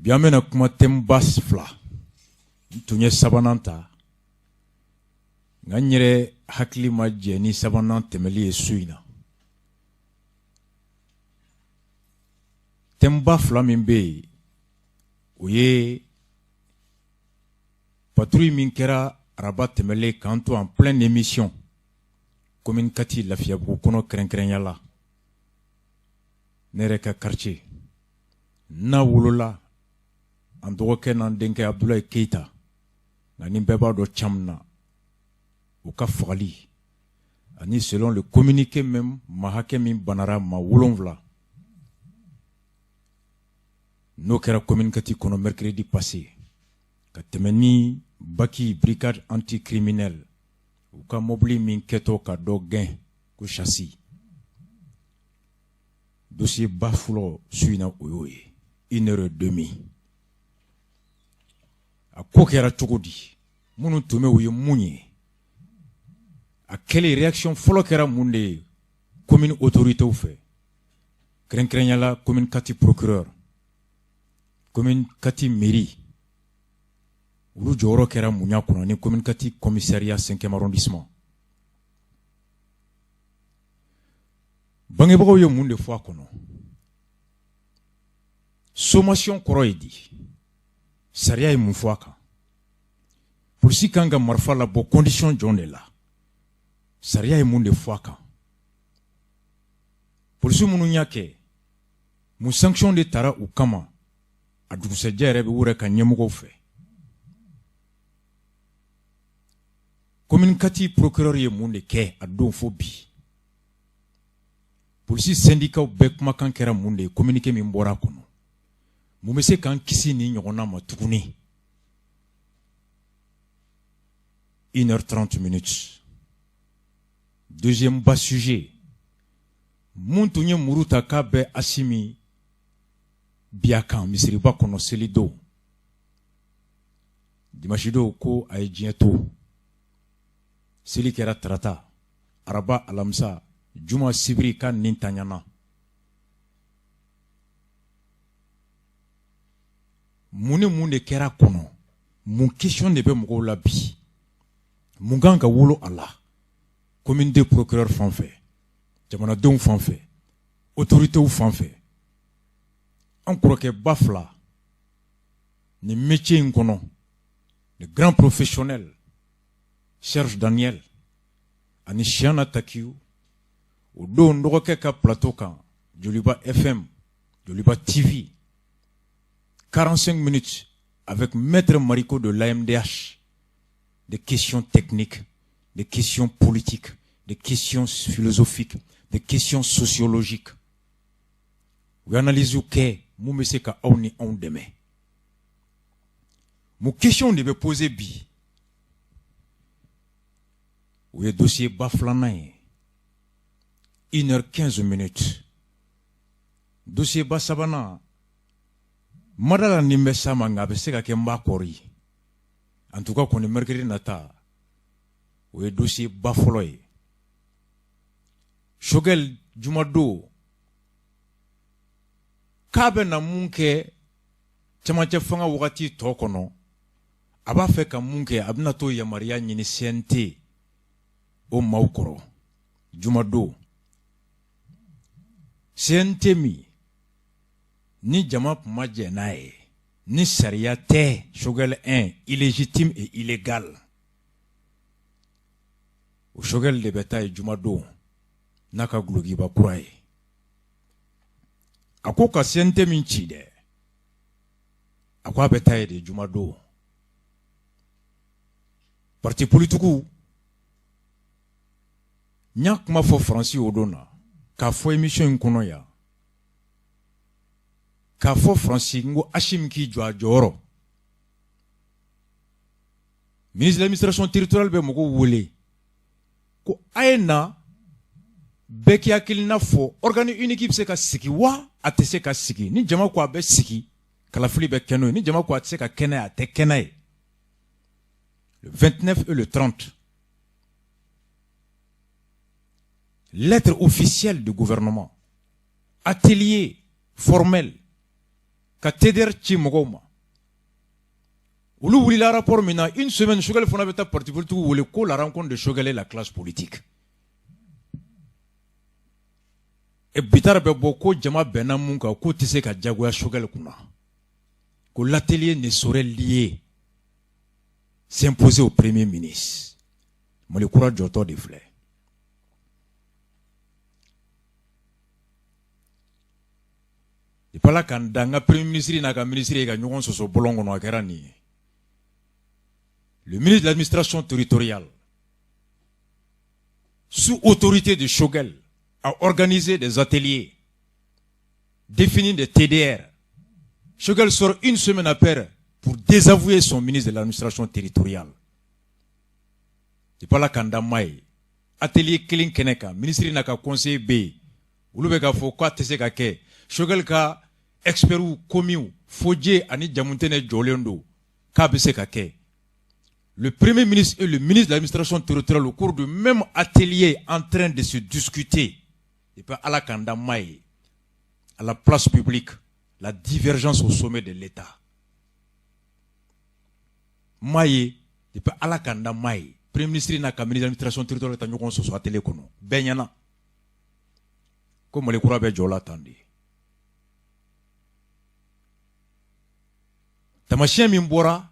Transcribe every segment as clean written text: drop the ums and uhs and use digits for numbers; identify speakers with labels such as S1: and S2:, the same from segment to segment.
S1: Biamena kuma tembas fla. Tunye sabananta. Nganyere hakli majje ni sabanan temeli esuina. Temba fla mimbe. Oye. Patrouille minkera rabat temele kanto en pleine émission. Commune Kati la fiabou kono krenkrenya Nereka quartier. Na wolola. Andoke nan denke Abdoulaye Keita. Na nimbeba do chamna. Ou ka fali. Ani selon le communiqué même, mahake min banara ma wolonvla. No kera commune Kati kono mercredi passé. Katemeni baki brigade anticriminelle. Ou ka mobli min keto ka do gain ko chassis. Dossier bafulo suina oyoye. 1h30. A ko kera chokodi. Munu tume uye munye. A quelle réaction folo kera munde commune autorité ou fait. Krenkrenya commune Kati procureur. Commune Kati mairie. Ulu joro kera munya kuna ni commune Kati commissariat 5e arrondissement. Bangebo yo munde fwa kono. Sommation koro edi. Saria e mufwaka. Pour si kanga marfa la bo condition jonde la. Saria e munde fwaka. Pour si munu nyake. Mu sanction de tara ou kama. Adukuse jere be ure ka nyemugo fe. Commune Kati procureur ye munde ke adon fobi. Pour si syndicat bek makan kera munde communiqué min bora kono. Mumese kan kisi ni nyona matukuni. 1h30. Deuxième bas sujet. Muntunye muruta kabe asimi biakan misiriba kono selido. Dimashido ko aijieto. Seli kera trata. Araba alamsa. Juma sibri ka nintanyana. Mune kera kono. Mon question de be mgo la bi. Munganga wolo Allah. Commune de procureur fanfait. Jamana don fanfait. Autorité ou fanfait. On croit que bafla. Ni métier inkono. Le grand professionnel. Serge Daniel. Ani Shiana Takiou. Ou do ndoke ka plateau kan. Joliba FM. Joliba TV. 45 minutes avec Maître Mariko de l'AMDH. Des questions techniques, des questions politiques, des questions philosophiques, des questions sociologiques. Vous analysez que vous me savez qu'on est en demain. Mon question de me poser bi. Où est dossier baflanaï? 1h15. Dossier basabana. Madala nimbe sama nga beseka kemba kori. En tout cas, qu'on est mercredi nata. Où est dossier bafoloy. Shogel Jumado. Kabe na munke. Chamache fanga wakati tokono. Aba feka munke abnato ya maria nyini siente. O maukoro. Jumado. Siente mi. Ni jamap maje nae. Ni sharia te. Shogel 1. Illégitime et illégal. Ou shogel de betaille Jumado. Naka glugi bakurae. Ako ka siente minchi de. Ako betaille de Jumado. Parti politiku. Nyak ma fo Francis Odona. Ka fo émission kono ya. Ka fo Francis ngo Hashim ki jwa joro. Ministre de l'administration territoriale be moko wole. Ko aena beki akilina fo organi unique be se ka siki wa atese ka siki. Ni jama ko be siki kala fuli be keno ni jama ko atese ka kena ate kenae. Le 29 et le 30. Lettre officielle du gouvernement. Atelier formel. ka TDR ci mɔgɔw ma olu wulila rapport min na une semaine Choguel fana bɛ taa parti politique wele ko la rencontre de Choguel et la classe politique et bitar bɛ bɔ ko jama bɛnna mun kan k'o tɛ se ka jagoya Choguel kunna que l'atelier ne saurait lier s'imposer au premier ministre Mali kura jɔtɔ de filɛ ipala kan da n ka premier ministre n'a ka ministre ye ka ɲɔgɔn sɔsɔ bɔlɔn kɔnɔ a kɛra nin ye le ministre de l'administration territoriale sous autorité de Choguel a organisé des ateliers définir des TDR. Choguel sort une semaine après pour désavouer son ministre de l'administration territoriale. C'est pas la kanda mai. Atelier killing keneka. Ministre n'a qu'à conseiller B. Ou le beka faut quoi tese kake. Choguel ka expert ou commis Fodje ani jamuntene jolendo. Kabese kake. Le premier ministre et le ministre de l'administration territoriale au cours du même atelier en train de se discuter. Et pas à la kanda mai. À la place publique. La divergence au sommet de l'État. Maye, depuis Alakanda Maye, Premier ministre n'a qu'à ministre de l'administration territoriale de l'Union sur la télé. Benyana. Comme les courants de Jola Tandi. Tamachien Mimbora,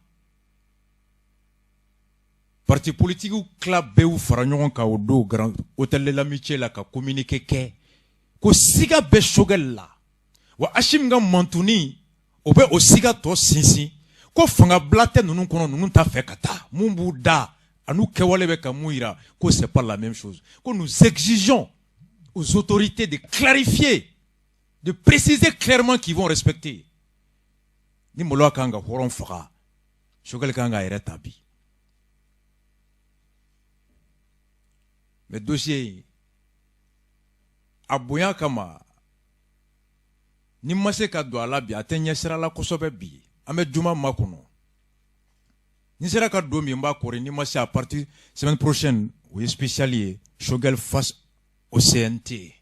S1: parti politique ou club Béou Faragnon Kaodo, grand hôtel de l'amitié la ka communiqué ke, ko siga be Choguel la. Wa ashim ga mantuni obe osiga to sinsin ko fanga blate nunu kono nunu ta fe kata mumbu da anu kewale be kamuira ko c'est pas la même chose ko nous exigeons aux autorités de clarifier de préciser clairement qu'ils vont respecter ni molo kanga horon faka Choguel kanga ere tabi mais dossier aboya kama ni mase ka do ala bi atenya sira la kosobe bi ame juma makono ni sera ka do mi mba kore ni mase à partir semaine prochaine ou spécialier Choguel face au CNT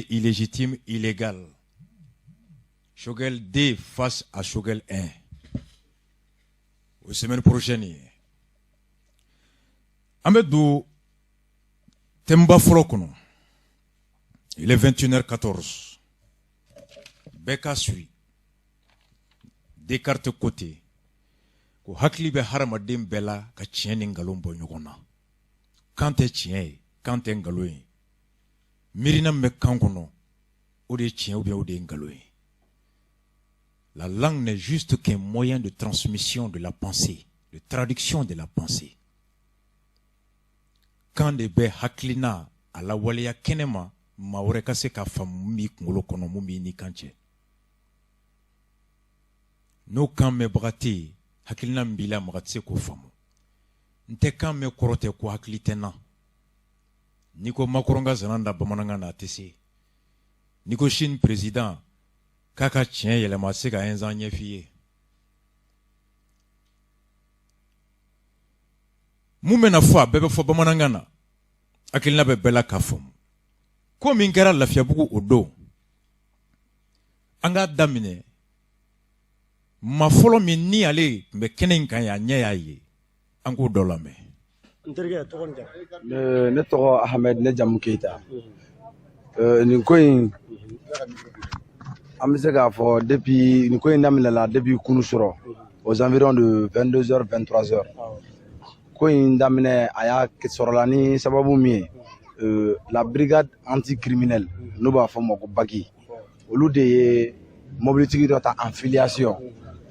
S1: illégitime illégal Choguel D face à Choguel 1 au semaine prochaine ame do temba frokono il est 21h14 Beka suit des cartes côté ko hakli be haramadem bela ka tieni ngalom bo nyogona kante tien kante ngaloy mirina me kankono o de tien ou bien o de ngaloy la langue n'est juste qu'un moyen de transmission de la pensée de traduction de la pensée quand de be haklina ala waliya kenema maure kase ka fam mi ngolo kono mumi ni kanche no kan me brate hakilina mbila mratse ko famu nte kan me korote ko hakilitena niko makoronga zananda bamananga na tese niko Chine président kaka tien yele maseka enzanye fiye mumena fa bebe fo bamananga na hakilina be bela ka famu ko min kɛra lafiyabugu o don an ka daminɛ ma fɔlɔ min ni ale tun bɛ kɛnɛ in kan yan ɲɛ y'a ye an k'o dɔ lamɛn.
S2: Ne tɔgɔ Ahmed ne jamu Keyita nin ko in an bɛ se k'a fɔ depuis nin ko in daminɛla depuis kunu sɔrɔ aux environs de 22h 23h ko in daminɛ a y'a sɔrɔla ni sababu min ye la brigade anticriminelle n'o b'a fɔ ma ko BAGI olu de ye mobilitigi dɔ ta en filiation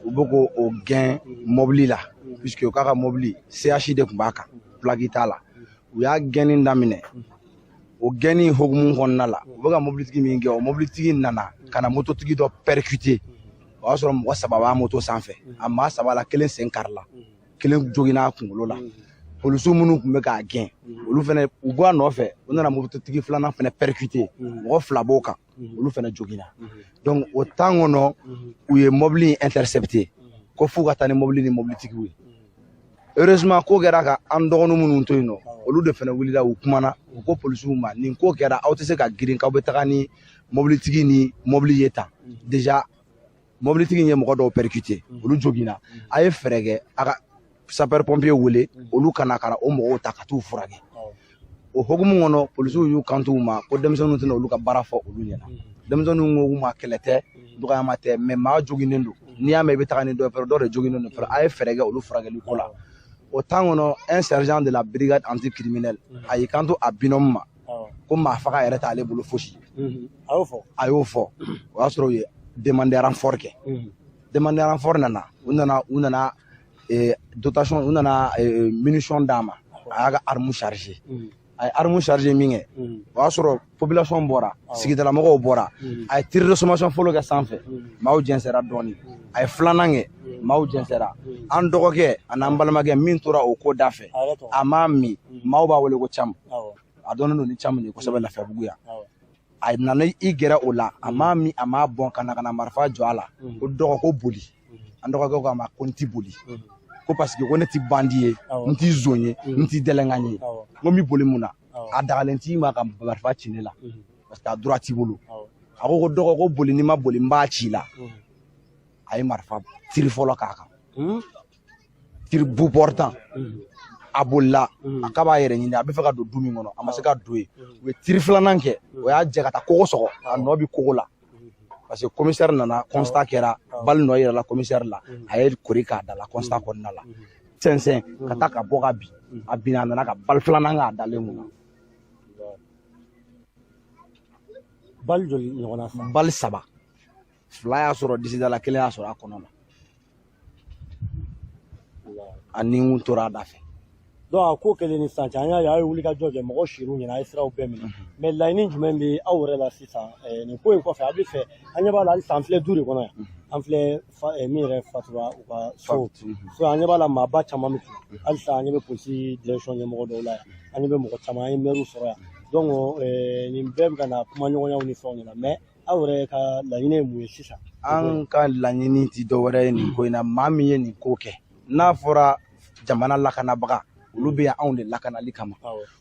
S2: u bɛ k'o gɛn mobili la puisque u k'a ka mobili CH de tun b'a kan plaque t'a la u y'a gɛnni daminɛ o gɛnni hokumu kɔnɔna la u bɛ ka mobilitigi min kɛ o mobilitigi nana ka na mototigi dɔ percuter o y'a sɔrɔ mɔgɔ 3 b'a moto sanfɛ a maa 3 la 1 sen karila 1 joginna a kunkolo la policiers minnu tun bɛ k'a gɛn olu fana u bɔ a nɔfɛ u nana mototigi filanan fana percuter mɔgɔ 2 b'o kan olu fana joginna donc o temps kɔnɔ u ye mobili intercepté ko f'u ka taa ni mobili ni mobilitigiw ye heureusement ko kɛra ka an dɔgɔnin minnu to yen nɔ olu de fana wulila u kumana u ko policiers ma nin ko kɛra aw tɛ se ka girin k'aw bɛ taga ni mobilitigi ni mobili ye tan déjà mobilitigi ye mɔgɔ dɔw percuté olu jogina a ye fɛrɛ kɛ a ka sapeur pompier wele olu kana o mɔgɔw ta ka t'u furakɛ o hokumu kɔnɔ polisiw y'u kanto u ma ko denmisɛnninw tɛna olu ka baara fɔ olu ɲɛna denmisɛnninw ko u ma kɛlɛ tɛ dɔgɔyama tɛ mais maa joginen don n'i y'a mɛn i bɛ taga ni dɔ fɛ dɔ de joginen don a ye fɛrɛ kɛ olu furakɛli ko la au temps kɔnɔ un sergent de la brigade anticriminelle a y'i kanto a binôme ma ko maa faga yɛrɛ t'ale bolo fosi a y'o fɔ o y'a sɔrɔ u ye demande renfort kɛ demande renfort nana u nana dotation u nana munition d'a ma a y'a ka arme chargé a ye arme chargé min kɛ o y'a sɔrɔ population bɔra sigidala mɔgɔw bɔra a ye tir de sommation fɔlɔ kɛ sanfɛ maaw jɛnsɛra dɔɔni a ye filanan kɛ maaw jɛnsɛra an dɔgɔkɛ an'an balimakɛ min tora o ko da fɛ a m'a min maaw b'a wele ko Cam a dɔnnen don ni Cam de kosɛbɛ Lafiyabugu yan a nana i gɛrɛ o la a m'a min a m'a bɔn ka na marifa jɔ a la ko dɔgɔ ko boli an dɔgɔkɛ ko a ma ko n ti boli ko parce que ko ne ti bandi ye n ti zon ye n ti dɛlɛngan ye ko mi boli mun na a dagalen t'i ma ka marifa ci ne la parce que a droit t'i bolo a ko dɔgɔ ko boli ni ma boli n b'a ci la a ye marifa tiri fɔlɔ k'a kan tiri bu portant a bolila a k'a b'a yɛrɛ ɲini a bɛ fɛ ka don du min kɔnɔ a ma se ka don ye u ye tiri filanan kɛ o y'a jɛ ka taa kogo sɔgɔ a nɔ bi kogo la parce que commissaire nana constat kɛra bali nɔ yɛrɛ la commissaire la a ye kori k'a da la constat kɔnɔna la sɛnsɛn ka taa ka bɔ ka bin a binna a nana ka bali filanan k'a dalen mun na
S3: bali joli ɲɔgɔnna sa
S2: bali 3 fila y'a sɔrɔ disida la kelen y'a sɔrɔ a kɔnɔ la a ni n tora a da fɛ
S3: donc a ko kɛlen ni sisan cɛ an y'a ye aw ye wuli ka jɔ kɛ mɔgɔ siriw ɲɛna a ye siraw bɛɛ minɛ mais laɲini jumɛn bɛ aw yɛrɛ la sisan nin ko in kɔfɛ a bɛ fɛ an ɲɛ b'a la halisa an filɛ du de kɔnɔ yan an filɛ min yɛrɛ fatura u ka so an ɲɛ b'a la maaba caman bɛ tun halisa an ɲɛ bɛ polisi direction ɲɛmɔgɔ dɔw la yan an ɲɛ bɛ mɔgɔ caman an ye maire sɔrɔ yan donc nin bɛɛ bɛ ka na kuma ɲɔgɔnyaw ni fɛnw ɲɛna mais aw yɛrɛ ka laɲini ye mun ye sisan
S2: an ka laɲini ti dɔwɛrɛ ye nin ko in na maa min ye nin ko kɛ n'a fɔra jamana lakanabaga olu bɛ yan anw de lakanali kama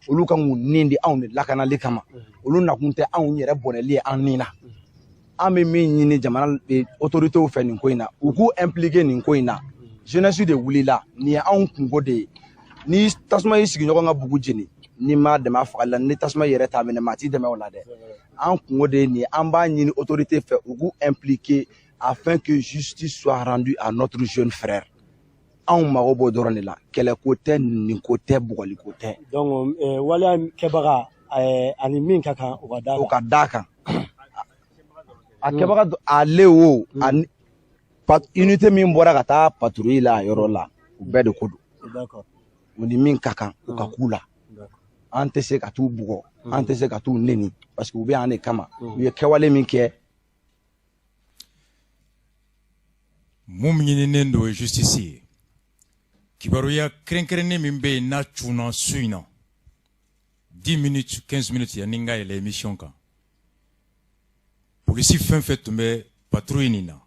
S2: olu kan k'u nin di anw de lakanali kama olu nakun tɛ anw yɛrɛ bɔnɛli ye an nin na an bɛ min ɲini jamana autorités fɛ nin ko in na u k'u impliquer nin ko in na jeunesse de wulila nin ye anw kungo de ye ni tasuma y'i sigiɲɔgɔn ka bugu jeni ni ma dɛmɛ a fagali la ni tasuma yɛrɛ t'a minɛ maa t'i dɛmɛ o la dɛ an kungo de ye nin ye an b'a ɲini autorité fɛ u k'u impliquer afin que justice soit rendue à notre jeune frère anw mago b'o dɔrɔn de la kɛlɛ ko tɛ nin ko tɛ bugɔli ko tɛ
S3: donc waleya kɛbaga ani min ka kan o ka
S2: d'a kan a kɛbaga ale o ani unité min bɔra ka taa patrouille la a yɔrɔ la u bɛɛ de ko don o ni min ka kan u ka k'u la an tɛ se ka t'u bugɔ an tɛ se ka t'u neni parce que u bɛ yan de kama u ye kɛwale min kɛ
S1: mun ɲininen don justice ye kibaruya kɛrɛnkɛrɛnnen min bɛ yen n'a cunna su in na 10 minutes 15 minutes yanni n ka yɛlɛ émission kan polisi fɛn fɛn tun bɛ patrouille nin na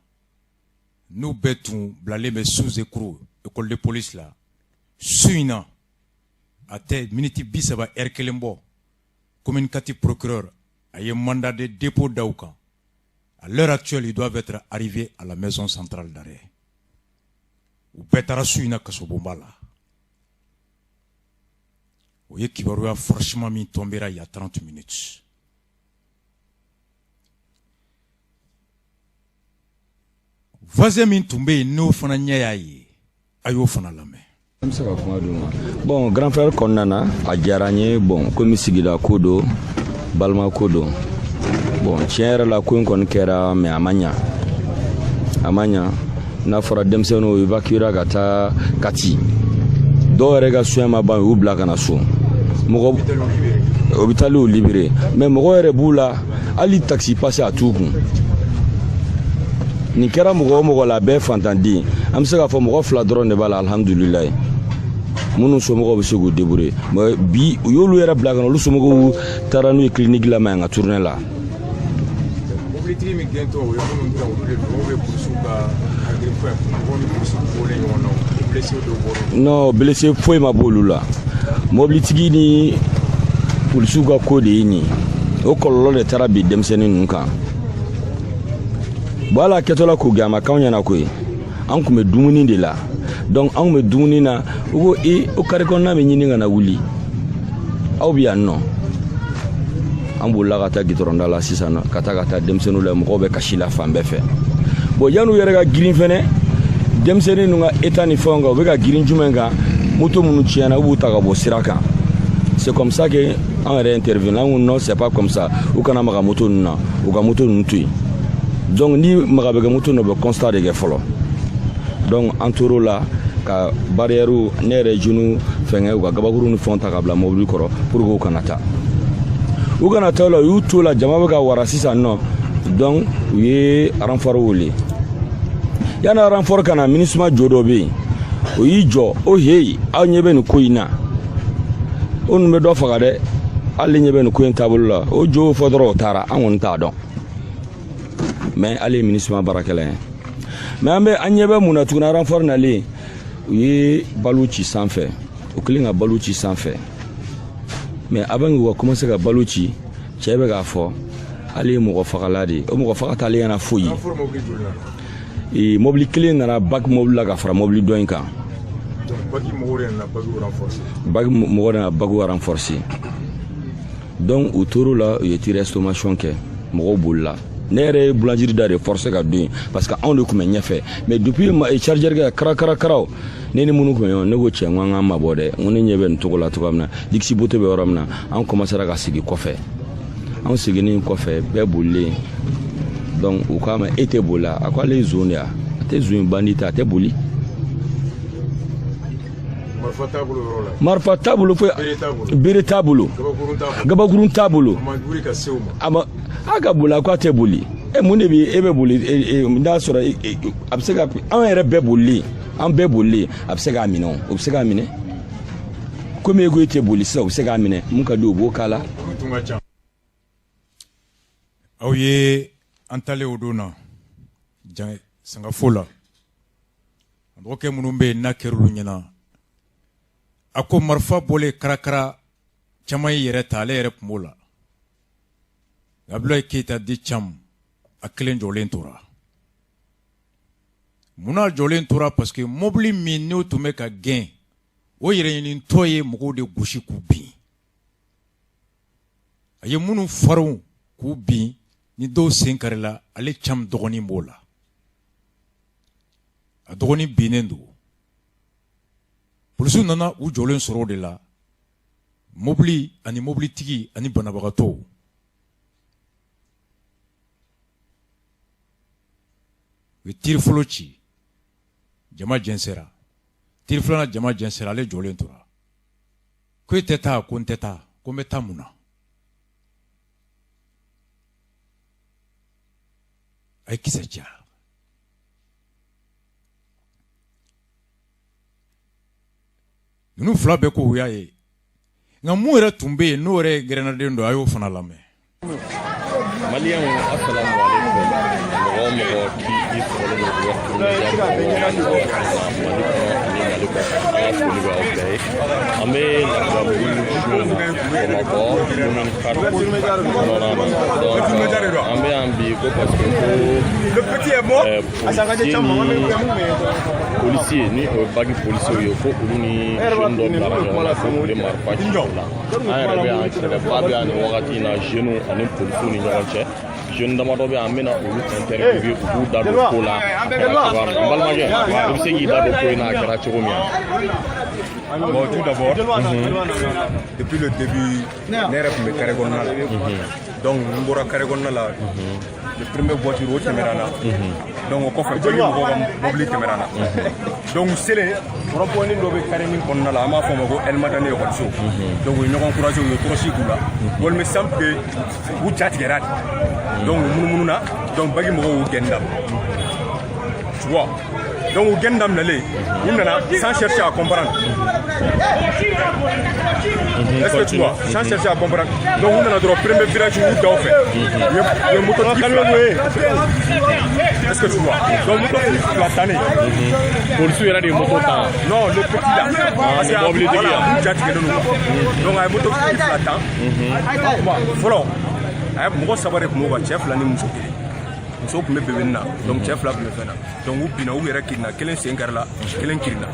S1: n'u bɛɛ tun bilalen bɛ sous écrou école de police la su in na a tɛ miniti 30 heure kelen bɔ communicatif procureur a ye mandat de dépôt da u kan à l'heure actuelle ils doivent être arrivés à la maison centrale d'arrêt u bɛɛ taara su in na kasobonba la o ye kibaruya franchement min tombera il y a 30 minutes voisin min tun bɛ yen n'o fana ɲɛ y'a ye a y'o fana lamɛn.
S4: An bɛ se ka kuma d'u ma bon grand frère kɔnɔna na a diyara n ye bon komi sigida ko don balima ko don bon tiɲɛ yɛrɛ la ko in kɔni kɛra mais a ma ɲa n'a fɔra denmisɛnninw évacuera ka taa Kati dɔw yɛrɛ ka soin ma ban u y'u bila ka na so mɔgɔ hôpitaliw libéré mais mɔgɔ yɛrɛ b'u la hali taxi passé a t'u kun nin kɛra mɔgɔ o mɔgɔ la a bɛɛ ye fantanden an bɛ se k'a fɔ mɔgɔ 2 dɔrɔn de b'a la alhamdulilayi minnu somɔgɔw bɛ se k'u débrouiller mais bi u y'olu yɛrɛ bila ka na olu somɔgɔw taara n'u ye clinique la ma yan ka tournée la
S1: mobilitigi min gɛntɔ o ye minnu ta olu de don o bɛ polisiw ka agrifɛ mɔgɔ ni polisiw bɔlen ɲɔgɔn na blessé dɔw bɔra non
S4: blessé foyi ma bɔ olu la mobilitigi ni polisiw ka ko de ye nin o kɔlɔlɔ de taara bi denmisɛnnin ninnu kan bon ala kɛtɔla k'o gɛ a ma k'anw ɲɛna koyi an kun bɛ dumuni de la donc an kun bɛ dumuni na u ko o kari kɔnɔna bɛ ɲini ka na wuli aw bɛ yan nɔ an bolila ka taa gitɔrɔnda la sisan ka taa denmisɛnninw la mɔgɔw bɛ kasi la fan bɛɛ fɛ bon yan'u yɛrɛ ka girin fɛnɛ denmisɛnnin ninnu ka état ni fɛnw kan u bɛ ka girin jumɛn kan moto minnu tiɲɛna u b'u ta ka bɔ sira kan c'est comme ça que an yɛrɛ intervient an ko non c'est pas comme ça u kana maga moto ninnu na u ka moto ninnu to yen donc ni maga bɛ kɛ moto ninnu bɛ constat de kɛ fɔlɔ donc an tor'o la ka barrière ne yɛrɛ jeune fɛngɛ u ka gabakuru ni fɛnw ta ka bila mobili kɔrɔ pour que u kana taa u kana taa o la u y'u to la jama bɛ ka wara sisan nɔ donc u ye renfort wele yanni renfort kana MINUSMA jo dɔ bɛ yen o y'i jɔ o heyi aw ɲɛ bɛ nin ko in na o ninnu bɛ dɔ faga dɛ hali ɲɛ bɛ nin ko in taabolo la o jo fɔ dɔrɔn o taara an kɔni t'a dɔn mais ale ye MINUSMA baarakɛla ye mais an ɲɛ bɛ mun na tuguni renfort nalen u ye balo ci sanfɛ u kɛlen ka balo ci sanfɛ mais avant k'u ka commencer ka balo ci cɛ bɛ k'a fɔ ale ye mɔgɔ fagala de ye o mɔgɔ faga t'ale ɲɛna foyi ye mobili kelen nana baki mobili la ka fara mobili dɔ in kan baki mɔgɔ nana bakiw renforcer donc u tor'o la u ye tir estimation kɛ mɔgɔw bolila ne yɛrɛ ye boulangerie da de forcer ka don yen parce que anw de tun bɛ ɲɛfɛ mais depuis chargeur kɛ karakaraw ne ni minnu tun bɛ ɲɔgɔn ne ko cɛ n ko an k'an mabɔ dɛ n ko ne ɲɛ bɛ nin cogo la cogoya min na dixi bote bɛ yɔrɔ min na an commencera ka segin kɔfɛ an seginnin kɔfɛ bɛɛ bolilen donc u k'a ma e tɛ boli a ko ale ye zone de ye a tɛ zone bandi ta a tɛ boli marifa t'a bolo foyi bere t'a bolo gabakurun t'a bolo a ka boli a ko a tɛ boli mun de bɛ e bɛ boli n'a sɔrɔ a bɛ se ka an yɛrɛ bɛɛ bolilen an bɛɛ bolilen a bɛ se k'a minɛ o bɛ se k'a minɛ komi e ko e tɛ boli sisan u bɛ se k'a minɛ mun ka di o b'o k'a la.
S1: aw ye an talen o don na sangafo la dɔgɔkɛ minnu bɛ yen n'a kɛr'olu ɲɛna a ko marifa bɔlen karakara caman y'i yɛrɛ ta ale yɛrɛ tun b'o la Abdoulaye Keita di Thiam a kelen jɔlen tora munna jɔlen tora parce que mobili min n'o tun bɛ ka gɛn o yɛrɛɲinitɔ ye mɔgɔw de gosi k'u bin a ye minnu farinw k'u bin ni dɔw sen karila ale Thiam dɔgɔnin b'o la a dɔgɔnin binnen don polisiw nana u jɔlen sɔrɔ o de la mobili ani mobilitigi ani banabagatɔw u ye tiri fɔlɔ ci jama jɛnsɛra tiri filanan jama jɛnsɛra ale jɔlen tora ko e tɛ taa ko n tɛ taa ko n bɛ taa mun na a ye kisɛ ja ninnu fila bɛɛ ko u y'a ye nka mun yɛrɛ tun bɛ yen n'o yɛrɛ gɛrɛnaden don a y'o fana lamɛn.
S5: Maliyɛnw asalamu aleykum mɔgɔ o mɔgɔ k'i sɔrɔ don waati min na Mali kɔnɔ ani Mali kɔfɛ an ka foli bɛ aw bɛɛ ye an bɛ lafiyabugu sugu na Bamakɔ dumuni kari kɔnɔna na donc an bɛ yan bi ko parce que ko policier ni o bagi policier ye ko olu ni jeune dɔ bilara ɲɔgɔn na ko u bɛ marifa ci o la an yɛrɛ bɛ yan kɛlɛba bɛ yan nin wagati in na jeunes ani policiers ni ɲɔgɔn cɛ jeune damadɔ bɛ yan an bɛna olu interviewer u b'u da don ko la a kɛra cogoya min na n balimakɛ i bɛ se k'i da don ko in na a kɛra cogo min na.
S6: Bon, tout d'abord, depuis le début, ne yɛrɛ tun bɛ carré kɔnɔna la donc n bɔra carré kɔnɔna la le premier voiture o tɛmɛra n na donc o kɔfɛ bɛɛ mɔgɔw ka mobili tɛmɛra n na donc selen rond-point dɔ bɛ carré min kɔnɔna la an b'a fɔ o ma ko El Madani école donc u ye ɲɔgɔn encouragé u ye tɔrɔsi k'u la walima simple que u ja tigɛra de donc u munumunu na donc bagi mɔgɔw y'u gɛnni daminɛ tu vois donc u gɛnni daminɛlen u nana sans chercher à comprendre. Est-ce que tu vois? Sans chercher à comprendre. Donc on a notre premier virage où on fait. Il y a moto qui est-ce que tu vois? Donc moto qui la tanné.
S5: Policier il y a des motos là.
S6: Non, le petit là. C'est un mobilité là. Donc un moto qui la tanné. Follow. Ay mɔgɔ saba de kun b'o ka cɛ fila ni muso kelen muso kun bɛ bebe na donc cɛ fila kun bɛ fɛn na donc u binna u yɛrɛ kirina kelen sen karila kelen kirina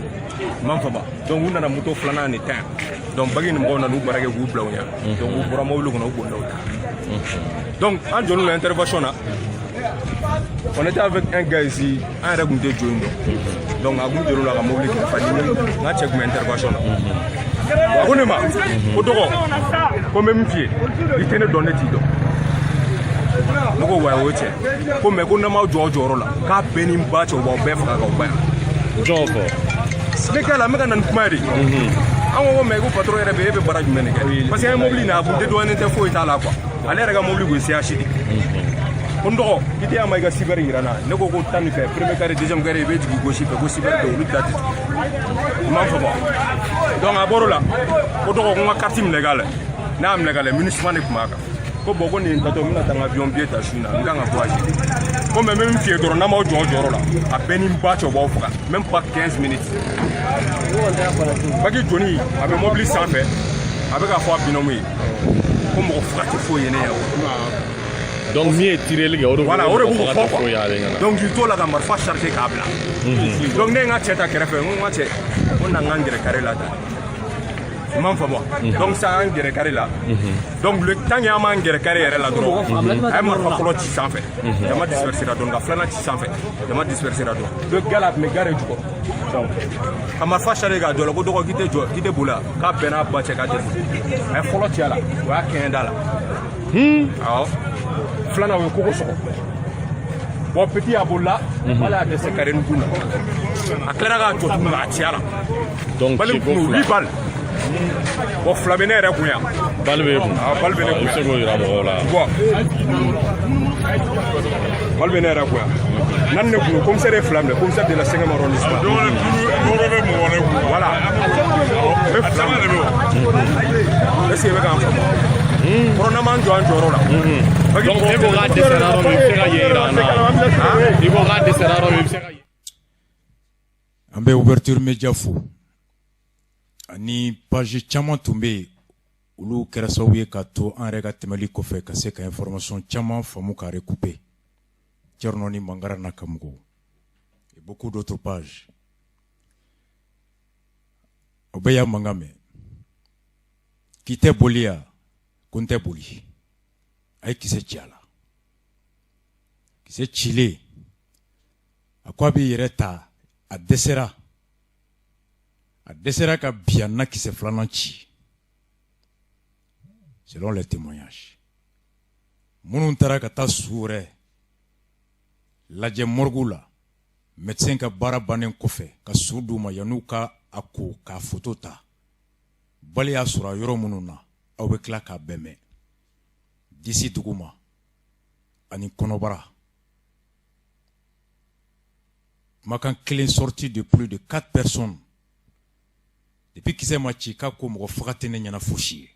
S6: man fama donc u nana moto filanan ni tan donc bagi ni mɔgɔw nana u baara kɛ k'u bila u ɲɛ donc u bɔra mobili kɔnɔ u bolila u ta donc an jɔlen la intervention na on était avec un gars ici an yɛrɛ kun tɛ jɔ yen donc a kun jɔlen la ka mobili kɛrɛfɛ ni n ka cɛ kun bɛ intervention na a ko ne ma ko dɔgɔ ko n bɛ min f'i ye i tɛ ne dɔn ne t'i dɔn ne ko wa o ye tiɲɛ ko mais ko n'an m'aw jɔ o jɔyɔrɔ la k'a bɛɛ ni n ba cɛ u b'aw bɛɛ faga k'aw ba yan
S5: jɔn fɔ
S6: ne kɛ la n bɛ ka na ni kuma ye de an ko mais ko patron yɛrɛ bɛ e bɛ baara jumɛn de kɛ parce que an ye mobili na a kun tɛ dɔɔnin tɛ foyi t'a la quoi ale yɛrɛ ka mobili kun ye CH de ko n dɔgɔ i tɛ yan ma i ka cyber yira n na ne ko tan nin fɛ premier carré deuxième carré i bɛ jigin gauche fɛ ko cyber tɛ olu da tɛ i m'a fɔ donc a bɔr'o la ko dɔgɔ ko n ka carte minɛ k'a lajɛ n'a y'a minɛ k'a lajɛ MINUSMA de tun b'a kan ko bon ko nin tatɔ n bɛna taa n ka avion billet ta su in na n kan ka voyager ko mais n bɛ min f'i ye dɔrɔn n'an m'aw jɔ o jɔyɔrɔ la a bɛɛ ni n ba cɛ u b'aw faga même pas 15 minutes bagi joni a bɛ mobili sanfɛ a bɛ k'a fɔ a binôme ye ko mɔgɔ faga tɛ foyi ye ne ye
S5: donc min ye tireli kɛ o de
S6: voilà o de b'u fɔ quoi
S5: quoi
S6: donc k'i to la ka marifa charger k'a bila donc ne ye n ka cɛ ta kɛrɛfɛ n ko n ka cɛ ko na n ka n gɛrɛ carré la ta i m'a faamu donc sa an gɛrɛ carré la donc le temps y'an m'an gɛrɛ carré yɛrɛ la dɔrɔn a ye marifa fɔlɔ ci sanfɛ jama dispersera dɔn ka filanan ci sanfɛ jama dispersera dɔn le gars la tun bɛ gare jukɔrɔ ka marifa charger k'a jɔ la ko dɔgɔ k'i tɛ jɔ k'i tɛ boli la k'a bɛɛ n'a ba cɛ k'a tɛ boli a ye fɔlɔ ci a la o y'a kɛɲɛ da la awɔ filanan o ye kogo sɔgɔ bon petit a bolila wala y'a dɛsɛ carré ni kun na a tilara k'a jɔ tuguni k'a ci a la
S5: donc
S6: bali kun 8 balles bon fila bɛ ne yɛrɛ kun yan
S5: bali bɛ kun
S6: bali bɛ ne kun
S5: i bɛ se k'o jira mɔgɔw la
S6: bon bali bɛ ne yɛrɛ kun yan nan ne kun commissaire ye fila minɛ commissaire de la 5e arrondissement voilà n bɛ fila minɛ est-ce que i bɛ k'an faamu kɔrɔ n'an m'an jɔ an jɔyɔrɔ la
S5: donc e ko k'a dɛsɛra yɔrɔ min i bɛ se ka yen jira an na i ko k'a dɛsɛra yɔrɔ min i bɛ se ka yen
S1: an bɛ ouverture média fo ani page caman tun bɛ yen olu kɛra sababu ye ka to an yɛrɛ ka tɛmɛli kɔfɛ ka se ka information caman faamu ka recouper Thierno ni Mangara n'a ka mɔgɔw et beaucoup d'autres pages o bɛɛ y'a mankan mɛn k'i tɛ boli yan ko n tɛ boli a ye kisɛ ci a la kisɛ cilen a ko a b'i yɛrɛ ta a dɛsɛra ka bi a na kisɛ filanan ci selon les témoignages minnu taara ka taa su wɛrɛ lajɛ morgue la médecin ka baara bannen kɔfɛ ka su d'u ma yan'u ka a ko k'a photo ta bali y'a sɔrɔ a yɔrɔ minnu na aw bɛ tila k'a bɛɛ mɛn disi duguma ani kɔnɔbara kumakan kelen sorti de plus de 4 personnes depuis kisɛ ma ci k'a ko mɔgɔ faga tɛ ne ɲɛna fosi ye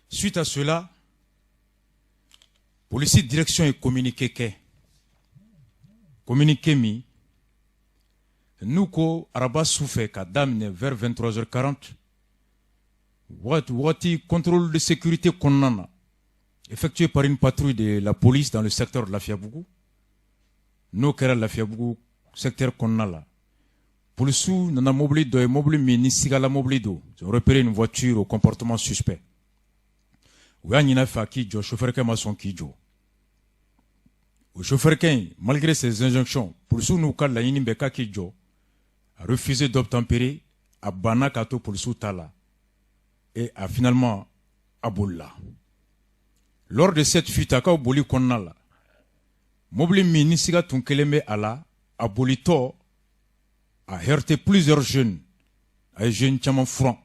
S1: suite à cela police direction ye communiqué min n'u ko araba su fɛ ka daminɛ vers 23h40 wagati contrôle de sécurité kɔnɔna na effectué par une patrouille de la police dans le secteur de Lafiabougou n'o kɛra Lafiabougou secteur kɔnɔna la policiers nana mobili dɔ ye mobili min ni sigala mobili don ils ont repéré une voiture au comportement suspect u y'a ɲin'a fɛ a k'i jɔ chauffeur ma sɔn k'i jɔ o chauffeur malgré ses injonctions policiers n'u ka laɲini bɛɛ k'a k'i jɔ a refusé d'obtempérer a banna k'a to policiers ta la et a finalement a bolila lors de cette fuite a ka boli kɔnɔna la mobili min ni siga tun kelen bɛ a la a bolitɔ a heurté plusieurs jeunes a ye jeunes caman furan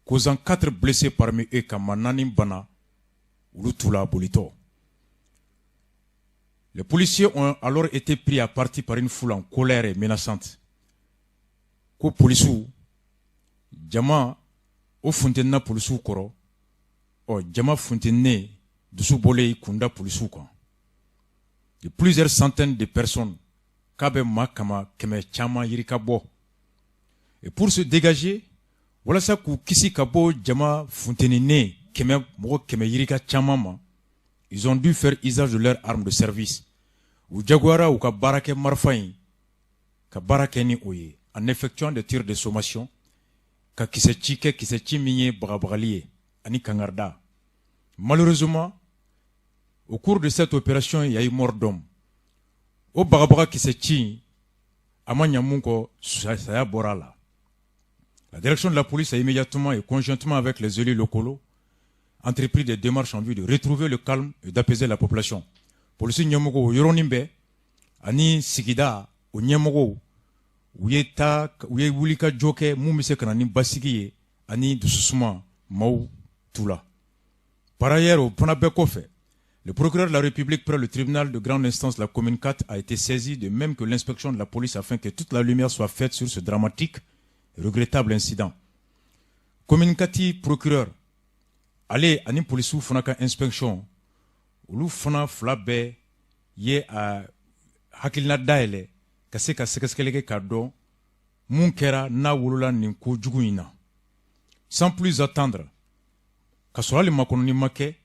S1: causant 4 blessés parmi eux ka maa 4 bana olu t'u la a bolitɔ. Les policiers ont alors été pris à partie par une foule en colère et menaçante. Ko policiers jama o funtenna policiers kɔrɔ jama funtenne dusu bɔlen kunda policiers kan. De plusieurs centaines de personnes k'a bɛ maa kama kɛmɛ caman yiri ka bɔ. Et pour se dégager walasa k'u kisi ka bɔ jama funteninnen mɔgɔ kɛmɛ yiri ka caman ma ils ont dû faire usage de leurs armes de service. Ou Jaguara ou Kabarake Marfain, Kabarakeni Oye, en effectuant des tirs de sommation, qui se tchike, qui se tchimiye, brabralier, Ani Kangarda. Malheureusement, au cours de cette opération, il y a eu mort d'homme. Au Barabara qui se tchie, Amanyamunko, Saya Borala. La direction de la police a immédiatement et conjointement avec les élus locaux entrepris des démarches en vue de retrouver le calme et d'apaiser la population. Police Nyamogo Yoronimbe, Ani Sikida, ou Nyamogo, Uyeta, Uye Wulika Joke, Moumise Kanani Basigiye, Ani Dousousma, Mau Tula. Par ailleurs, au Panabekofe, le procureur de la République près le tribunal de grande instance de la commune 4 a été saisi, de même que l'inspection de la police, afin que toute la lumière soit faite sur ce dramatique et regrettable incident. Commune 4 procureur, allez, Ani Polisou Fonaka inspection, Ulu Fona Flabe, Ye a Hakilna Daele, Kaseka Sekeskeleke Kado, Munkera Na Wulula Ninko Juguina. Sans plus attendre, Kasolali Makononi Make,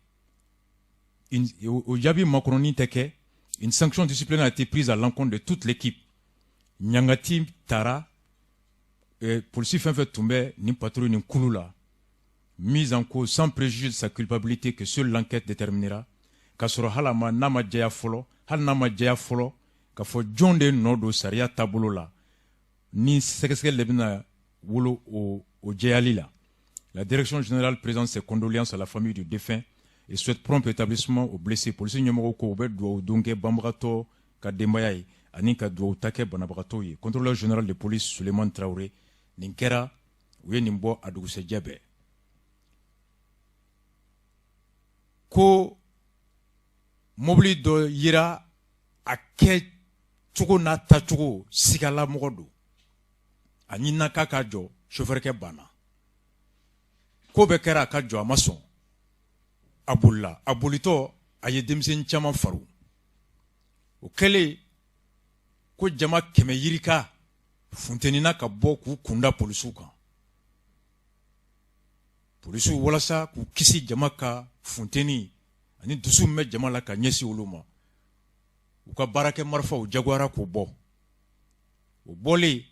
S1: au Yabi Makononi Teke, une sanction disciplinaire a été prise à l'encontre de toute l'équipe. Nyangati Tara, policier fait tomber ni patrouille ni Kouloula, mise en cause sans préjuger de sa culpabilité que seule l'enquête déterminera. Kasoro Halama Nama Djaya Folo, Hal Nama Djaya Folo, Kafo Jonde Nodo Saria Tabolola, ni Sekeskel Lebina Wolo au Djayalila. La direction générale présente ses condoléances à la famille du défunt et souhaite prompt établissement aux blessés. Policier numéro Koubet doit donge Bambrato, Kadembayaï, Anika doit take Banabratoye. Contrôleur général de police Suleiman Traoré, Ninkera, Ouyenimbo Adougse Djabe. Ko mobili do yira a kɛ cogo n'a tacogo sigala mɔgɔ do a ɲinina k'a ka jɔ chauffeur kɛ banna ko bɛɛ kɛra a ka jɔ a ma sɔn a bolila a bolitɔ a ye denmisɛnnin caman faru o kɛlen ko jama 100 yirika funtenina ka bɔ k'u kunda polisiw kan polisiw walasa k'u kisi jama ka funteni ani dusu mɛ jama la ka ɲɛsi olu ma u ka baarakɛ marifaw jagoyara k'o bɔ o bɔlen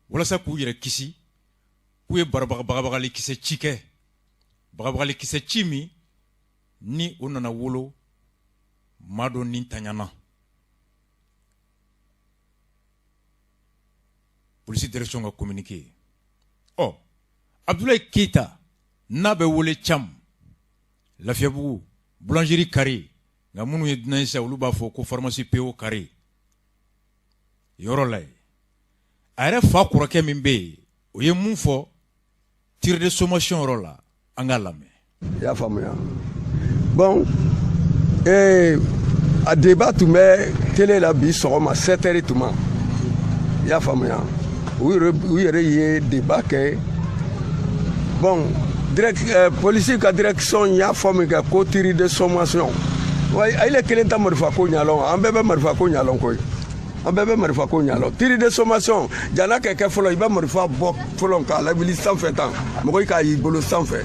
S1: walasa k'u yɛrɛ kisi k'u ye bagabagali kisɛ ci kɛ bagabagali kisɛ ci min ni o nana wolo maa dɔ ni taɲana polisi direction ka communiqué Abdoulaye Keita n'a bɛ wele Cam Lafiyabugu boulangerie carré nga munu ye dunan sa olu b'a fɔ ko pharmacie PO carré yɔrɔ la a yɛrɛ fa kɔrɔkɛ min bɛ yen o ye mun fɔ tir de sommation yɔrɔ la an ka lamɛn.
S7: I y'a faamuya bon a débat tun bɛ télé la bi sɔgɔma 7h tuma i y'a faamuya u yɛrɛ ye débat kɛ bon policier ka direction y'a fɔ min kɛ ko tir de sommation wa ile kelen ta marifa ko ɲalɔn an bɛɛ bɛ marifa ko ɲalɔn koyi an bɛɛ bɛ marifa ko ɲalɔn tir de sommation jana kɛ kɛ fɔlɔ i bɛ marifa bɔ fɔlɔ k'a lawuli sanfɛ tan mɔgɔ k'a y'i bolo sanfɛ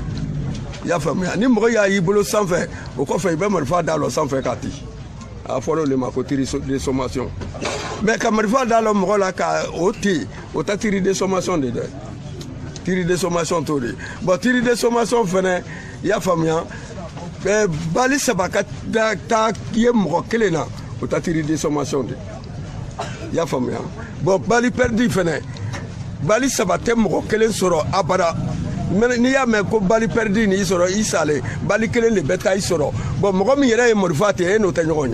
S7: i y'a faamuya ni mɔgɔ y'a y'i bolo sanfɛ o kɔfɛ i bɛ marifa da lɔ sanfɛ k'a ti a fɔlɔ le ma ko tir de sommation mais ka marifa da lɔ mɔgɔ la ka o ti o ta tir de sommation de dɛ tir de sommation t'o de bon tir de sommation fɛnɛ i y'a faamuya bali saba ka taa ye mɔgɔ kelen na o ta tir de sommation de i y'a faamuya bon bali perdu fɛnɛ bali saba tɛ mɔgɔ kelen sɔrɔ abada n'i y'a mɛn ko bali perdu n'i sɔrɔ i salen bali kelen de bɛ taa i sɔrɔ bon mɔgɔ min yɛrɛ ye marifa ten e n'o tɛ ɲɔgɔn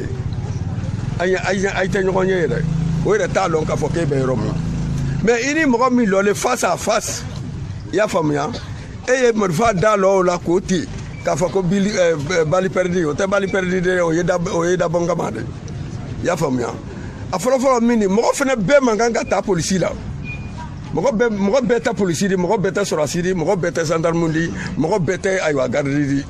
S7: ye a tɛ ɲɔgɔn ye yɛrɛ o yɛrɛ t'a dɔn k'a fɔ k'e bɛ yɔrɔ min mais i ni mɔgɔ min lɔlen face à face i y'a faamuya e ye marifa da lɔ o la k'o ten k'a fɔ ko bali perdu o tɛ bali perdu de o ye dabɔ kama de i y'a faamuya a fɔlɔfɔlɔ min ni mɔgɔ fana bɛɛ man kan ka taa polisi la mɔgɔ bɛɛ tɛ polisi di mɔgɔ bɛɛ tɛ sɔrɔsi di mɔgɔ bɛɛ tɛ gendarme di mɔgɔ bɛɛ tɛ ayiwa garde di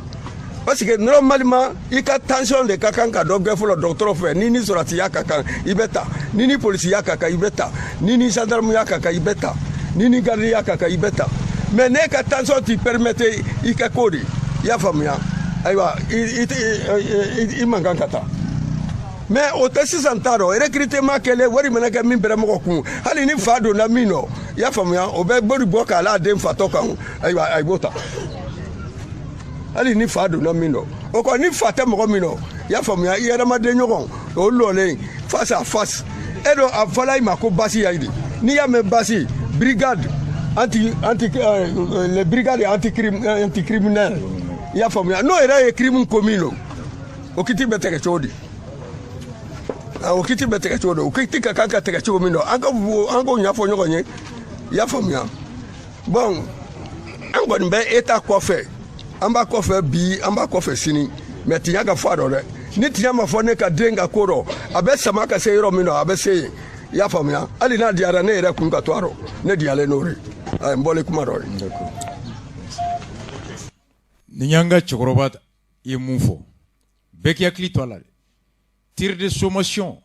S7: parce que normalement i ka tension de ka kan ka dɔ gɛ fɔlɔ dɔgɔtɔrɔ fɛ ni ni sɔrɔsiya ka kan i bɛ ta ni ni polisiya ka kan i bɛ ta ni ni gendarmeya ka kan i bɛ ta ni ni gardiya ka kan i bɛ ta mais ne ka tension t'i permettre i ka ko de i y'a faamuya ayiwa i man kan ka taa mais o tɛ sisan t'a dɔn recrutement kɛlen wari mana kɛ min bɛrɛ mɔgɔ kun hali ni fa donna min nɔ i y'a faamuya o bɛ bori bɔ k'a la den fatɔ kan ayiwa a b'o ta hali ni fa donna min nɔ o kɔ ni fa tɛ mɔgɔ min nɔ i y'a faamuya i yɛrɛmaden ɲɔgɔn o lɔlen face à face e dɔ a fɔla i ma ko basi y'a ye n'i y'a mɛn basi brigade les brigades anticriminelles i y'a faamuya n'o yɛrɛ ye crime commis lo o kiti bɛ tigɛ cogo di o kiti bɛ tigɛ cogo di o kiti ka kan ka tigɛ cogo min na an k'o ɲɛfɔ ɲɔgɔn ye i y'a faamuya bon an kɔni bɛ État kɔfɛ an b'a kɔfɛ bi an b'a kɔfɛ sini mais tiɲɛ ka fɔ a dɔ dɛ ni tiɲɛ ma fɔ ne ka den ka ko dɔ a bɛ sama ka se yɔrɔ min na a bɛ se yen i y'a faamuya hali n'a diyara ne yɛrɛ kun ka to a rɔ ne diyalen n'o de n bɔlen kuma dɔ ye.
S1: Ni y'an ka cɛkɔrɔba ye mun fɔ bɛɛ k'i hakili to a la dɛ tir de sommation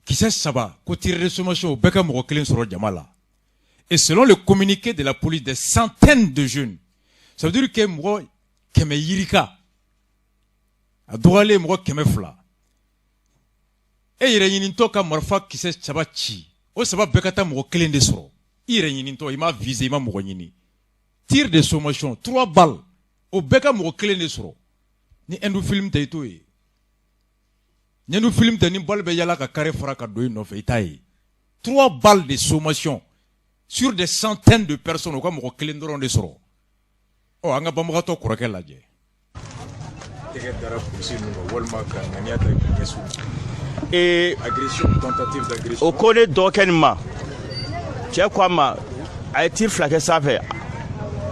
S1: kisɛ 3 ko tir de sommation o bɛɛ ka mɔgɔ kelen sɔrɔ jama la et selon le communiqué de la police des centaines de jeunes ça veut dire que mɔgɔ 100 yirika a dɔgɔyalen mɔgɔ 200 e yɛrɛ ɲinitɔ ka marifa kisɛ 3 ci o 3 bɛɛ ka taa mɔgɔ kelen de sɔrɔ i yɛrɛ ɲinitɔ i ma visé i ma mɔgɔ ɲini tir de sommation 3 balles o bɛɛ ka mɔgɔ kelen de sɔrɔ ni endu film tɛ i t'o ye ɲɛndu film tɛ ni balle bɛ yala ka carré fara ka don i nɔfɛ i t'a ye 3 balles de sommation sur des centaines de personnes o ka mɔgɔ kelen dɔrɔn de sɔrɔ ɔ an ka banbagatɔ kɔrɔkɛ lajɛ
S6: tɛgɛ dara polisi ninnu kan walima ka ŋaniya ta ɲɛsu agression tentative d'agression
S8: o ko ne dɔgɔkɛ nin ma cɛ ko a ma a ye tir 2 kɛ sanfɛ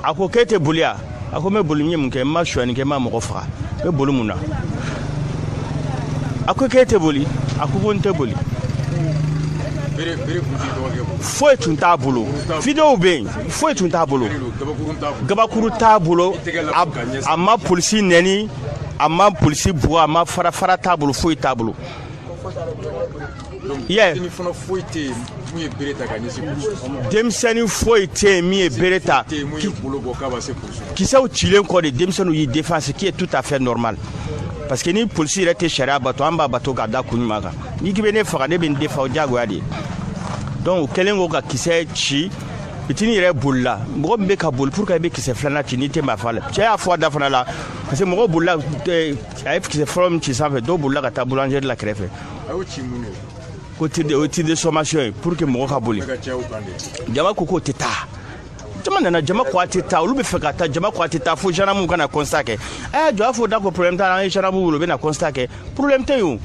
S8: a ko k'e tɛ boli a ko n bɛ boli n ye mun kɛ n ma suɲɛni kɛ n ma mɔgɔ faga n bɛ boli mun na a ko k'e tɛ boli a ko n tɛ boli foyi tun t'a bolo video bɛ yen foyi tun t'a bolo gabakuru t'a bolo a ma polisi nɛni a ma polisi bugɔ a ma fara t'a bolo foyi t'a bolo denmisɛnnin foyi tɛ yen min ye bere ta kisɛw cilen kɔ de denmisɛnninw y'i défense qui est tout à fait normal parce que ni polisi yɛrɛ tɛ sariya bato an b'a bato k'a da kun ɲuman kan n'i k'i bɛ ne faga ne bɛ n défend o diyagoya de ye donc o kɛlen ko ka kisɛ ci bitini yɛrɛ bolila mɔgɔ min bɛ ka boli pour que i bɛ kisɛ 2nan ci n'i tɛ marifa la cɛ y'a fɔ a da fana la parce que mɔgɔ bolila a ye kisɛ fɔlɔ min ci sanfɛ dɔw bolila ka taa boulangerie la kɛrɛfɛ ko tir de sommation ye pour que mɔgɔ ka boli jama ko k'o tɛ taa jama nana jama ko a tɛ taa olu bɛ fɛ ka taa jama ko a tɛ taa fo gendarme kana constat kɛ a y'a jɔ a fɔ d'accord problème t'a la an ye gendarme wolo u bɛ na constat kɛ problème tɛ yen o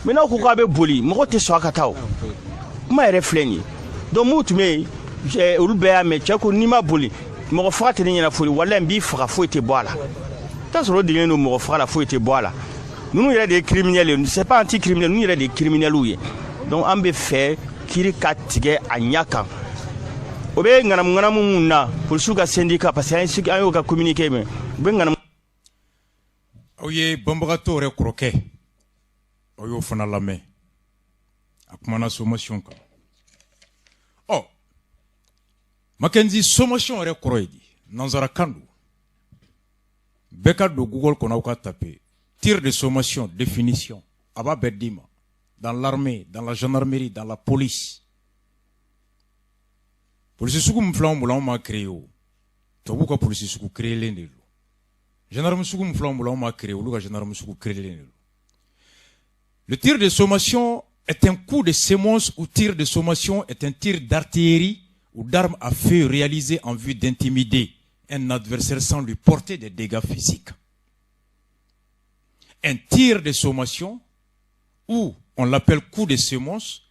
S8: mais n'aw ko k'a bɛ boli mɔgɔ tɛ sɔn a ka taa o kuma yɛrɛ filɛ nin ye donc mun tun bɛ yen olu bɛɛ y'a mɛn cɛ ko n'i ma boli mɔgɔ faga tɛ ne ɲɛna foli walahi n b'i faga foyi tɛ bɔ a la t'a sɔrɔ o degelen don mɔgɔ faga la foyi tɛ bɔ a la ninnu yɛrɛ de ye criminel ye c'est pas anti criminel ninnu yɛrɛ de ye criminels ye donc an bɛ fɛ kiiri ka tigɛ a ɲɛ kan o bɛ ŋanamu mun na polisiw ka syndicat parce que an y'o ka communiqué mɛn u bɛ ŋanamu.
S1: aw ye banbagatɔ yɛrɛ kɔrɔkɛ aw y'o fana lamɛn a kumana sommation kan ɔ Mackenzie sommation yɛrɛ kɔrɔ ye di nanzarakan don bɛɛ ka don Google kɔnɔ aw ka taper tir de sommation définition a b'a bɛɛ d'i ma dans l'armée, dans la gendarmerie, dans la police. Police sugu min filɛ anw bolo anw m'a créé o tubabuw ka police sugu créélen de don gendarme sugu min filɛ anw bolo anw m'a créé olu ka gendarme sugu créélen de don. Le tir de sommation est un coup de sémence ou tir de sommation est un tir d'artillerie ou d'arme à feu réalisé en vue d'intimider un adversaire sans lui porter des dégâts physiques. Un tir de sommation ou on l'appelle coup de sémence,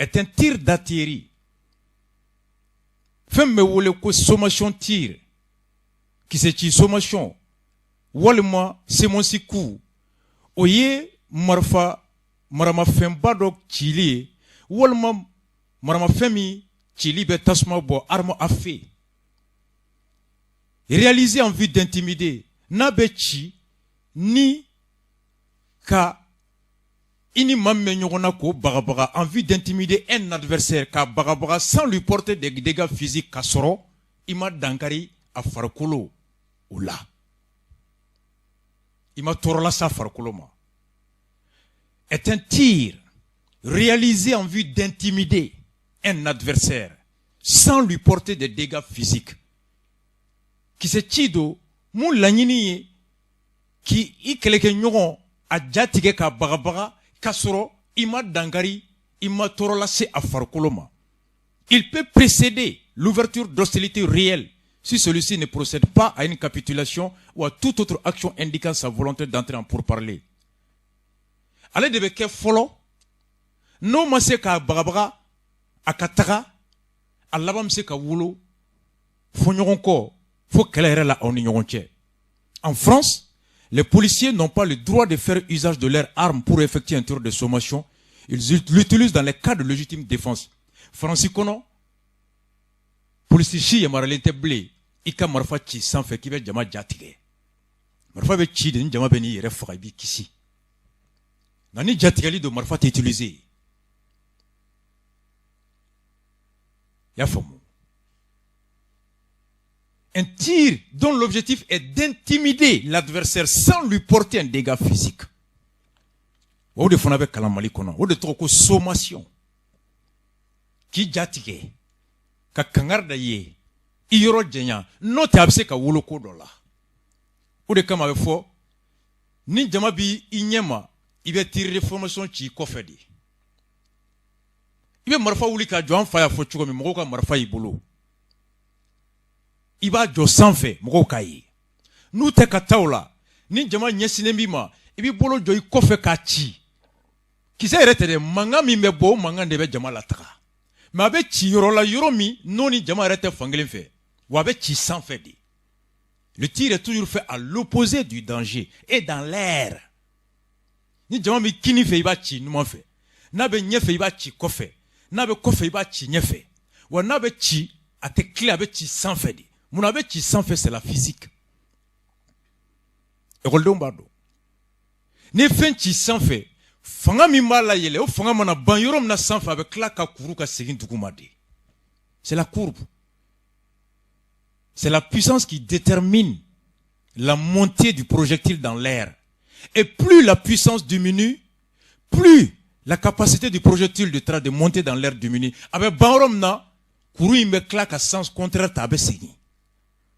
S1: est un tir d'artillerie. Femme me wole ko sommation tir, qui se ci sommation, walima sémonsi coup, oye marfa marama femba dok chili, walima marama femi chili be tasma bo arme à feu. Réalisé en vue d'intimider, na be chi ni ka ini mamme nyogona ko bagabaga en vue d'intimider un adversaire ka bagabaga sans lui porter des dégâts physiques ka soro ima dankari a farkolo oula ima torola sa farikolo ma, est un tir réalisé en vue d'intimider un adversaire sans lui porter des dégâts physiques. Kisɛ ci do mun laɲini ye ki i kɛlɛkɛɲɔgɔn a ja tigɛ ka bagabaga k'a sɔrɔ i ma dankari i ma tɔɔrɔ lase a farikolo ma. Il peut précéder l'ouverture d'hostilités réelles si celui-ci ne procède pas à une capitulation ou à toute autre action indiquant sa volonté d'entrer en pourparlers. Ale de bɛ kɛ fɔlɔ n'o ma se k'a bagabaga a ka taga a laban bɛ se ka wolo fo ɲɔgɔn kɔ fo kɛlɛ yɛrɛ la aw ni ɲɔgɔn cɛ. En France, les policiers n'ont pas le droit de faire usage de leurs armes pour effectuer un tour de sommation. Ils l'utilisent dans les cas de légitime défense. France kɔnɔ polisi si yamaralen tɛ bilen i ka marifa ci sanfɛ k'i bɛ jama ja tigɛ. Marifa bɛ ci de ni jama bɛ n'i yɛrɛ faga i b'i kisi. Nka ni jatigɛli don marifa tɛ utiliser. I y'a faamu. Un tir dont l'objectif est d'intimider l'adversaire sans lui porter un dégât physique. O de fana bɛ kalan Mali kɔnɔ. O de tɔgɔ ko sommation. K'i ja tigɛ ka kangari da ye i yɔrɔ janya n'o tɛ a bɛ se ka wolo ko dɔ la. O de kama a bɛ fɔ ni jama b'i ɲɛ ma i bɛ tir de formation ci i kɔfɛ de. I bɛ marifa wuli ka jɔ an fa y'a fɔ cogo min mɔgɔw ka marifa y'i bolo. I b'a jɔ sanfɛ mɔgɔw k'a ye. N'u tɛ ka taa o la ni jama ɲɛsinnen b'i ma i b'i bolo jɔ i kɔfɛ k'a ci. Kisɛ yɛrɛ tɛ dɛ mankan min bɛ bɔ o mankan de bɛ jama lataga. Mais a bɛ ci yɔrɔ la yɔrɔ min n'o ni jama yɛrɛ tɛ fankelen fɛ wa a bɛ ci sanfɛ de. Le tir est toujours fait à l'opposé du danger et dans l'air. Ni jama bɛ kini fɛ i b'a ci numan fɛ. N'a bɛ ɲɛfɛ i b'a ci kɔfɛ. N'a bɛ kɔfɛ i b'a ci ɲɛfɛ. Wa n'a bɛ ci a tɛ tile a bɛ ci sanfɛ de. Mun a bɛ ci sanfɛ c'est la physique. Ekɔlidenw b'a dɔn. Ni fɛn ci sanfɛ fanga min b'a la yɛlɛ o fanga mana ban yɔrɔ min na sanfɛ a bɛ tila ka kuru ka segin duguma de. C'est la courbe. C'est la puissance qui détermine la montée du projectile dans l'air. Et plus la puissance diminue, plus la capacité du projectile de monter dans l'air diminue. Avec banrom na, kuru in bɛ tila ka sens contraire ta a bɛ segin.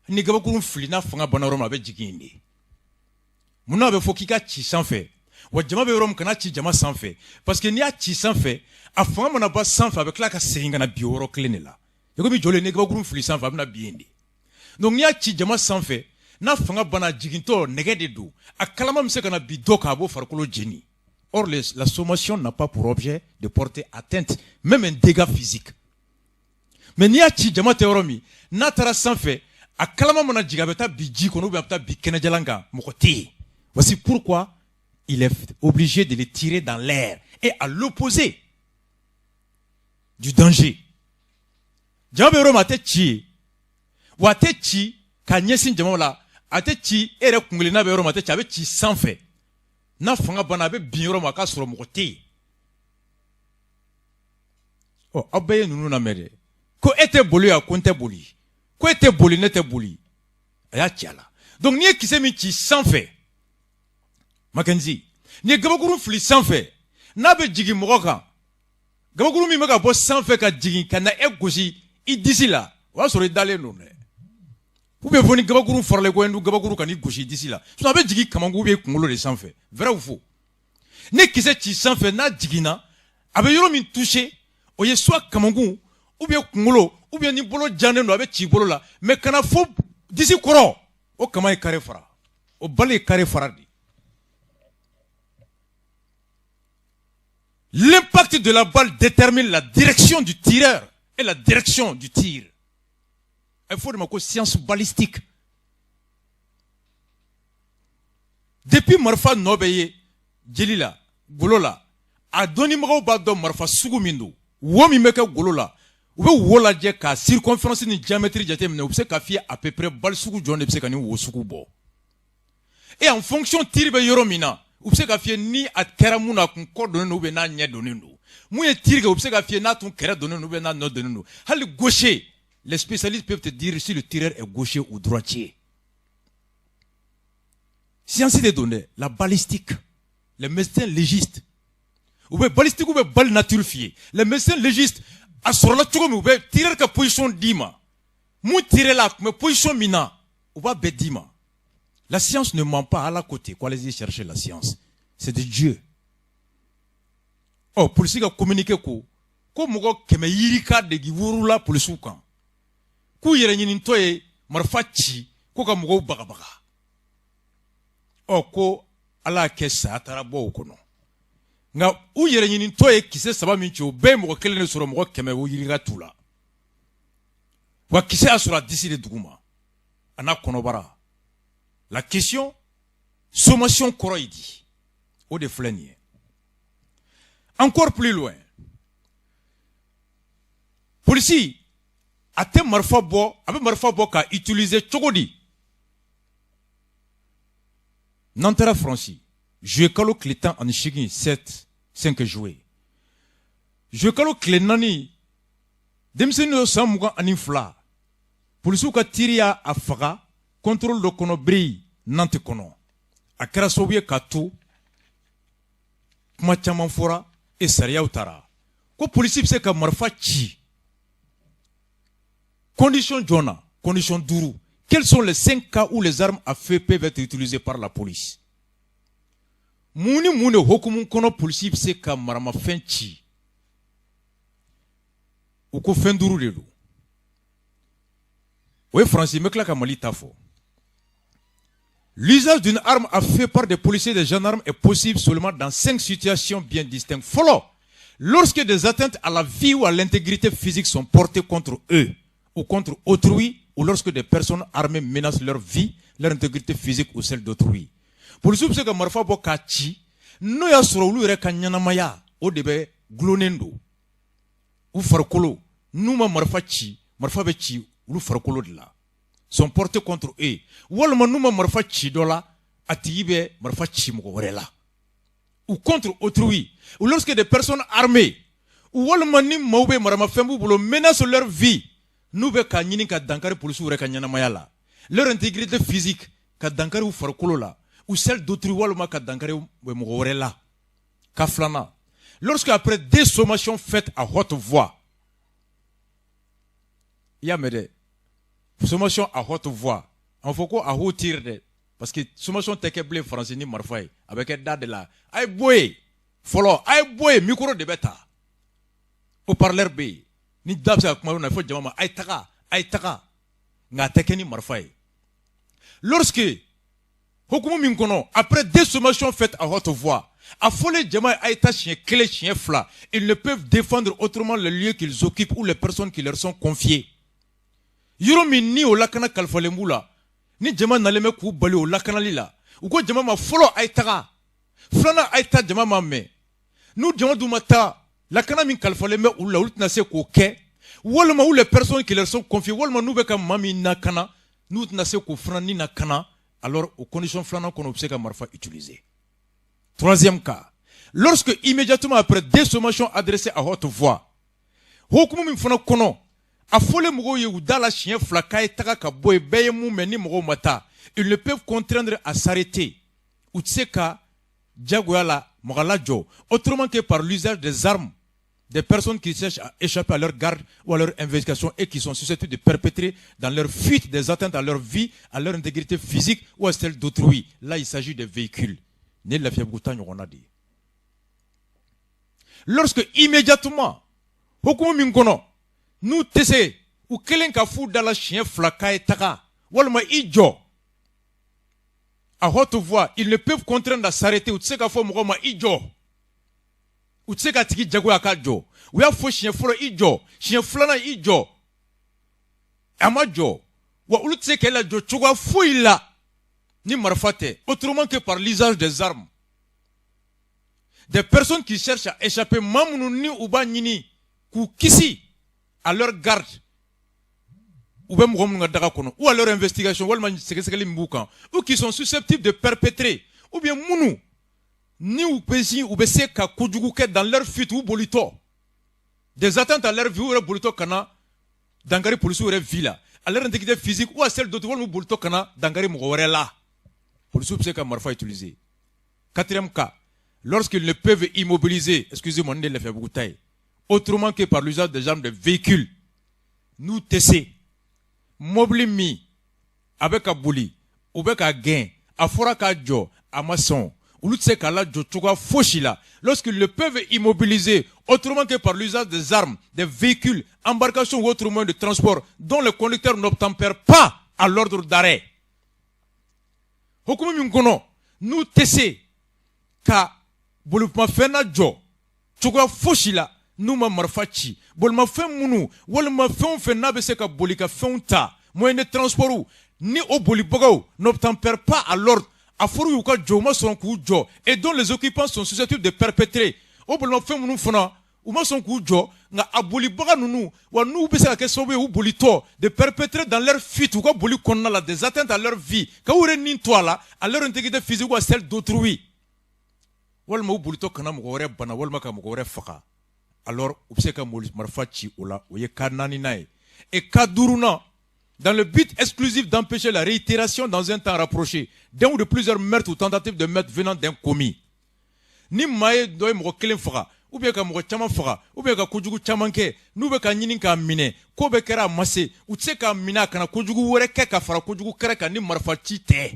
S1: Ni gabakuru fili n'a fanga banna yɔrɔ min a bɛ jigin yen de. Mun na a bɛ fɔ k'i ka ci sanfɛ wa jama bɛ yɔrɔ min kana ci jama sanfɛ parce que n'i y'a ci sanfɛ a fanga mana ba sanfɛ a bɛ tila ka segin ka na bi yɔrɔ kelen de la. I komi jɔlen ni gabakuru fili sanfɛ a bɛ na bi yen de. Donc n'i y'a ci jama sanfɛ n'a fanga banna jigintɔ nɛgɛ de don a kalama bɛ se ka na bi dɔ kan a b'o farikolo jeni. Or la sommation n'a pas pour objet de porter atteinte même un dégât physique. Mais n'i y'a ci jama tɛ yɔrɔ min n'a taara sanfɛ a kalama mana jigin a bɛ taa bi ji kɔnɔ ou bien a bɛ taa bi kɛnɛjalan kan mɔgɔ tɛ yen. Voici pourquoi il est obligé de les tirer dans l'air et à l'opposé du danger. Jama bɛ yɔrɔ min a tɛ ci ye wa a tɛ ci ka ɲɛsin jama la a tɛ ci e yɛrɛ kunkelenna bɛ yɔrɔ min a tɛ ci a bɛ ci sanfɛ n'a fanga banna a bɛ bin yɔrɔ min a k'a sɔrɔ mɔgɔ tɛ yen. Ɔ aw bɛɛ ye ninnu lamɛn dɛ ko e tɛ boli yan ko n tɛ boli ko e tɛ boli ne tɛ boli a y'a ci a la. Donc n'i ye kisɛ min ci sanfɛ Mackenzie n'i ye gabakuru fili sanfɛ n'a bɛ jigin mɔgɔ kan gabakuru min bɛ ka bɔ sanfɛ ka jigin ka na e gosi i disi la o y'a sɔrɔ i dalen don dɛ. Ou bien fɔ ni gabakuru faralen ko du gabakuru kan i gosi i disi la sinon a bɛ jigin kamakun ou bien kunkolo de sanfɛ vrai ou faux. Ni kisɛ ci sanfɛ n'a jiginna a bɛ yɔrɔ min touché o ye soit kamakun ou bien kunkolo ou bien ni bolo jannen don a bɛ ci bolo la mais kana fɔ disi kɔrɔ o kama ye carré fara o bali ye carré fara de. L'impact de la balle détermine la direction du tireur et la direction du tir. Il faut de ma science balistique. Depuis Marfa Nobeye, Djelila, Golola, a donné Marfa Marfa Sugumindo, Womi Meka Golola, ou Wola Djeka, circonférence ni diamétrie jatem, ou se kafia à peu près Balsugu John de Psekani ou Sukubo. Et en fonction tirbe Yoromina, ou se kafia ni à Keramuna qu'on coordonne ou bena nya donendo. Mouye tirge ou se kafia na ton kera donne ou bena no donendo. Hal gaucher. Les spécialistes peuvent te dire si le tireur est gaucher ou droitier. science de données, la balistique, les médecins légistes, ou bien balistique ou bien bal nature fiée, les médecins légistes, à sur la tour, ou bien tirer la position d'ima, mou tirer la position mina, ou bien bedima. La science ne ment pas à la côté, quoi les chercher la science, c'est de Dieu. Oh, pour ce qui a communiqué ko mugo keme yirika de giwurula pour le soukan. Ku yere nyini toye marfachi ko ka mugo bagabaga. Oh, ko ala kesa atarabo kono. Nga u yere nyini toye kise saba mincho be mugo kelene soro mugo keme yirika tula. Wa kise asura disi de duguma. Ana konobara. La question, sommation koroidi. Au de flanier. Encore plus loin. Policier, a te marfa bo ka utiliser chogodi. Nantera Franci. Je kalo kletan en chigin 7-5 jouets. Je kalo klenani. Demseni samuga anifla. Policier ka tiria afaga. Contrôle de kono bri nante kono. A kera sobiye katu. Kuma caman fora et sariyaw tara. Ko polisi bɛ se ka marifa ci. Condition jona, condition duru. Quels sont les 5 cas où les armes à feu peuvent être utilisées par la police? Muni hokumu kono polisi bɛ se ka maramafɛn ci. U ko fɛn duru de do. O ye Faransi bɛ tila ka Mali ta fɔ. L'usage d'une arme à feu par des policiers et des gendarmes est possible seulement dans 5 situations bien distinctes. Follow. Lorsque des atteintes à la vie ou à l'intégrité physique sont portées contre eux ou contre autrui, ou lorsque des personnes armées menacent leur vie, leur intégrité physique ou celle d'autrui. Policiers se ka marfa bo ka ci, no ya soro ulu yɛrɛ ka ɲanamaya, o de bɛ gulonnen do. U farikolo, n'u ma marfa ci, marfa bɛ ci ulu farikolo de la. Sont portés contre eux. Walma numa marfa ci dola, atibe marfa ci mugorela. Ou contre autrui. Ou lorsque des personnes armées, ou walma ni maube marama fembu bolo menacent leur vie, nous be ka nyini ka dankari police ou ka nyana mayala. Leur intégrité physique, ka dankari ou farkolo la, ou celle d'autrui walma ka dankari ou mugorela. Kaflana. Lorsque après des sommations faites à haute voix, yamede. Sommation à haute voix. Il faut qu'on a haute tir de. Parce que sommation teke blé français ni marfaï. Avec un date de là. Aïe boy. Follow. Aïe boy. Micro de bêta. Au parleur B. Ni dabsa kumaruna. Il faut dire aïe taka. Aïe taka. Nga teke ni marfaï. Lorsque. Hokumu minkono. Après des sommations faites à haute voix. A folé djama aïe ta chien clé chien fla. Ils ne peuvent défendre autrement le lieu qu'ils occupent ou les personnes qui leur sont confiées. Yoromi ni o lakana kalfalemula ni jama naleme ku bali o lakana lila uko jama ma folo aitaka flana aita jama ma me nu jama du mata lakana min kalfaleme ulla ultna se ko ke wolma ou les personnes qui leur sont confiées wolma nu be ka mami nakana nu tna se ko frani nakana alors aux conditions flana qu'on observe ka marfa utiliser. Troisième cas, lorsque immédiatement après des sommations adressées à haute voix hokumu min fana kono a folé mugo ye udala chien flaka et taka ka boy beye mu meni mugo mata. Ils ne peuvent contraindre à s'arrêter. Utseka Djagoyala Moraladjo. Autrement que par l'usage des armes des personnes qui cherchent à échapper à leur garde ou à leur investigation et qui sont susceptibles de perpétrer dans leur fuite des atteintes à leur vie, à leur intégrité physique ou à celle d'autrui. Là, il s'agit de véhicules. Lorsque immédiatement, nous tese ou kelen ka fou dans la chien flaka et taka walma ijo à haute voix ils ne peuvent contraindre à s'arrêter ou tseka fo mo ma ijo ou tseka tiki jago akajo ou ya fo chien flo ijo chien flana ijo amajo wa ulu tseka la jo chugwa fo ila ni marfate autrement que par l'usage des armes des personnes qui cherchent à échapper mamunu ni uba nyini ku kisi à leur garde ou à leur investigation ou qui sont susceptibles de perpétrer ou bien mounou ni ou pesi ou bese ka kujuguke dans leur fuite ou bolito des atteintes à leur vie ou bolito kana dangari police ou villa à leur intégrité physique ou à celle d'autres ou bolito kana dangari mugorela police peut ka marfa utiliser. Quatrième cas, lorsqu'ils ne peuvent immobiliser, excusez-moi, ne le fait beaucoup taille, autrement que par l'usage des armes de véhicules, nous TC, mobile mi, avec un bouli, ou avec un gain, à fora ka jo, à maçon, ou l'utse ka la jo choua foshila, lorsqu'ils ne peuvent immobiliser, autrement que par l'usage des armes, des véhicules, embarcations ou autres moyens de transport, dont le conducteur n'obtempère pas à l'ordre d'arrêt. Hokumi mikono, nous TC, ka, bolupma fena jo, choua foshila, nous ma marfachi, bolma fen munu, walma fen na bese ka bolika fen ta, moyen de transport ni au bolibogo n'obtempère pas à l'ordre, à foru yuka joma son coup jo, et dont les occupants sont susceptibles de perpétrer. Au bolma fen munu fona, ou ma son coup jo, nga aboliboga nunu, wa nou bese ka kesobe ou bolito, de perpétrer dans leur fuite, ou ka boli konna la des atteintes à leur vie, ka oure nin toala, à leur intégrité physique ou à celle d'autrui. Walma ou bolito kana mugore bana, walma ka mugore faka. Alors, Upseka Marfachi Ola, Oye Kananinae. Et Kaduruna, dans le but exclusif d'empêcher la réitération dans un temps rapproché d'un ou de plusieurs meurtres ou tentatives de meurtre venant d'un commis. Ni Maye doye moko kelen fara, ou bien ka moko chaman fara, ou bien ka kujugu chamanke, nou be ka nyinin ka mine, ko be kera mase, ou tse ka mina kana kujugu were ke ka fara kujugu kere ka ni Marfachi te.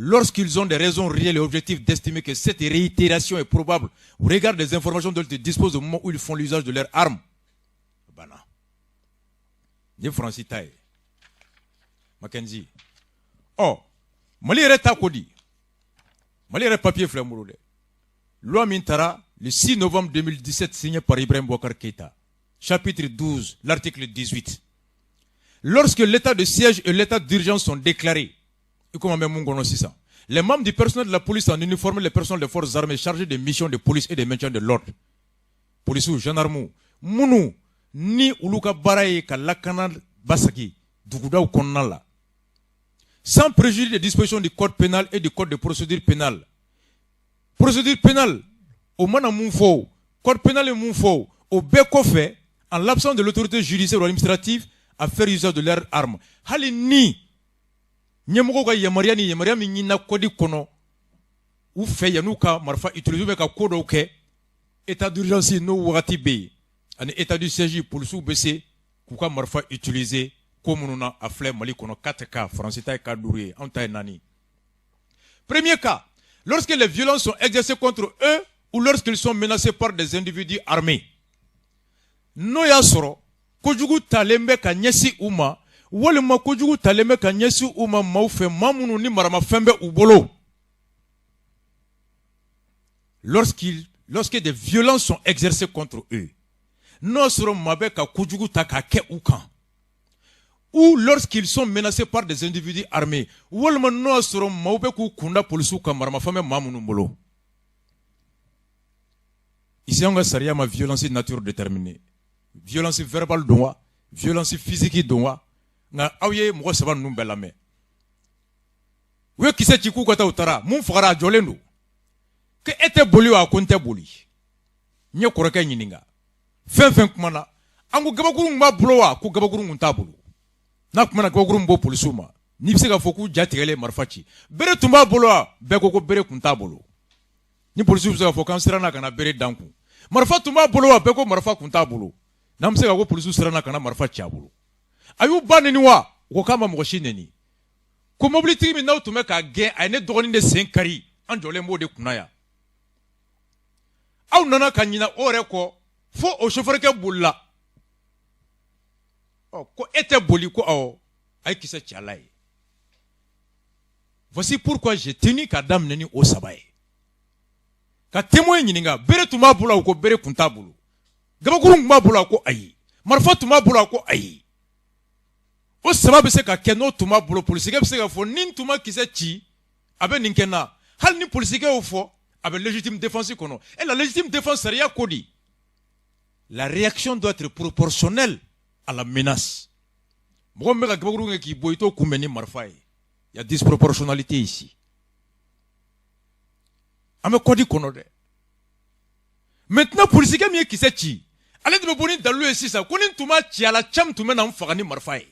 S1: Lorsqu'ils ont des raisons réelles et objectives d'estimer que cette réitération est probable au regard des informations dont ils disposent au moment où ils font l'usage de leurs armes. Bana. Ni Francis Taye. Mackenzie. Oh, Mali reta kodi. Mali reta papier flamouroule. Loi Mintara, le 6 novembre 2017, signé par Ibrahim Boubacar Keïta. Chapitre 12, l'article 18. Lorsque l'état de siège et l'état d'urgence sont déclarés, les membres du personnel de la police en uniforme, les personnels des forces armées chargés de missions de police et de maintien de l'ordre. Police ou gendarme, munu, ni uluka baraye ka lakana basaki, duguda ou konnala. Sans préjudice des dispositions du code pénal et du code de procédure pénale. Procédure pénale, au mana moufo, code pénal et moufo, au beko fait, en l'absence de l'autorité judiciaire ou administrative, à faire usage de leurs armes. Hali ni, nyemoko ka yamaria mi nyina kodi kono ou fe yanuka marfa utiliser ka kodo ke état d'urgence no wakati be an état du siège police ou bc kuka marfa utiliser comme nous a flé Mali kono 4 cas français tay ka doué en tay nani. Premier cas, lorsque les violences sont exercées contre eux ou lorsqu'ils sont menacés par des individus armés. No ya soro kojugu talembe ka nyesi uma walima kojugu taleme ka nyesi uma maufe mamunu ni marama fembe ubolo. Lorsque des violences sont exercées contre eux, non seulement mabe ka kojugu takake ukan, ou lorsqu'ils sont menacés par des individus armés, walima non seulement maube ku kunda polisu ka marama fembe mamunu bolo. Ici on a saria ma violence de nature déterminée, violence verbale donwa, violence physique donwa. Na awye moko saba numbela me we kise chiku kota utara mun fara jolendo ke ete boli wa konte boli nye koreka nyininga fen kumana angu gabaguru mba blowa ku gabaguru ntabulu na kumana gabaguru mbo polisuma ni bisega foku jatigele marfachi bere tumba blowa be ko bere kuntabulu ni polisu bisega fokan sirana kana bere danku marfa tumba blowa be ko marfa kuntabulu na msega ko polisu sirana kana marfachi abulu ayu baneni wa ko kama moshi neni ko mobility mi na to make again ay ne dogoni de senkari anjole mo de kunaya aw nana kanyina ore ko fo o chauffeur ke bulla o ko ete boli ko aw ay kisa chalai. Voici pourquoi j'ai tenu ka dam neni o sabaye ka témoin nyininga bere tuma bula ko bere kuntabulu gabaguru ngba bula ko ayi marfa tuma bula ko ayi. O sababu se ka keno tuma bolo politique se ka fo nin tuma kise chi abe ninkena hal ni politique o fo abe légitime défense kono et la légitime défense seria kodi. La réaction doit être proportionnelle à la menace. Mo me ka gabaguru ngi boito kumeni marfai. Il y a disproportionnalité ici. Ame kodi kono de. Maintenant politique mi kise chi allez de boni dalu e sisa konin tuma chi ala cham tuma na mfagani marfai.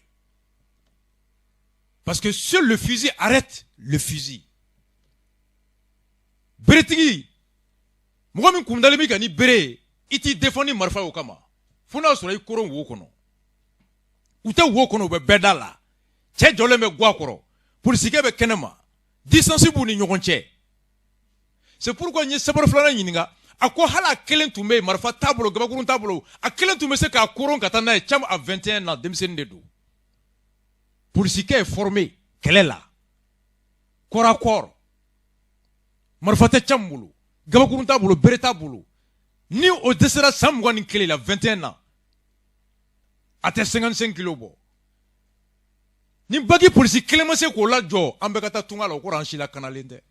S1: Parce que seul le fusil arrête le fusil. Beretigi, mɔgɔ min kun dalen bɛ ka ni bere i t'i défendre marifa o kama fo n'a sɔrɔ i koron wo kɔnɔ u tɛ wo kɔnɔ u bɛ bɛɛ da la cɛ jɔlen bɛ guwa kɔrɔ polisikɛ bɛ kɛnɛ ma distance b'u ni ɲɔgɔn cɛ c'est pourquoi n ye sabari filanan ɲininka a ko hali a kelen tun bɛ yen marifa t'a bolo gabakurun t'a bolo a kelen tun bɛ se k'a koron ka taa n'a ye cam à 21 ans denmisɛnnin de don polisikɛ est formé kɛlɛ la corps à corps marifa tɛ cam bolo gabakurun t'a bolo bere t'a bolo ni o dɛsɛra san 21 la 21 ans a tɛ 55 kilos bɔ ni bagi polisi kelen ma se k'o lajɔ an bɛɛ ka taa tunga la o kɔrɔ an si lakanalen tɛ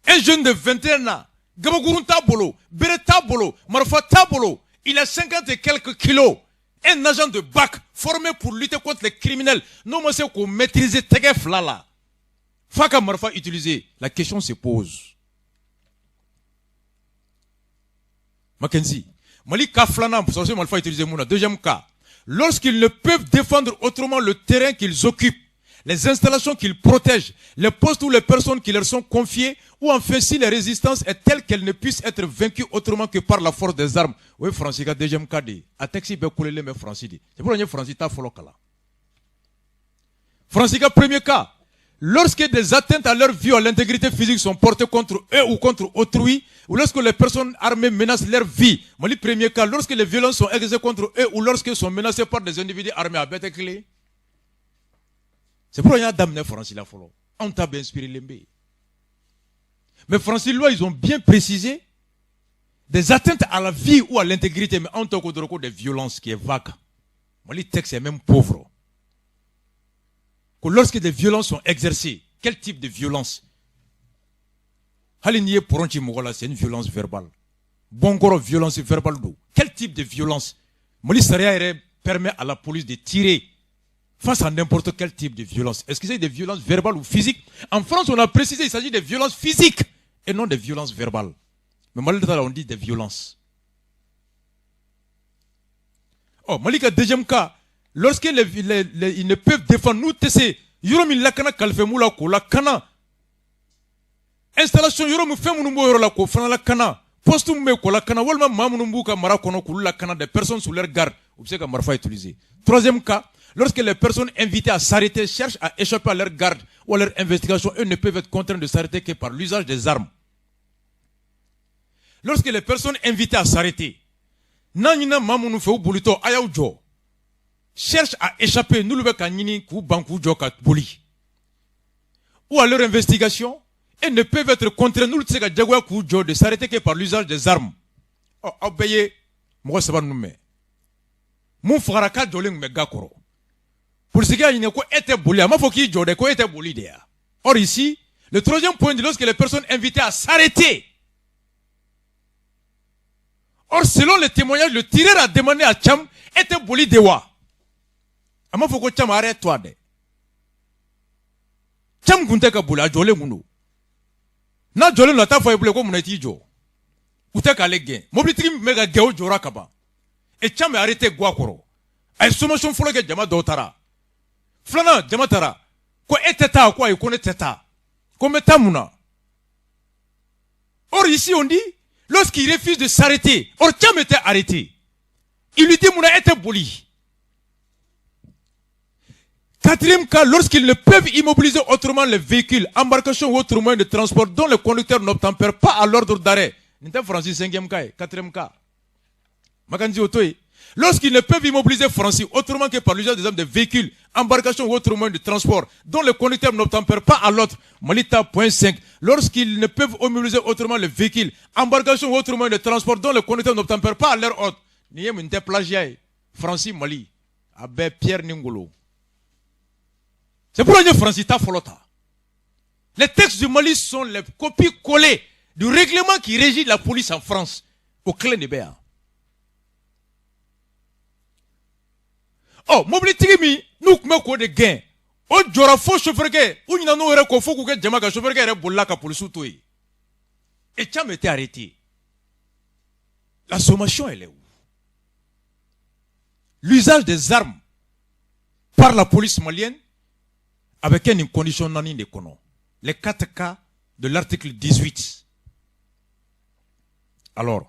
S1: un jeune de 21 ans gabakurun t'a bolo bere t'a bolo marifa t'a bolo il a 50 et quelques kilos un agent de BAC formé pour lutter contre les criminels n'o ma se k'o maîtriser tɛgɛ fila la f'a ka marifa utiliser la question se pose. Mackenzie, Mali cas flanant, pour ça, Malfa utiliser Mouna. Deuxième cas, lorsqu'ils ne peuvent défendre autrement le terrain qu'ils occupent, les installations qu'ils protègent, les postes ou les personnes qui leur sont confiées, ou enfin si la résistance est telle qu'elle ne puisse être vaincue autrement que par la force des armes. Oui, Francis, deuxième cas, a texte be coulé mais Francis. C'est pour ça que Francis t'a follow kala. Francis, premier cas. Lorsque des atteintes à leur vie ou à l'intégrité physique sont portées contre eux ou contre autrui, ou lorsque les personnes armées menacent leur vie, Mali premier cas, lorsque les violences sont exercées contre eux ou lorsqu'ils sont menacés par des individus armés à bête clé. C'est pour ça qu'il y a d'amener Francis la follow. On t'a bien inspiré l'embé. Mais Francis loi, ils ont bien précisé des atteintes à la vie ou à l'intégrité, mais en tant que des violences qui est vague. Mali texte est même pauvre. Que lorsque des violences sont exercées, quel type de violence? Haliniye poronchi mogola, c'est une violence verbale. Bongoro, violence verbale d'eau. Quel type de violence? Moli Saria permet à la police de tirer face à n'importe quel type de violence. Est-ce que c'est des violences verbales ou physiques? En France, on a précisé qu'il s'agit de violences physiques et non de violences verbales. Mais malheureusement, on dit des violences. Oh, Malika, deuxième cas. Lorsqu'ils ne peuvent défendre, nous, tessé, yoromi lakana kalfemula ko lakana. Installation yoromi femunumbo yorola ko fana lakana. Postum me ko lakana, walma mamunumbu ka marakono ko lakana des personnes sous leur garde. Ou c'est que marfa utilisé. Troisième cas, lorsque les personnes invitées à s'arrêter cherchent à échapper à leur garde ou à leur investigation, eux ne peuvent être contraints de s'arrêter que par l'usage des armes. Lorsque les personnes invitées à s'arrêter, nanina mamunu fe bulito ayaujo. Cherchent à échapper, nous le ou à leur investigation, et ne peuvent être contraints, nous le de s'arrêter que par l'usage des armes. Oh, obéyez, moi, ça va nous mettre. Mon frère, gakoro. Pour ce qui est était bouli, ma faut qu'il jode, quoi était bouli d'ailleurs. Or ici, le troisième point de lorsque les personnes invitées à s'arrêter. Or, selon les témoignages, le tireur a demandé à Cham, était bouli dewa. Ama foko cham arrête-toi de. Cham kunte ka bula jole munu. Na jole no ta fo ebule ko muneti jo. Ute ka legen. Mobility mega geo jora kaba. E cham arrêté gwa koro. Ay somotion folo ke jama do tara. Flana jama tara. Ko eteta ko ay ko ne teta. Ko meta muna. Or ici on dit lorsqu'il refuse de s'arrêter, or cham était arrêté. Il lui dit muna était boli. Quatrième cas, lorsqu'ils ne peuvent immobiliser autrement les véhicules, embarcations ou autres moyens de transport dont le conducteur n'obtempère pas à l'ordre d'arrêt. Francis, cinquième cas, quatrième cas. Lorsqu'ils ne peuvent immobiliser Francis autrement que par l'usage des armes de véhicules, embarcations ou autres moyens de transport dont le conducteur n'obtempère pas à l'ordre. Malita, point 5. Lorsqu'ils ne peuvent immobiliser autrement les véhicules, embarcations ou autres moyens de transport dont le conducteur n'obtempère pas à leur ordre. Niyem plagiaire. Francis Mali. Abbé Pierre Ningolo. C'est pour ça que Francis Tafolota. Les textes du Mali sont les copies collées du règlement qui régit la police en France au clé de Béa. Oh, mobilité mi, nous mettons des gains. Oh, j'aurai faux chauffeur gay. Ou n'y a pas de faux que Djamaga chauffeur gay est bolla ka police ou toi. Et Tcham était arrêté. La sommation, elle est où? L'usage des armes par la police malienne avec une condition nani de kono. Les 4 cas de l'article 18. Alors,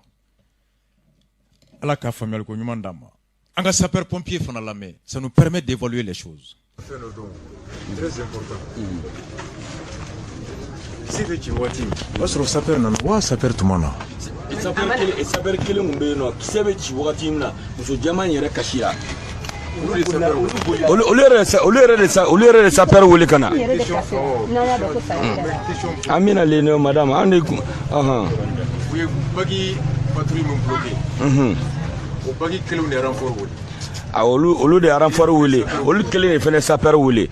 S1: Allah ka famille ko nyuma ndama. Anga sapeur pompier fana la main, ça nous permet d'évaluer les choses.
S6: Très important.
S1: Si tu vois tu, parce sapeur nan wa sapeur tumana.
S4: Sapeur kele ngumbe no, kisebe ci wakati mna, muso jama yere kashira. Olere de sapeur wole kana. Amina leno madame, ande
S1: Oui, bagi patrouille mon bloqué. O bagi kele ne renfort wole.
S4: A olu de renfort wole, olu kele ne fene sapeur wole.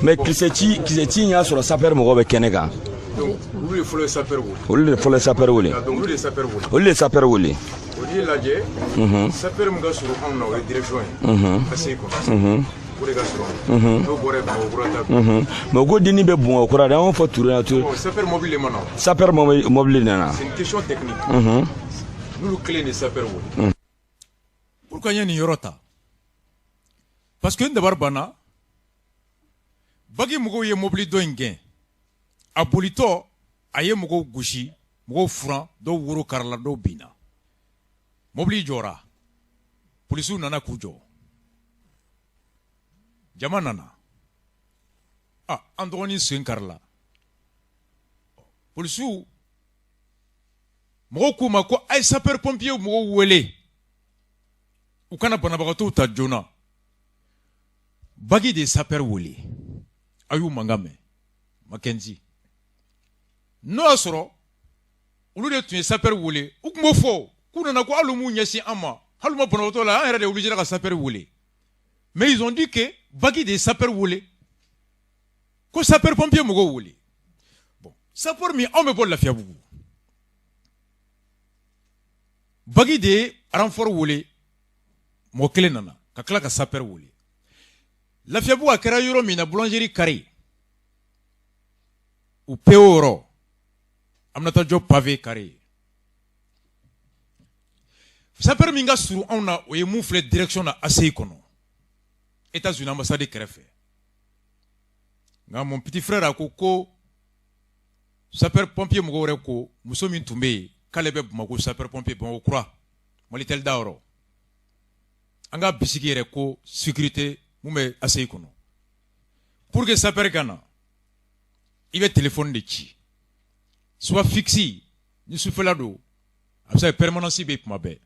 S4: Mais kiseti nya sur sapeur mo be kenega.
S1: Donc, olu le folo sapeur wole.
S4: Olu le folo sapeur wole.
S1: Donc, olu le sapeur wole.
S4: Olu le sapeur wole.
S1: Olu lajé. Sapeur mo ga sur on na direction. Assez ko. Pour les gars sur. No bore ba o brata.
S4: Mais go dini be bon okura da on faut tourner na tour.
S1: Sapeur mobile maintenant.
S4: Sapeur mobile nana.
S1: C'est une question technique. Nous le clé de sapeur wole. Pourquoi y a ni yorota? Parce que d'abord bana bagi mugo ye mobile do ngin. Abolito aye mugo gushi, mugo furan do wuro karla do bina. Mobile jora. Polisu nana kujo. Jama nana. Ah, androni sen karla. Polisu mugo kuma ko ay sapeur pompier mugo wele. Ukana banabagato ta jona. Bagi de sapeur wele. Ayu mangame. Mackenzie. No asoro. Ulu de tuye sapeur wele. Ukmo fo. Kuna na ko alumu nyesi ama. Haluma banabagato la an de obligé ka sapeur wele. Mais ils ont dit que bagi de sapeur wele. Ko sapeur pompier mugo wele. Bon, sapeur mi on me bol la fiabu. Bagi de renfort wele. Mo kele nana ka kala ka sapeur wole la fiabu akera yoro mina boulangerie carré ou peoro amnata job pavé carré sapeur minga suru ona o moufle direction na assez kono États-Unis ambassade kerefe nga mon petit frère akoko sapeur pompier mo gore ko muso min tumbe kalebe mako sapeur pompier bon croix molitel daoro anga bisiki yɛrɛ ko sécurité mun bɛ ACI kɔnɔ pour que sapeur kana i bɛ téléphone de ci soit fixe ni sufɛla don a bɛ se ka permanence bɛ kuma bɛɛ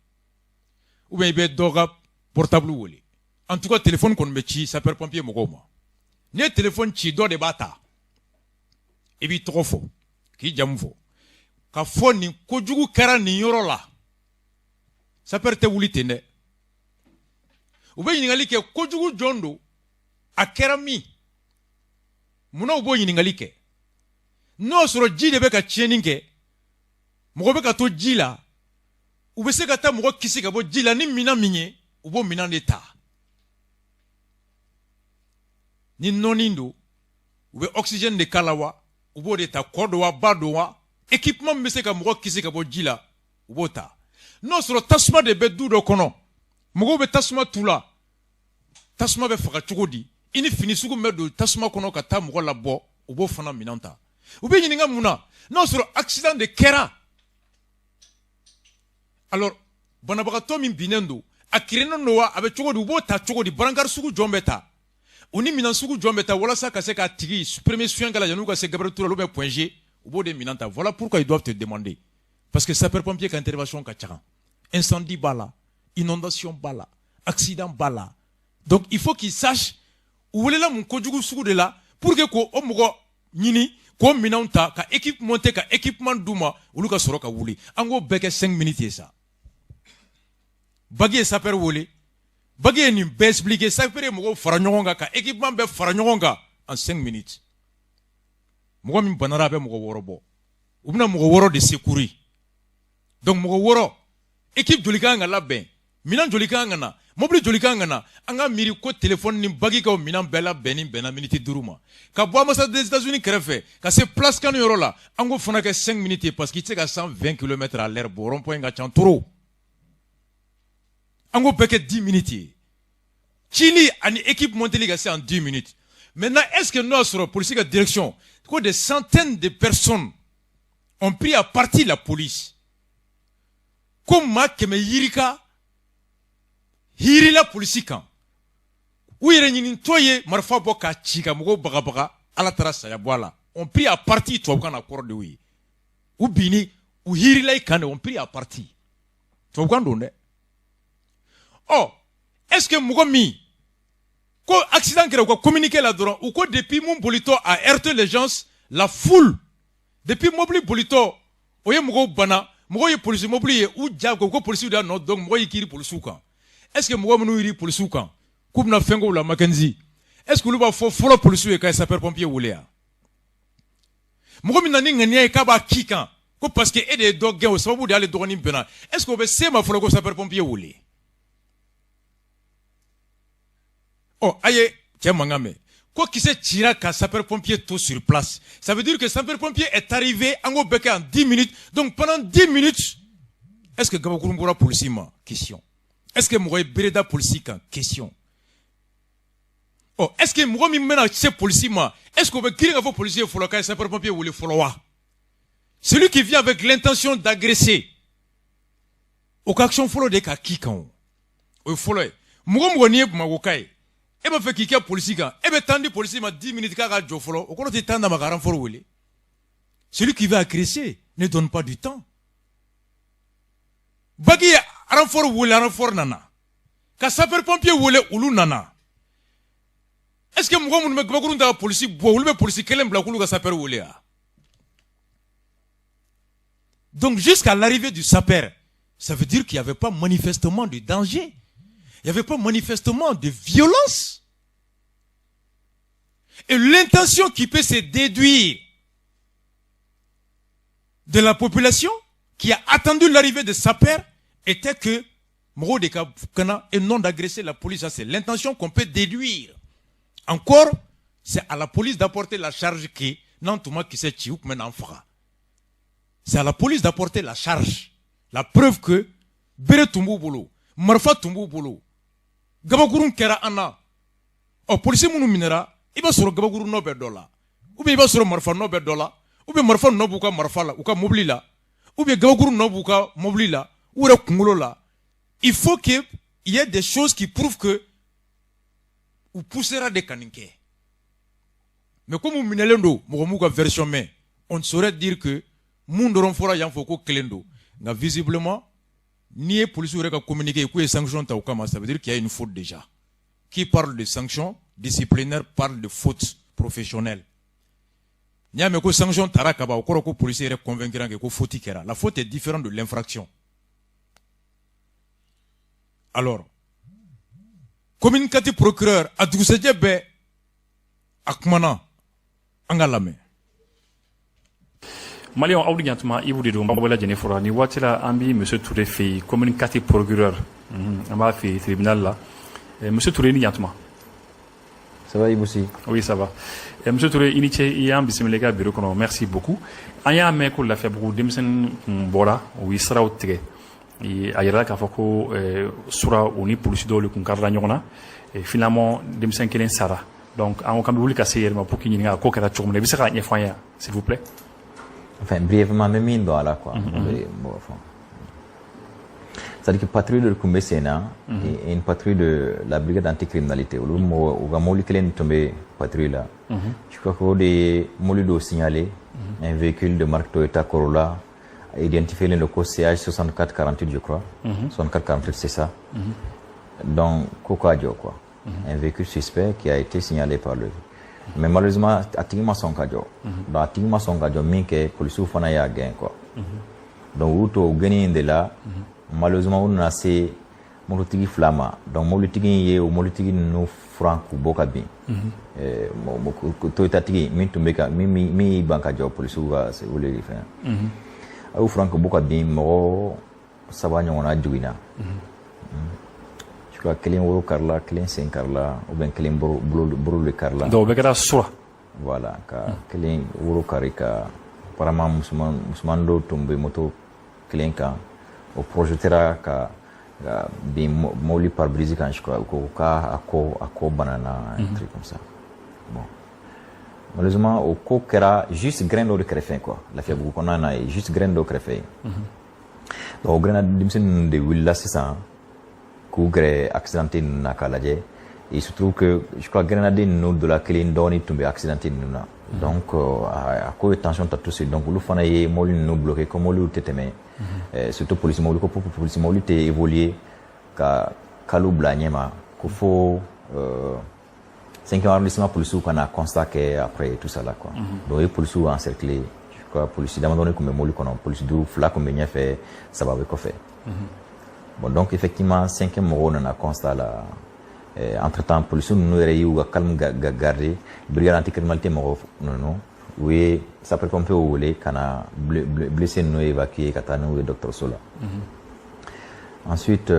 S1: ou bien i bɛ dɔ ka portable wele en tout cas téléphone kɔni bɛ ci sapeur pompier mɔgɔw ma n'i ye téléphone ci dɔ de b'a ta i b'i tɔgɔ fɔ k'i jamu fɔ ka fɔ nin kojugu kɛra nin yɔrɔ la sapeur tɛ wuli ten dɛ. U bɛ ɲininkali kɛ kojugu jɔn don a kɛra min munna u b'o ɲininkali kɛ n'o sɔrɔ ji de bɛ ka tiɲɛni kɛ mɔgɔ bɛ ka to ji la u bɛ se ka taa mɔgɔ kisi ka bɔ ji la ni minan min ye u b'o minan de ta ni nɔɔni don u bɛ oxygène de k'a la wa u b'o de ta kɔ don wa ba don wa équipement min bɛ se ka mɔgɔ kisi ka bɔ ji la u b'o ta n'o sɔrɔ tasuma de bɛ du dɔ kɔnɔ mɔgɔw bɛ tasuma tu la tasuma bɛ faga cogo di i ni fini sugu bɛ don tasuma kɔnɔ ka taa mɔgɔ labɔ u b'o fana minɛn ta u bɛ ɲininka mun na n'o sɔrɔ accident de kɛra alors banabagatɔ min binnen don a kirennen don wa a bɛ cogo di u b'o ta cogo di barankari sugu jɔn bɛ ta u ni minɛn sugu jɔn bɛ ta walasa ka se k'a tigi premier soin k'a la yanni u ka se Gabriel Touré ou bien point G u b'o de minɛn ta voilà pourquoi ils doivent te demander parce que sapeur pompier ka intervention ka ca incendie b'a la inondation bala, accident bala. Donc il faut qu'ils sachent où est là mon kojugu sugu de là pour que ko omugo nyini ko minanta ka équipe monter ka équipement duma ou ka soro ka wuli. Ango beke 5 minutes ça. Bagi sapeur wuli. Bagi ni be expliquer sapeur mugo faranyoga ka équipement be faranyoga en 5 minutes. Mugo min banara be mugo worobo. Ubna mugo woro de secourir. Donc mugo woro équipe jolika ngala ben minan jolika ngana mobile jolika ngana anga miri ko téléphone ni bagi ka minan bela benin bena minute duruma ka bo ambassade des États-Unis krefe ka se place kan yoro la ango fona ke 5 minutes parce qu'il ka 120 km à l'heure bo rond point nga chanturo ango peke 10 minutes chili ani équipe monteli ka c'est en 10 minutes Maintenant, est-ce que nous, sur la police de direction, des centaines de personnes ont pris à partie la police? Comme ma keme yirika, hirila police kan. Ou yireni toye marfa boka chika mugo baga ala tarasa ya boala. On pris à partie toi quand accord de oui. Ou bini ou hirila ikane on pris à partie. Toi quand on est. Oh, est-ce que mugo mi ko accident kera ko communiquer là-dedans ou ko depuis mon bolito a heurté les gens, la foule depuis mobili bolito oye mugo bana mugo ye police mobili ou jago ko police da no donc mugo yikiri police kan. Est-ce que mugo munu yiri police kan kubna fengo la Mackenzie? Est-ce que lu ba fo folo police e ka sapeur pompier wolea mugo minani ngania e ka ba kikan ko parce que ede do gen o sababu de ale dogoni bena. Est-ce que be sema folo ko sapeur pompier wolé? Oh, aïe, tiens, mangame. Quoi qui se tira quand sapeur-pompier tout sur place. Ça veut dire que sapeur-pompier est arrivé en Gobeke en 10 minutes. Donc pendant 10 minutes, est-ce que Gabakurumbura policier ma question? Est-ce que Mouroye Bereda policier question? Oh, est-ce que Mouroye Mimena c'est policier ma? Est-ce qu'on veut crier à vos policiers pour le sapeur-pompier ou le followa? Celui qui vient avec l'intention d'agresser. Au cas action follow des cas qui quand? Au follow. Mouroye Mouroye Mawokai. Et bien, fait qu'il y a policier, et bien, tant de policiers, m'a 10 minutes, car à Jofolo, au cours de temps, dans ma garant for wele. Celui qui veut agresser ne donne pas du temps. Bagi, renfort wele, renfort nana. Ka sapeur pompier wele, oulou nana. Est-ce que moi, mon mec, dans la police, bois, ou le policier, quel est le blagoulou, ka sapeur wele, donc, jusqu'à l'arrivée du sapeur, ça veut dire qu'il n'y avait pas manifestement de danger. Il n'y avait pas manifestement de violence. Et l'intention qui peut se déduire de la population qui a attendu l'arrivée de sapeurs était que Moro de Kana et non d'agresser la police. C'est l'intention qu'on peut déduire. Encore, c'est à la police d'apporter la charge qui non tout le monde qui sait qui maintenant fera. C'est à la police d'apporter la charge, la preuve que Bere Tumbu Bolo, Marfa Tumbu Bolo. Gabagourou kera ana. Oh, policier mounou minera, il va sur Gabagourou no $1. Ou bien il va sur Marfa no $1. Ou bien Marfa no buka Marfa la, ou ka mobili la. Ou bien Gabagourou no buka mobili la, ou re kungulo la. Il faut qu'il y ait des choses qui prouvent que ou poussera des kaninke. Mais comme vous minelendo, mouka version mais, on saurait dire que moun doron fora yan foko kelendo. Nga visiblement, ni les policiers qui communiqué et sanctions, ça veut dire qu'il y a une faute déjà. Qui parle de sanctions disciplinaires parle de fautes professionnelles. Ni a mes sanctions tarakaba au corps policier est convaincu que faute kera. La faute est différente de l'infraction. Alors, communicatif procureur a tout ce djebe akmana angalame.
S9: Malion aw digantuma ibu de do mbawala jene fora ni watila ambi monsieur Touré fait communicatif procureur amba fait tribunal là monsieur Touré ni digantuma
S10: ça va Iboussi?
S9: Oui ça va monsieur Touré initié yam bismillah bureau kono merci beaucoup anya me ko la fait beaucoup demsen bora wi sra utige et ayira ka fako sura oni police do le kun karla nyona et finalement demsen kelen sara donc en kambi wuli ka seyer ma pour ki nga ko kera chomle bisaka nyefanya s'il vous plaît.
S10: Enfin, brièvement, même une là, quoi. C'est-à-dire que patrouille de Koumbe Sena et une patrouille de la brigade anticriminalité. Où Moli Kelen tombé patrouille là. Je crois que des Molido signalé un véhicule de marque Toyota Corolla identifié le locaux CH 6448, je crois. 6448, c'est ça. Donc, Kokadio, quoi. Un véhicule suspect qui a été signalé par le. Mais malheureusement, à Tingma Sonkajo, dans Tingma Sonkajo, minke police fana ya gain quoi. Donc auto gagner de là, malheureusement on a ces molotigi flama, donc molotigi ye ou molotigi no franc ou bokabi. Toyota tigi min tumbeka mi banka jo police wa c'est voulez faire. Au franc bokabi mo sabanya on a juina. Kelen woro karla kelen sen karla ou bien kelen brûle karla
S9: do be kara sura
S10: voilà ka kelen woro karika apparemment musulman do tombe moto kelen ka au projetera ka bi moli par brise quand je crois ko ka ako banana un truc comme ça bon malheureusement au ko kɛra juste grain dɔ de kɛrɛfɛ quoi Lafiyabugu kɔnɔna na ye juste grain dɔ kɛrɛfɛ donc o grain denmisɛnnin ninnu de wulila sisan k'u gɛrɛ accidenté ninnu na k'a lajɛ et il se trouve que je crois grenadier ninnu dɔ la kelen dɔɔni tun bɛ accidenté ninnu na donc a ko ye tension ta tout de suite donc olu fana ye mobile ninnu bloqué comme olu tɛ tɛmɛ surtout police mobile ko police mobile tɛ évoluer ka kalo bila ɲɛ ma ko fo 5e arrondissement police kana constat kɛ après tout ça là quoi donc police encerclé je crois police damadɔni tun bɛ mobile kɔnɔ police du fila tun bɛ ɲɛfɛ saba bɛ kɔfɛ bon donc effectivement 5e mɔgɔw nana constat la entre temps police ninnu yɛrɛ y'u ka calme garder brigade anticriminalité mɔgɔw ninnu u ye sapeurs-pompiers wele ka na blessé ninnu évacuer ka taa n'u ye dɔgɔtɔrɔso la ensuite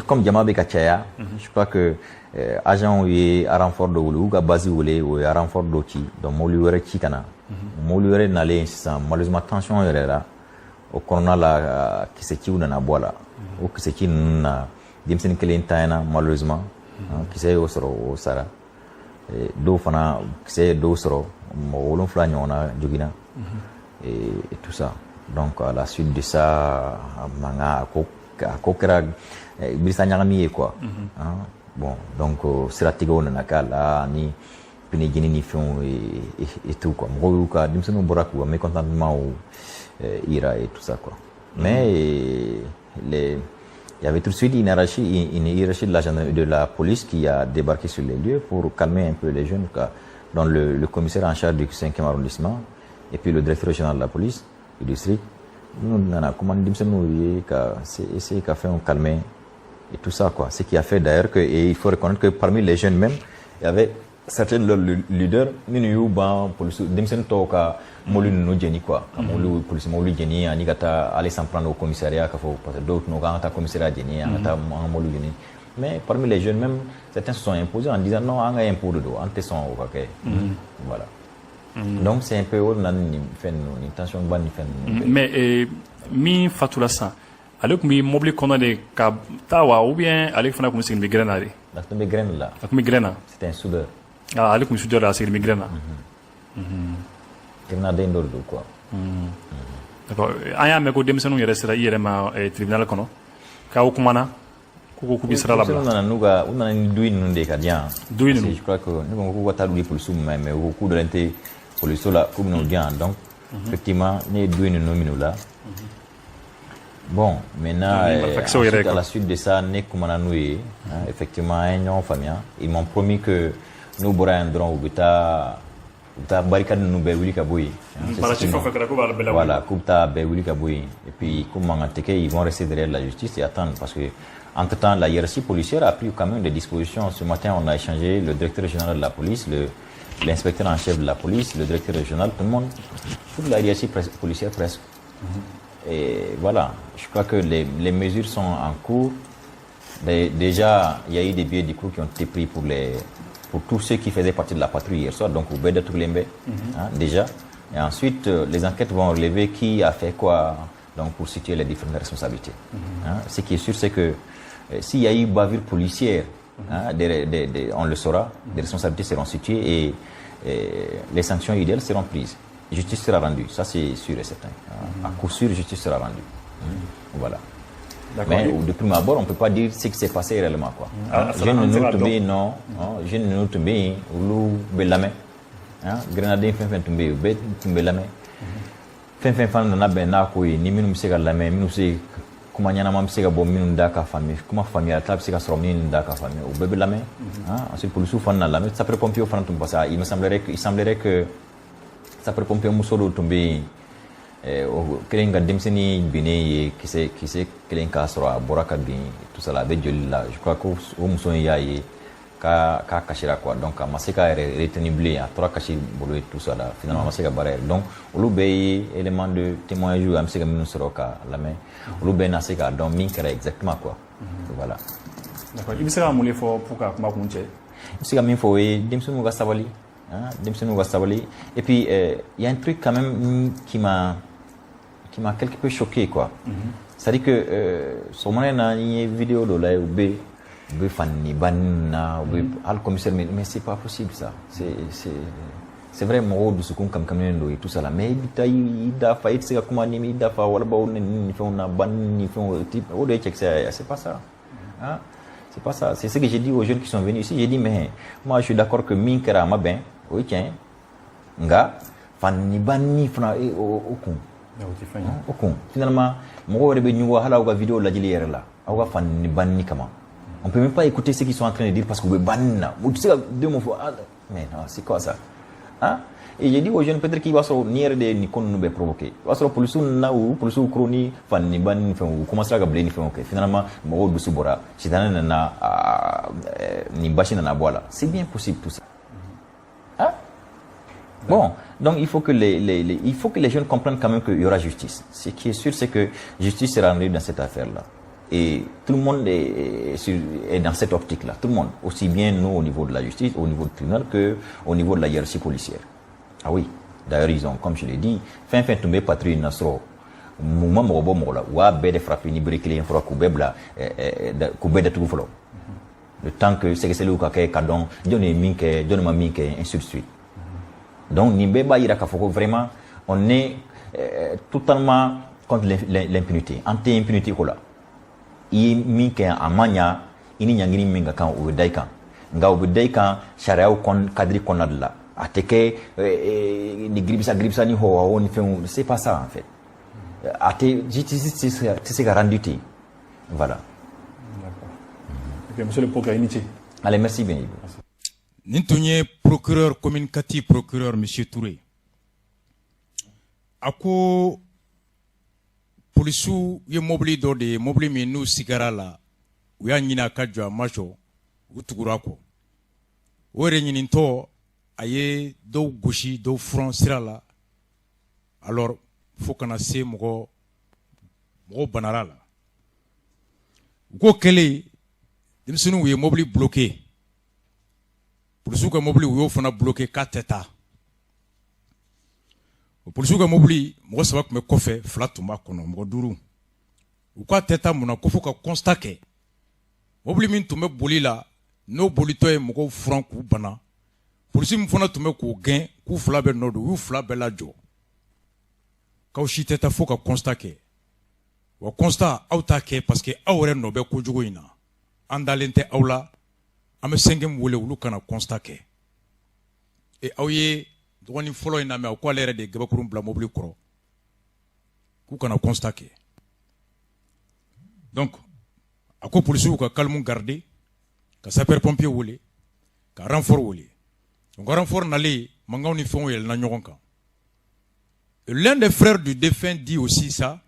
S10: comme jama bɛ ka caya je crois que agent ye renfort dɔ wele u ka base wele o ye renfort dɔ ci donc mobili wɛrɛ ci ka na mobili wɛrɛ nalen sisan malheureusement tension yɛrɛ la o kɔnɔna la kisɛciw nana bɔ a la o kisɛci ninnu na denmisɛnnin kelen tanyana malheureusement kisɛ y'o sɔrɔ o sara dɔw fana kisɛ ye dɔw sɔrɔ mɔgɔ 7 ɲɔgɔnna joginna et tout ça donc à la suite de ça manga a ko kɛra birisa ɲagami ye quoi bon donc siratigɛw nana k'a la ni pine jeni ni fɛnw et tout quoi mɔgɔw y'u ka denmisɛnninw bɔra k'u ka mécontentement ira et tout ça quoi mais il y avait tout de suite une hiérarchie de la police qui a débarqué sur les lieux pour calmer un peu les jeunes, dont le commissaire en charge du 5e arrondissement et puis le directeur régional de la police du district. Nous avons commandé essayer de faire un calmer et tout ça quoi. Ce qui a fait d'ailleurs que, et il faut reconnaître que parmi les jeunes même, il y avait certains leaders, police molu no jeni quoi molu police molu jeni ani kata aller s'en prendre au commissariat parce que d'autres n'ont pas commissariat jeni ata molu jeni mais parmi les jeunes même certains se sont imposés en disant non anga impôt de do ante son au paquet voilà donc c'est un peu on a une tension ban ni fen
S9: mais mi fatula sa avec mi mobile qu'on a des tawa ou bien avec fana comme c'est une migraine là
S10: la migraine là
S9: la migraine
S10: c'était un soudeur
S9: avec un soudeur là c'est une migraine
S10: grenade ndor do quoi
S9: d'accord aya me ko demsenu yere sira yere ma tribunal kono ka o kumana ko ku bisra la bla
S10: na nuga una ni duin nunde ka dia
S9: duin
S10: je crois que nous ko wata du police mais au coup de l'ente police là comme nous dia donc effectivement ni duin no minula bon maintenant à la suite de ça ne kumana nous effectivement un famille ils m'ont promis que nous bora un drone au ta barricade nous bewuli kaboui voilà ta bewuli kaboui et puis comme ils vont rester derrière la justice et attendre parce que entre temps la hiérarchie policière a pris quand même des dispositions. Ce matin on a échangé le directeur régional de la police, l'inspecteur en chef de la police, le directeur régional, tout le monde, toute la hiérarchie policière presque et voilà, je crois que les mesures sont en cours. Déjà il y a eu des billets de cours qui ont été pris pour tous ceux qui faisaient partie de la patrouille hier soir, donc au Beda Toulembe, déjà. Et ensuite, les enquêtes vont relever qui a fait quoi, donc pour situer les différentes responsabilités. Ce qui est sûr, c'est que s'il y a eu bavure policière, on le saura, des responsabilités seront situées et les sanctions idéales seront prises. Justice sera rendue, ça c'est sûr et certain. À coup sûr, justice sera rendue. Voilà. Mais de prime abord, on ne peut pas dire ce qui s'est passé réellement. Je ne nous tombe non, je ne nous tombe ou belame. Grenadier fin tombe, bet tombe lame. Fin fan na ben na ko ni minum se ga lame, minum se kuma nyana mam se ga bo minum da ka famille, kuma famille la tab se ga soro minum da ka famille. Ou bebe lame. Ensuite pour le sou fan na lame, ça pompier fan tombe ça. Il semblerait que ça pompier musolo tombe kelen ka denmisɛnnin binnen ye kisɛ kelen k'a sɔrɔ a bɔra ka bin tout ça la a bɛ joli la je crois que o muso in y'a ye k'a kasira quoi donc a ma se k'a yɛrɛ retenir bilen a tora kasi bolo ye tout ça la finalement a ma se ka baara yɛrɛ donc olu bɛɛ ye élément de témoignage an bɛ se ka minnu sɔrɔ k'a lamɛn olu bɛɛ na se k'a dɔn min kɛra exactement quoi voilà.
S9: d'accord i bɛ se ka mun de fɔ pour ka kuma kun cɛ.
S10: i bɛ se ka min fɔ o ye denmisɛnninw ka sabali denmisɛnninw ka sabali et puis il y a un truc quand même qui m'a quelque peu choqué quoi. C'est-à-dire que sur mon une vidéo de là où Al commissaire, mais c'est pas possible ça. C'est vrai, moi, de ce qu'on comme et tout ça là. Mais il a failli se comment il a c'est pas ça. Hein? C'est pas ça. C'est ce que j'ai dit aux jeunes qui sont venus ici. J'ai dit, mais moi, je suis d'accord que Minkera m'a bien. Oui, tiens. Nga, fanni banni fana okun. Okun. Finalement, moi, je vais nous voir la vidéo la jilière là. Awa fanni banni kama. On peut même pas écouter ce qu'ils sont en train de dire parce que we banna. Vous savez, deux mots. Mais non, c'est quoi ça? Hein? Et j'ai dit aux jeunes peut-être qu'il va se nier des Nikon nous provoquer. Va se pour le sou na ou pour le sou chroni fan ni ban fait ou commencer à gabler ni fait ok. Finalement, mo du subora. C'est dans na ni bashi na bola. C'est bien possible tout ça. Hein? Bon, donc il faut que il faut que les jeunes comprennent quand même qu'il y aura justice. Ce qui est sûr, c'est que justice sera rendue dans cette affaire-là. Et tout le monde est dans cette optique-là. Tout le monde. Aussi bien nous au niveau de la justice, au niveau du tribunal, qu'au niveau de la hiérarchie policière. Ah oui. D'ailleurs, ils ont, comme je l'ai dit, fin tombé patrouille nasro. Mouma morobo morola. Wa bede frappé ni briquer les infra koubebla. Koubede tout folo. Le temps que c'est que c'est le cas kadon, donne ma minke, ainsi de suite. Donc, Nimbeba ira kafoko, vraiment, on est totalement contre l'impunité. Anti-impunité, quoi. I minke amanya, ini nyangini minga kan ubedai kan. Nga ubedai kan, shariao kon kadri konadla. Ateke, ni gribisa ni ho, ni fait, c'est pas ça, en fait. Ate, c'est garanti. Voilà.
S9: D'accord. Ok, monsieur le procureur, initié.
S10: Allez, merci bien.
S1: Nintonye procureur communicatif procureur monsieur Touré. Ako polisu ye mobili do de mobili mi nu sigara la u ya nyina ka jwa majo utugura ko. Wore nyini to aye do goshi do front sira la. Alors faut kana se mogo banara la. Ko kele dimsunu ye mobili bloqué. Policiers ka mobili yo fana bloqué 4 états. Policiers ka mobili mo saba ko me kofé flatuma kono mo duru. U 4 états mona ko fo ka constater. Mobili min tume boli la no bolito e mo ko franc ku bana. Policiers m fana tume ko gain ku fla be nodo u fla be la jo. Ka o shite ta fo ka constater. Wa constat auta ke parce que awre no be ko jugo ina. Andalente awla ame sengem wole wulu kana constater et awye doni folo ina me ko lere de gabakurum bla mobili kro ku kana constater donc ako police ka calme garder ka sapeur pompier wole ka renfort wole donc renfort nalé mangawni fon yel na nyogon kan l'un des frères du défunt dit aussi ça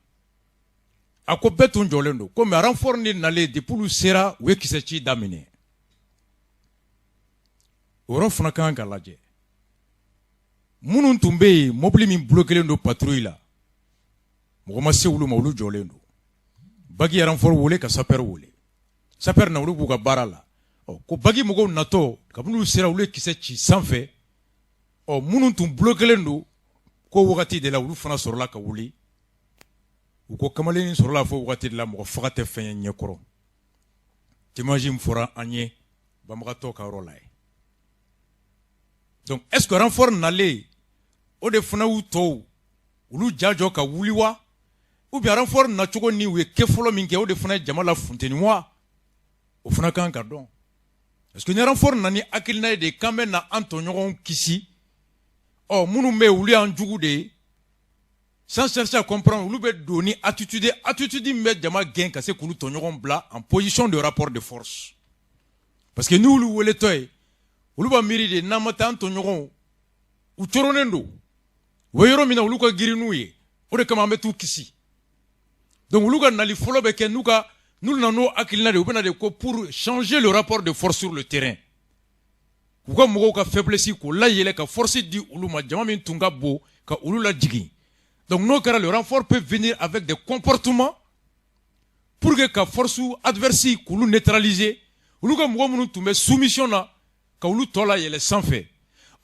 S1: ako betun jolendo comme renfort ni nalé de pour sera we kisechi damine Oro fana kan ka lajɛ munun tun bɛ yen mobili min bloquelen do patrouille la mɔgɔ ma se olu ma olu jɔlen do bagi renfort wele ka sapeur wele sapeur na olu b'u ka baara la ko bagi mɔgɔw natɔ kabini olu sera olu ye kisɛ ci sanfɛ munun tun bloquelen do ko wagati de la olu fana sɔrɔla ka wuli u ko kamalenin sɔrɔla fo wagati de la mɔgɔ faga tɛ fɛn ye ɲɛkɔrɔ témoignage fɔra an ye banbagatɔ ka yɔrɔ la ye. Donc, est-ce que renfort n'allait au de fana ou to ou jajo ka wuliwa ou bien renfort na chogo ni we ke folo minke au de fana jamala fontenwa au fana kan gardon est-ce que ni renfort nani akilna de kambe na antonyon kisi munu me wuli an jugu de sans chercher à comprendre ou be doni attitude me jama gain ka se kulu tonyon bla en position de rapport de force parce que nous lu wele toy uluba miri de namata anto nyogon u choronendo weyoro mina uluka girinuye ode kama metu kisi donc uluka nali folo beke nuka nous nano akilina de ubena de ko pour changer le rapport de force sur le terrain kuko mogo ka faiblesse ko la yele ka force di uluma jama min tunga bo ka ulula jigi donc no kara le renfort peut venir avec des comportements pour que ka force adverse kulu neutraliser uluka mogo munu tumbe soumission na ka ulu tola yele sanfɛ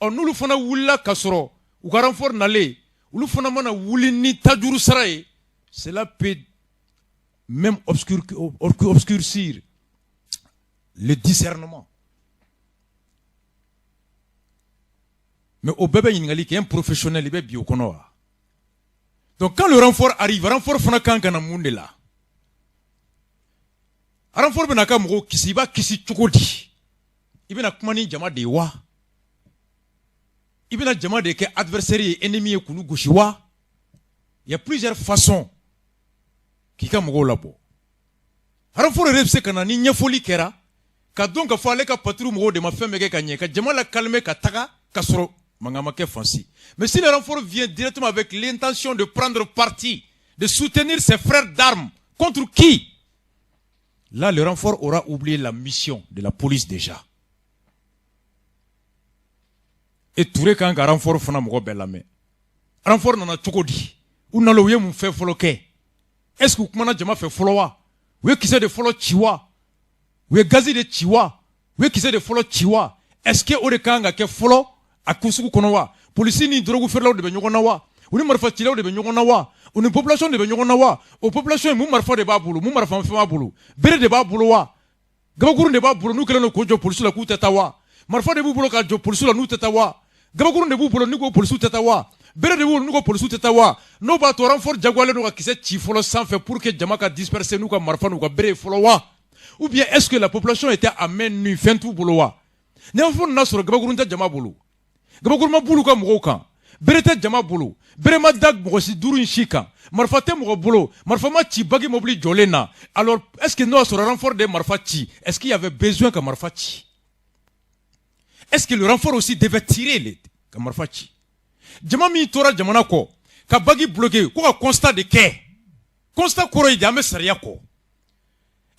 S1: nulu fana wulila ka sɔrɔ u ka renfort nale ulu fana mana wuli ni tajuru sara ye cela peut même obscurcir le discernement. Mais au bébé Yingali qui est un professionnel, il est biokonoa. Donc quand le renfort arrive, renfort fana kan kana munde la. Renfort benaka mgo kisi ba kisi chukodi. Ibena kumani jama de wa. Ibena jama de ke adversaire et ennemi e kunu goshi wa. Il y a plusieurs façons qui ka mgo labo. Renfort repse kana ni nyefoli kera. Ka donc fa le ka patru mgo de ma femme ke kanye ka jama la calmer ka taka ka soro. Mais si le renfort vient directement avec l'intention de prendre parti, de soutenir ses frères d'armes, contre qui? Là, le renfort aura oublié la mission de la police déjà. Et Touré quand un renfort fana moko belame. Renfort nana chokodi. Ou nalo ye mun fait foloke. Est-ce que kumana jama fait folowa? Ou qui sait de folo chiwa? Ou gazi de chiwa? Ou qui sait de folo chiwa? Est-ce que ore kanga ke folo? Akusuku konowa, police ni drogu ferla de benyogona wa, uni marfa tila de benyogona wa, uni population de benyogona wa, o population mu marfa de babulu, mu marfa mfa babulu, bere de babulu wa, gabaguru de babulu nu kele no kojo police la ku tata wa, marfa de bubulo ka jo police la nu tata wa, gabaguru de bubulo ni ko police tata wa, bere de bubulo nu ko police tata wa, no ba to renfort jagwale no ka kise chi folo sans fait pour que jamaka disperser nu ka marfa nu ka bere folo wa. Ou bien est-ce que la population était à main nue fin tout bolo wa? Ne fo na soro gabaguru nta jama bolo. Gabagourma bulu ka moko kan berete jama bulu berema dag mosi duru shika marfate moko bulu marfama chi bagi mobili jolena. Alors est-ce que nous sur le renfort de marfachi, est-ce qu'il y avait besoin que marfachi? Est-ce que le renfort aussi devait tirer les ka marfachi? Jama mi tora jamana ko ka bagi bloqué ko ka constat de ke constat ko ide ame sariya ko.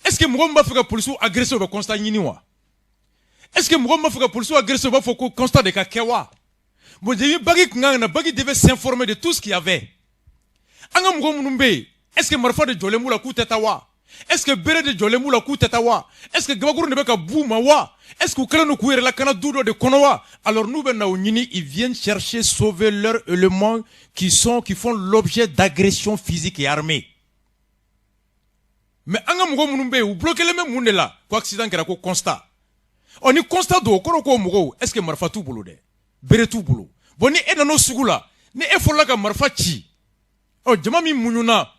S1: Est-ce que mo mba fika police agressé au constat nyini wa? Est-ce que Mougon Mafouka pour soi agressé va faut constat de Kakewa? Bon, j'ai vu Bagi devait s'informer de tout ce qu'il y avait. Anga Mougon Mumbe, est-ce que Marfa de Jolemou la Koutetawa? Est-ce que Bere de Jolemou la Koutetawa? Est-ce que Gabagour ne beka Boumawa? Est-ce que Kalano Kouere la Kanadoudo de Konowa? Alors nous, Ben Naounini, ils viennent chercher sauver leurs éléments qui font l'objet d'agressions physiques et armées. Mais Anga Mougon Mumbe, ou bloquez les mêmes Moundela, quoi accident qui a constat. On y constate au Koroko Mogo, est-ce que Marfa tout boulot de? Bere tout boulot. Boni edano sugula, ne efola ka Marfa chi. Oh, Jamami Moununa,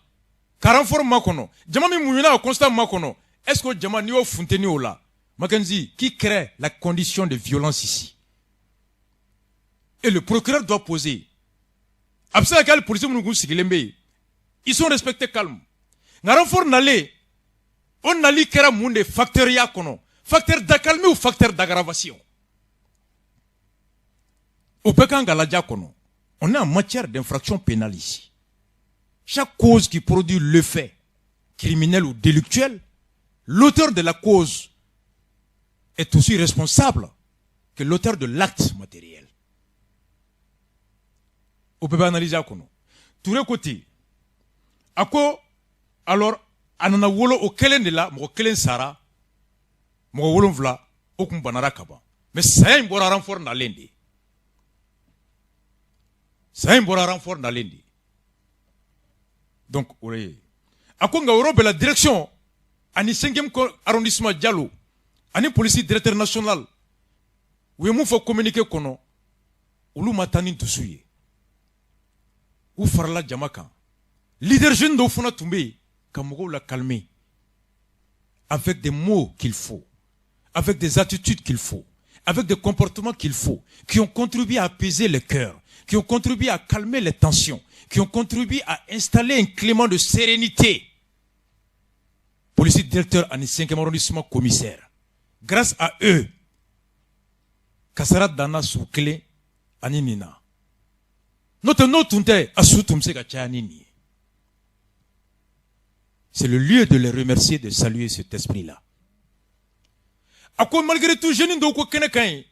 S1: 40 fois makono. Jamami Moununa au constat makono. Est-ce que Jamani au Fonteni ou là? Makenzi, qui crée la condition de violence ici? Et le procureur doit poser. Après la police nous sigilembe. Ils sont respectés calme. Ngaranfor n'allait. On n'allait qu'à monde facteur yakono. Facteur d'accalmie ou facteur d'aggravation? Au Pékangaladjakono, on est en matière d'infraction pénale ici. Chaque cause qui produit le fait criminel ou délictuel, l'auteur de la cause est aussi responsable que l'auteur de l'acte matériel. On peut pas analyser à kono. Tous les côtés. Ako, alors, anana wolo o kelen de la, mo kelen sara, mo wolon vla, okum banara kaba. Mais ça y mbora renfort na lendi. Ça y mbora renfort na lendi. Donc, oreille. Ako nga Europe la direction, ani 5e arrondissement Diallo, ani police directeur national, ou yemou faut communiquer kono, ou matani tusuye. Ou farla jamaka. Leader jeune do fona tombé, Kamogo l'a calmé. Avec des mots qu'il faut, avec des attitudes qu'il faut, avec des comportements qu'il faut, qui ont contribué à apaiser les cœurs, qui ont contribué à calmer les tensions, qui ont contribué à installer un climat de sérénité. Policier directeur en 5e arrondissement commissaire. Grâce à eux, Kassarat Dana Soukle Aninina. Notre notunte Asutumse Kachanini. C'est le lieu de les remercier, de saluer cet esprit-là. À quoi malgré tout, Jenny Doko Kenekai,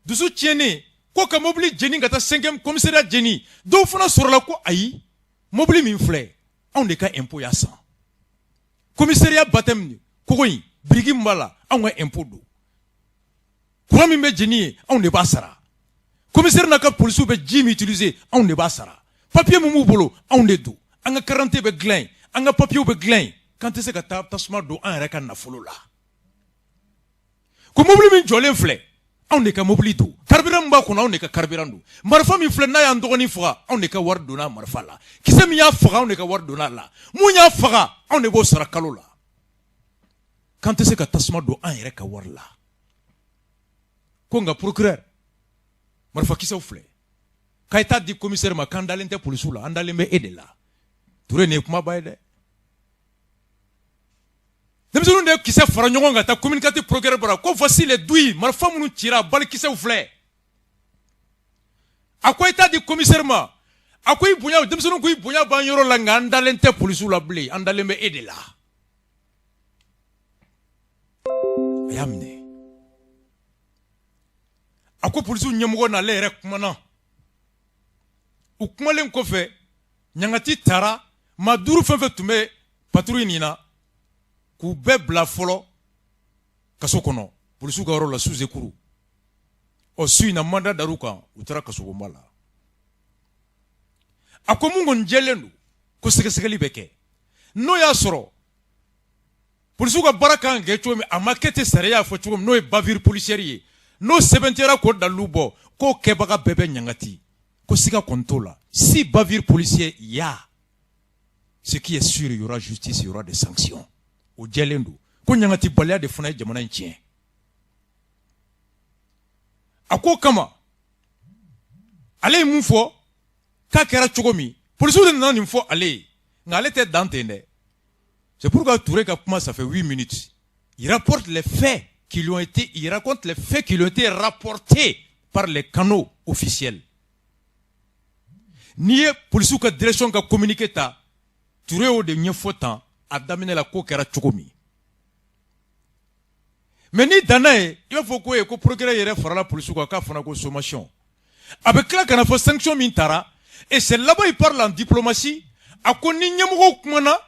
S1: de soutienner, quoi que mobili Jenny Gata 5e commissariat Jenny, d'offre sur la quoi aïe, mobili minflé, on est qu'à impôt yassan. Commissariat Batem, Kouy, Brigimbala, on est impôt d'eau. Quoi mime Jenny, on est bassara. Commissaire Naka police be Jimmy utilisé, on est bassara. Papier Moumou Bolo, on est d'eau. On a 40 be glin, on a papier be glin. Quand tu sais que tu as tasma d'eau, on a na follow là. ko mobili min jɔlen filɛ anw de ka mobili don carburant min b'a kɔnɔ anw de ka carburant don marifa min filɛ n'a y'an dɔgɔnin faga anw de ka wari donna marifa la kisɛ min y'a faga anw de ka wari donna a la mun y'a faga anw de b'o sara kalo la k'an tɛ se ka tasuma don an yɛrɛ ka wari la ko nka procureur marifa kisɛw filɛ k'a ye taa di commissaire ma k'an dalen tɛ polisiw la an dalen bɛ e de la Touré nin ye kumaba ye dɛ denmisɛnninw de ye kisɛ fara ɲɔgɔn kan taa communicateur procureur bara ko voici les douilles marifa minnu cira bali kisɛw filɛ a ko i t'a di commissaire ma a ko i bonya denmisɛnninw ko i bonya b'an yɔrɔ la nka an dalen tɛ polisiw la bilen an dalen bɛ e de la a y'a minɛ a ko polisiw ɲɛmɔgɔ n'ale yɛrɛ kumana u kumalen kɔfɛ ɲangati taara maa 5 fɛn fɛn tun bɛ patrouille nin na k'u bɛɛ bila fɔlɔ kaso kɔnɔ polisiw ka yɔrɔ la sous écoute ɔ su in na mandat dar'u kan u taara kasobonba la a ko mun kɔni jɛlen don ko sɛgɛsɛgɛli bɛ kɛ n'o y'a sɔrɔ polisiw ka baara kan ka kɛ cogo min a ma kɛ ten sariya y'a fɔ cogo min n'o ye bavure policière ye n'o sɛbɛntiyara k'o dalilu bɔ k'o kɛbaga bɛɛ bɛ ɲangati ko siga kɔni t'o la si bavure policière y a ce qui est sûr il y aura justice il y aura des sanctions o jɛlen don ko ɲangati baliya de fana ye jamana in tiɲɛ a ko kama ale ye mun fɔ k'a kɛra cogo min polisiw de nana nin fɔ ale ye nka ale tɛ dan ten dɛ c'est pourquoi Touré ka kuma ça fait 8 minutes il rapporte les faits qui lui ont été il raconte les faits qui lui ont été rapportés par les canaux officiels n'i ye polisiw ka direction ka communiqué ta Touré y'o de ɲɛfɔ tan a daminɛ la ko kɛra cogo min mais ni danna ye i b'a fɔ ko ko procureur yɛrɛ farala polisiw kan k'a fana ko sommation a bɛ tila ka na fɔ sanction min taara et c'est là-bas il parle en diplomatie a ko ni ɲɛmɔgɔw kumana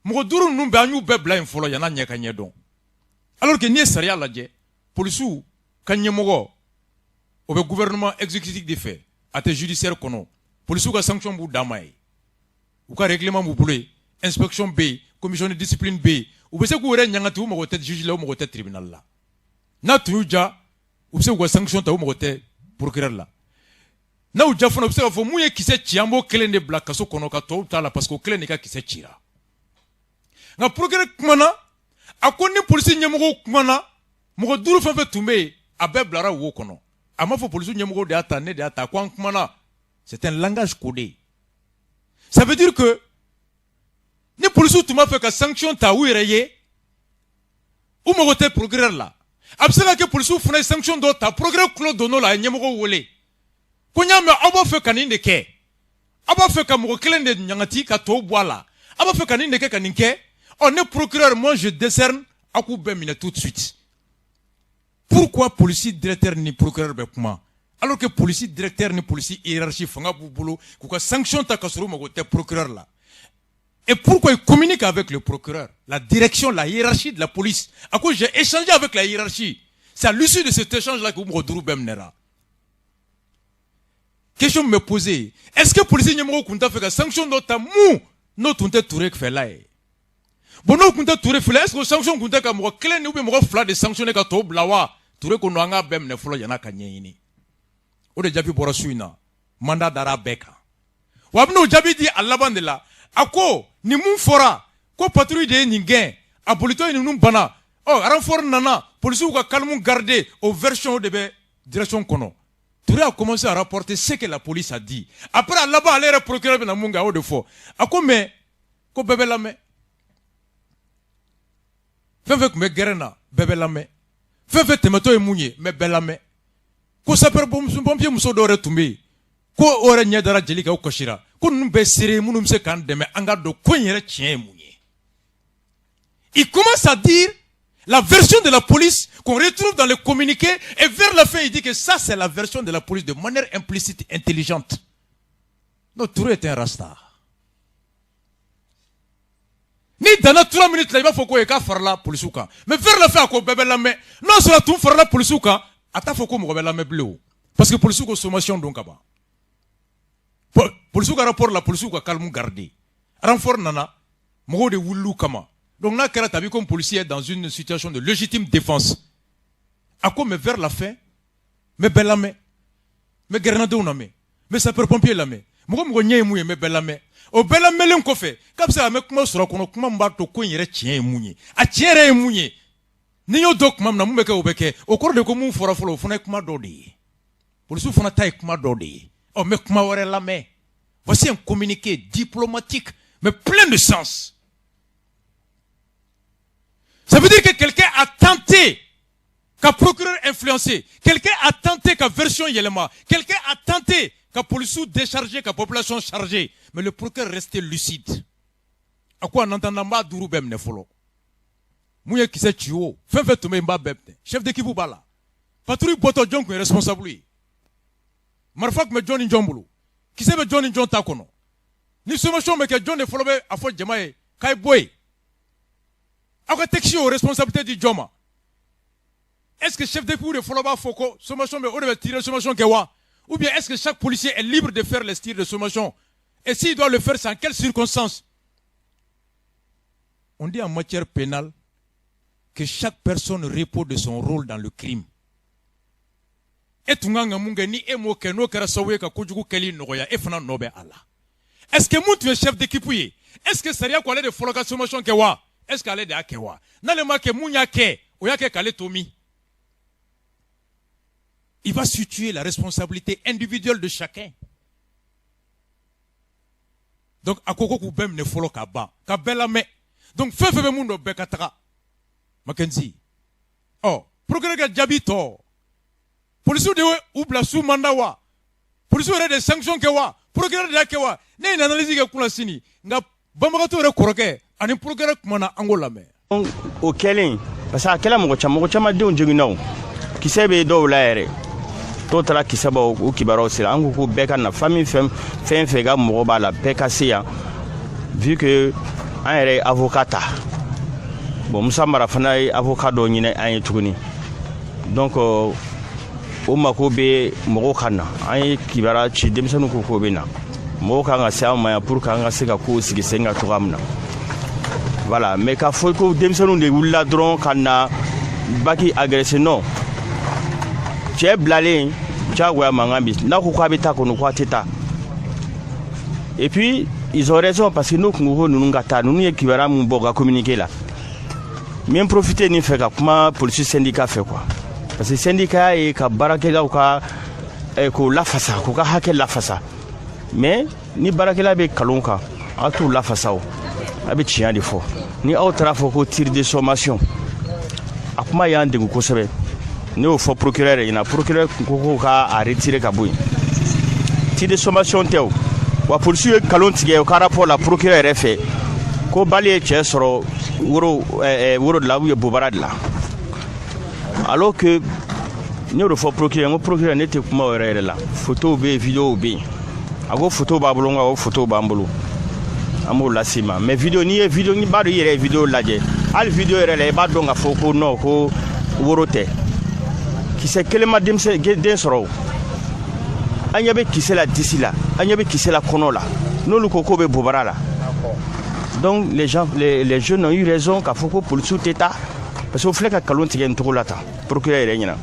S1: mɔgɔ 5 ninnu bɛɛ an y'u bɛɛ bila yen fɔlɔ yan'a ɲɛ ka ɲɛ dɔn alors que n'i ye sariya lajɛ polisiw ka ɲɛmɔgɔ o bɛ gouvernement exécutif de fɛ a tɛ judiciaire kɔnɔ polisiw ka sanction b'u dan ma ye u ka règlement b'u bolo yen inspection bɛ yen commission de discipline bɛ yen u bɛ se k'u yɛrɛ ɲangati u mago tɛ juge la u mago tɛ tribunal la n'a tun y'u ja u bɛ se k'u ka sanction ta u mago tɛ procureur la n'aw ja fana u bɛ se k'a fɔ mun ye kisɛ ci an b'o kelen de bila kaso kɔnɔ ka tɔw t'a la parce que o kelen de ka kisɛ cira nka procureur kumana a ko ni polisi ɲɛmɔgɔw kumana mɔgɔ 5 fɛn fɛn tun bɛ yen a bɛɛ bilara wo kɔnɔ a ma fɔ polisi ɲɛmɔgɔw de y'a ta ne de y'a ta ko an kumana c'est un langage codé ça veut dire que ni polisiw tun b'a fɛ ka sanction ta u yɛrɛ ye u mago tɛ procureur la a bɛ se ka kɛ polisiw fana ye sanction dɔ ta procureur tulo donn'o la a ye ɲɛmɔgɔw wele ko n y'a mɛn aw b'a fɛ ka nin de kɛ aw b'a fɛ ka mɔgɔ kelen de ɲangati ka tɔw bɔ a la aw b'a fɛ ka nin de kɛ ka nin kɛ ɔ ne procureur moi je décerne aw k'u bɛɛ minɛ tout de suite pourquoi policier directeur ni procureur bɛ kuma alors que policier directeur ni policier hiérarchie fanga b'u bolo k'u ka sanction ta ka sɔrɔ u mago tɛ procureur la et pourquoi il communique avec le procureur la direction la hiérarchie de la police à cause j'ai échangé avec la hiérarchie c'est à l'issue de cet échange là que mɔgɔ 5 bɛɛ minɛra question me poser est-ce que policier ɲɛmɔgɔ tun t'a fɛ ka sanction dɔ ta mun n'o tun tɛ Touré fɛla ye bon n'o tun tɛ Touré fɛla est-ce que sanction tun tɛ ka mɔgɔ 1 ou bien mɔgɔ 2 de sanctionner ka tɔw bila wa Touré ko non an k'a bɛɛ minɛ fɔlɔ yan'a ka ɲɛɲini o de jaabi bɔra su in na mandat dara bɛɛ kan wa a bɛn'o jaabi di a laban de la a ko nin mun fɔra ko patrouille de ye nin gɛn a bolitɔ ye ninnu bana renfort nana policiers ka calme garder aux versions de bɛ direction kɔnɔ Touré a commencé à rapporter ce que la police a dit après a laban ale yɛrɛ procureur bɛna mun kɛ a y'o de fɔ a ko mais ko bɛɛ bɛ lamɛn fɛn fɛn tun bɛ gɛrɛn na bɛɛ bɛ lamɛn fɛn fɛn tɛmɛtɔ ye mun ye mais bɛɛ lamɛn ko sapeur pompier muso dɔw yɛrɛ tun bɛ yen ko o yɛrɛ ɲɛ dara jeli kan o kasira ko ninnu bɛɛ seere minnu bɛ se k'an dɛmɛ an ka dɔn ko in yɛrɛ tiɲɛ ye mun ye il commence à dire la version de la police qu'on retrouve dans le communiqué et vers la fin il dit que ça c'est la version de la police de manière implicite intelligente donc Touré est un rasta ni dana 3 minutes la il b'a fɔ ko ye k'a farala polisiw kan mais vers la fin a ko bɛɛ bɛ lamɛn n'a sɔrɔ a tun farala polisiw kan a t'a fɔ ko mɔgɔ bɛ lamɛn bilen o parce que polisiw ko sommation don ka ban polisiw ka rapport la polisiw ka calme garder renfort nana mɔgɔw de wulil'u kama donc n'a kɛra tabi comme policier est dans une situation de légitime défense À quoi mais vers la fin, mais belle amé, mais grenade on amé, mais sapeur-pompier l'amé. Moi nye mouye mais belle amé. Au belle amé l'en kofe. Comme ça avec moi sur la kono mba to ko yere tien mouye. A tiere mouye. Ni yo dok mam na mumeke obeke. Au cours de komu fora folo fona kuma dodi. Pour sou fona taille kuma dodi. Oh mais kuma wore l'amé. Voici un communiqué diplomatique mais plein de sens. Ça veut dire que quelqu'un a tenté qu'un procureur influencé, quelqu'un a tenté qu'un version yelema, quelqu'un a tenté qu'un police déchargé, qu'un population chargée, mais le procureur restait lucide. À quoi en entendant ma dourou bem ne folo? Mouye qui s'est tué, fait tomber mba bebne, chef d'équipe ou bala. Patrouille boto John est responsable lui. Marfak me Johnny John qui s'est Johnny John takono. Ni sommation me que John est follow à fond jamae, kai boy. A quoi texte aux responsabilités du Joma? Est-ce que chef d'équipe de Foloba Foko, sommation, mais on devait tirer sommation Kewa? Ou bien est-ce que chaque policier est libre de faire les tirs de sommation? Et s'il doit le faire, c'est en quelles circonstances? On dit en matière pénale que chaque personne repose de son rôle dans le crime. Et tunganga mungeni e mo keno kara sawe ka kujugu keli noya e fana nobe Allah. Est-ce que tu es chef d'équipe? Est-ce que ça quoi aller de Fologa sommation Kewa? Est-ce qu'elle est de Akewa? N'allez que mounya ke, oyake kale tomi. Il va situer la responsabilité individuelle de chacun. Donc, à quoi vous ne follow kaba, kabela me. Donc, feu mundo bekatara. Mackenzie. Oh, procureur Djabito. Police de oubla sous mandawa. Police de des sanctions kewa. Procureur de kewa. Ne une analyse que kula sini. Nga bamagato re koroke. Ani procureur kumana angola me.
S8: Au Kelly, parce que quel amour chama de un jugno. Qui sait be do la ere. Totala kisaba o kibaro sila angu ko beka na famille femme fega mo ba la beka sia vu que un ere avocata bon musa mara fana avocat do nyine ay tuguni donc o mako be mo kana ay kibara ci demsanu ko be na mo ka nga sa ma pour ka nga sika ko sigi senga to gamna voilà mais ka fo ko demsanu de wula dron kana baki agressé non tu blalé tchagwa mangambi na ko kwabita ko no kwateta et puis ils ont raison parce que nous nous ngata nous ekibara mu boga communiquer là même profiter ni fait comment police syndicat fait quoi parce que syndicat et ka barakela ou ka ko la fasa ko ka hakel la fasa mais ni barakela be kalonka a tout la fasa o abi tian de fo ni autre fo ko tir de sommation akuma ya ndengu ko sebe ne au faux procureur il y a procureur ko ka a retirer ka boy ti de sommation teo wa poursuivre kalon tige ka rapport la procureur est fait ko balé che soro woro de la bobara de la alors que ne le faux procureur n'était kuma wéré là photo be vidéo be ago photo ba bolonga o photo ba mbolo amo la sima mais vidéo ni ba do yere vidéo laje al vidéo yere ba do nga foko no ko worote qui c'est que le madame c'est den soro anyabe qui c'est la d'ici là anyabe qui c'est la kono là no lu koko be bobara là donc les gens les jeunes ont eu raison qu'a foko pour sous teta parce que fleka kalon tigen to lata procureur renyina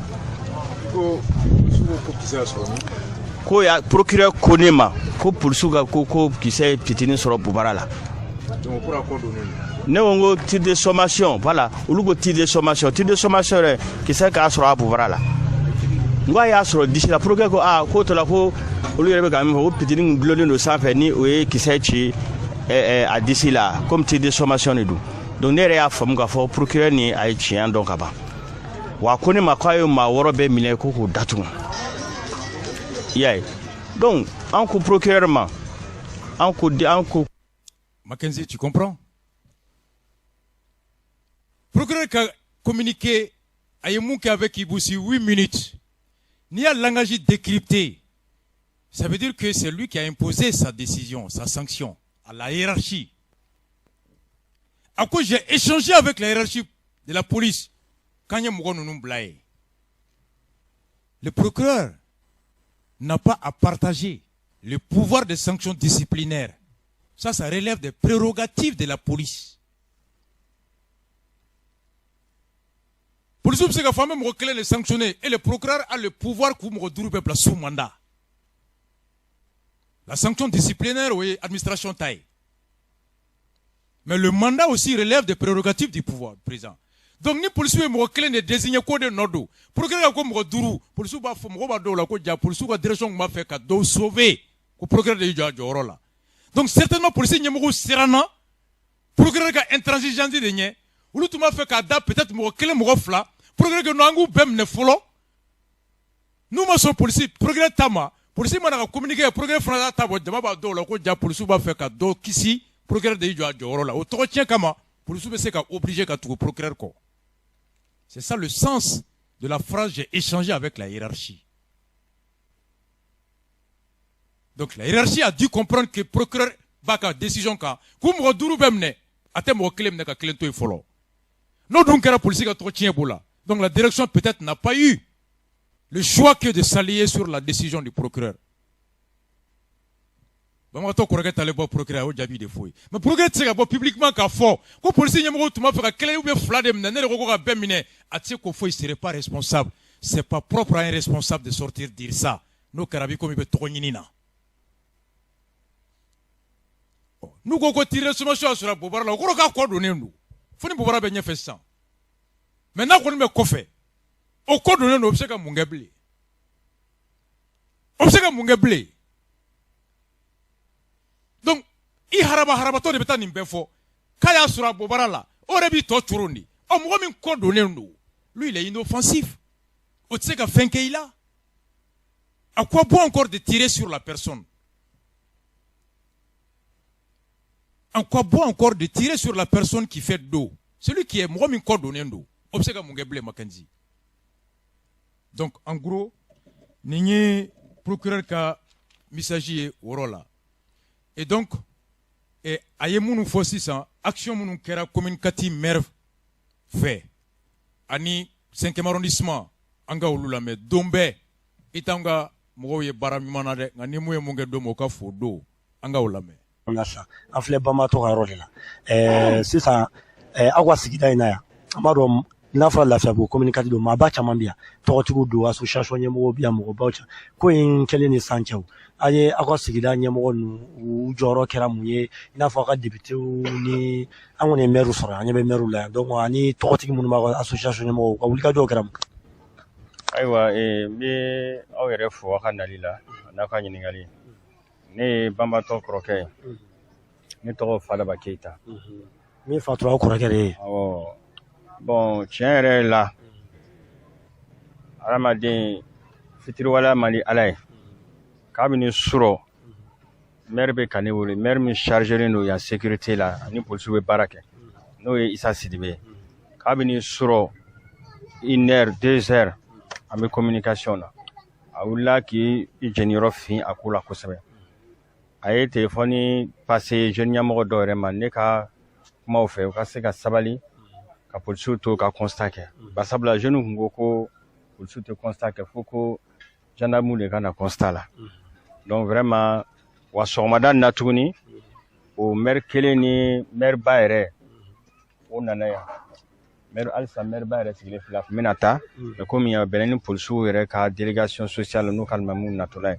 S8: ko ya procureur konema ko pour sous ko qui c'est pitini soro bobara là donc pour accorder ne ongo tir de sommation voilà ulugo tir de sommation qui c'est ka soro bobara là ngwa ya soro d'ici la procureur ko ko to la ko ulu rebe quand même ko pitini glolé no sans faire ni oui qui c'est ci à d'ici là comme tir de sommation et tout donc ne ya fam ga fo procureur ni ay chien donc aba wa koni makwayo ma worobe mine ko ko datu yeah donc en ko procureur ma en ko
S1: Mackenzie, tu comprends? Procureur qui a communiqué à Yemouke avec Iboussi 8 minutes. Ni à langage décrypté. Ça veut dire que c'est lui qui a imposé sa décision, sa sanction à la hiérarchie. À quoi j'ai échangé avec la hiérarchie de la police quand Yemouke nous blaye. Le procureur n'a pas à partager le pouvoir de sanctions disciplinaires. Ça relève des prérogatives de la police. police se ka femme mo kelen les sanctionner et le procureur a le pouvoir pour mo duru peuple sous mandat. La sanction disciplinaire oui administration taille. Mais le mandat aussi relève des prérogatives du pouvoir président. Donc ni police mo kelen ne désigner ko de nodo. Procureur ko mo duru, police ba fo mo ba do la ko ja police ko direction ma fait ka do sauver ko procureur de joro là. Donc certainement police nyemo sirana procureur ka intransigeance de nye. Ulu tuma fait ka da peut-être mo kelen mo fla. Procureur que nous bem ne follow. Nous ma so police procureur tama police mana ka communiquer procureur fana tabo jama ba do la ko ja police ba fait ka do kisi procureur de joro là. O to tien kama police be se ka obligé ka tout procureur ko. C'est ça le sens de la phrase j'ai échangé avec la hiérarchie. Donc la hiérarchie a dû comprendre que procureur baka décision ka kum ro duru bemne atem mo klem ne ka klento e follow. Non donc la police ka to tien bola. Donc la direction peut-être n'a pas eu le choix que de s'allier sur la décision du procureur. Mais le procureur a publiquement qu'à fort. Quand le policier ne serait pas responsable. Ce n'est pas propre à un responsable de sortir dire ça. Nous, Karabi, comme il veut trop nina. Nous, quand on tire sur la Bobara, on va quoi donner nous. Faut ne pas bien faire ça. Maintenant qu'on me coffre, au code de nous, observe mon gablé. Observe mon gablé. Donc, il harabato de bétan n'imbefo. Kaya sura bobara là, aurait bi to turundi. O mo min code de nous. Lui, il est inoffensif. O tseka fenke il a. À quoi bon encore de tirer sur la personne? En quoi bon encore de tirer sur la personne qui fait dos? Celui qui est mo min code de nous. Observe mon gablé Mackenzie. Donc, en gros, n'y procureur ka misaji worola. Et donc, aye mounou fossi sans action mounou kera communicative merve fait. Ani 5e arrondissement, anga ulula me dombe, itanga mwoye baramimana de, ngani mouye munge domo ka fodo, anga ulame.
S3: On a ça. En fait, Bamato Harola. C'est ça. Agua Sigida Inaya. Amaro. N'a pas la fiable communicative de ma bacha mambia totigo do association nyemo bia mo bacha ko in kele ni sancho aye akwa sigida nyemo nu joro kera muye n'a fa ka député ni amone meru sora anyebe meru la donc ani totigo mun ma association nyemo ko wulika do kera
S8: aywa mi awere fo kanalila na ka nyiningali ne bamba to kroke ni to fala ba keita
S3: mi fa to kroke re
S8: oh bon tiɲɛ yɛrɛ la adamaden fitiriwala mali ala ye kabini sɔrɔ maire bɛ ka ne wele maire min chargelen don yan sécurité la ani polisiw bɛ baara kɛ n'o ye Isa Sidibe ye kabini sɔrɔ 1 heure 2 heures an bɛ communication na a wulila k'i jeniyɔrɔ fin a ko la kosɛbɛ a ye téléphone passé jeune ɲɛmɔgɔ dɔw yɛrɛ ma ne ka kumaw fɛ u ka se ka sabali ka policiw to ka constat kɛ basabula jeune kun ko ko policiw tɛ constat kɛ fo ko gendarme de ka na constat la donc vraiment wa sɔgɔmada na tuguni o maire kelen ni maire ba yɛrɛ o nana yan maire alisa maire ba yɛrɛ sigilen filɛ a kun bɛna taa mais komi a bɛnna ni policiw yɛrɛ ka délégation sociale n'u ka alimamuw natɔla ye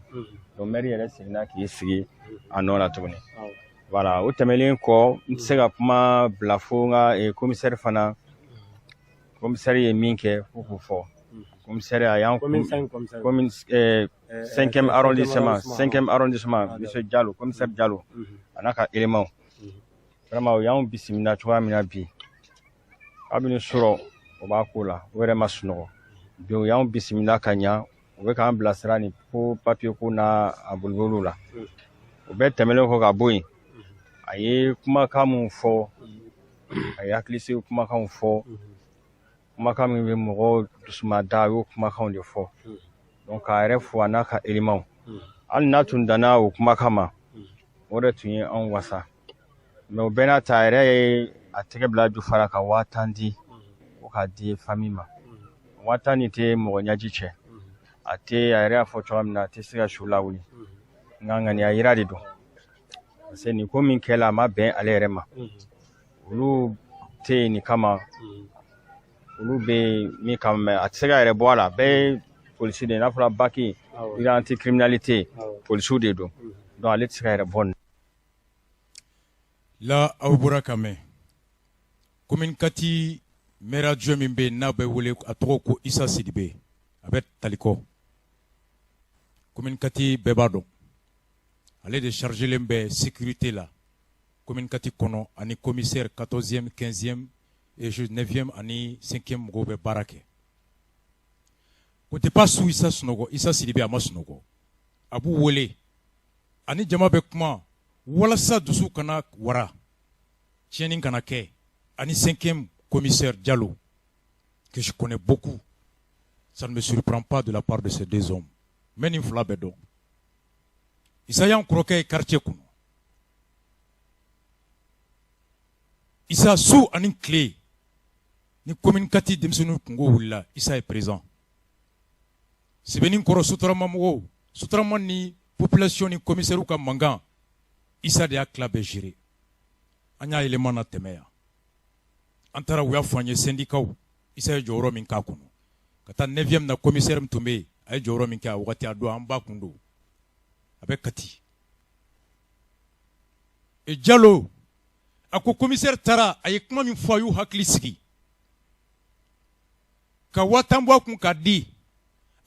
S8: donc maire yɛrɛ seginna k'i sigi a nɔ la tuguni voilà o tɛmɛlen kɔ n tɛ se ka kuma bila fo n ka commissaire fana commissaire ye min kɛ fo k'o fɔ commissaire a y'an commune 5e arrondissement monsieur Diallo commissaire Diallo a n'a ka élément vraiment o y'anw bisimila cogoya min na bi kabini sɔrɔ o b'a ko la o yɛrɛ ma sunɔgɔ bi o y'anw bisimila ka ɲa o bɛ k'an bilasira ni fo papier ko n'a a boliboliw la o bɛɛ tɛmɛlen kɔ ka bɔ yen a ye kumakan mun fɔ a ye hakilisigi kumakanw fɔ kumakan min bɛ mɔgɔw dusuma da a y'o kumakanw de fɔ donc k'a yɛrɛ fo a n'a ka élément hali n'a tun danna o kumakan ma o de tun ye anw wasa mais o bɛɛ n'a ta a yɛrɛ ye a tɛgɛ bila jufara ka 5000 di ko k'a di famille ma 5000 nin tɛ mɔgɔ ɲaji cɛ a tɛ a yɛrɛ y'a fɔ cogoya min na a tɛ se ka su lawuli nka ŋaniya yira de don parce que nin ko min kɛla a ma bɛn ale yɛrɛ ma olu tɛ yen nin kama olu bɛ min kama mɛ a tɛ se ka yɛrɛ bɔ a la bɛɛ ye polisi de ye n'a fɔra baki anti criminalité polisiw de don donc ale tɛ se ka yɛrɛ bɔ nin
S1: la aw bɔra ka mɛn commune Kati maire adjoint min bɛ yen n'a bɛ wele a tɔgɔ ko Isa Sidibe a bɛ Talikɔ commune Kati bɛɛ b'a dɔn ale de chargelen bɛ sécurité la commune Kati kɔnɔ ani commissaire 14e 15e et 9e ani 5e mɔgɔw bɛ baara kɛ o tɛ pas su Isa sunɔgɔ Isa Sidibe a ma sunɔgɔ a b'u wele ani jama bɛ kuma walasa dusu kana wara tiɲɛni kana kɛ ani 5e commissaire Diallo que je connais beaucoup ça ne me surprend pas de la part de ces deux hommes mais nin fila bɛ dɔn Isa y'an kɔrɔkɛ ye quartier kɔnɔ Isa su ani tile ni commune Kati denmisɛnninw kungo wulila Isa est présent sɛbɛnni kɔrɔ sotarama mɔgɔw sotarama ni population ni commissaire ka mankan Isa de y'a tila bɛɛ gérer an y'a yɛlɛma na tɛmɛ yan an taara u y'a fɔ an ye syndicat Isa ye jɔyɔrɔ min k'a kɔnɔ ka taa 9e na commissaire min tun bɛ yen a ye jɔyɔrɔ min kɛ a wagati a don an ba kun don a bɛ Kati et Diallo a ko commissaire taara a ye kuma min fɔ a y'u hakili sigi ka 1000 bɔ a kun k'a di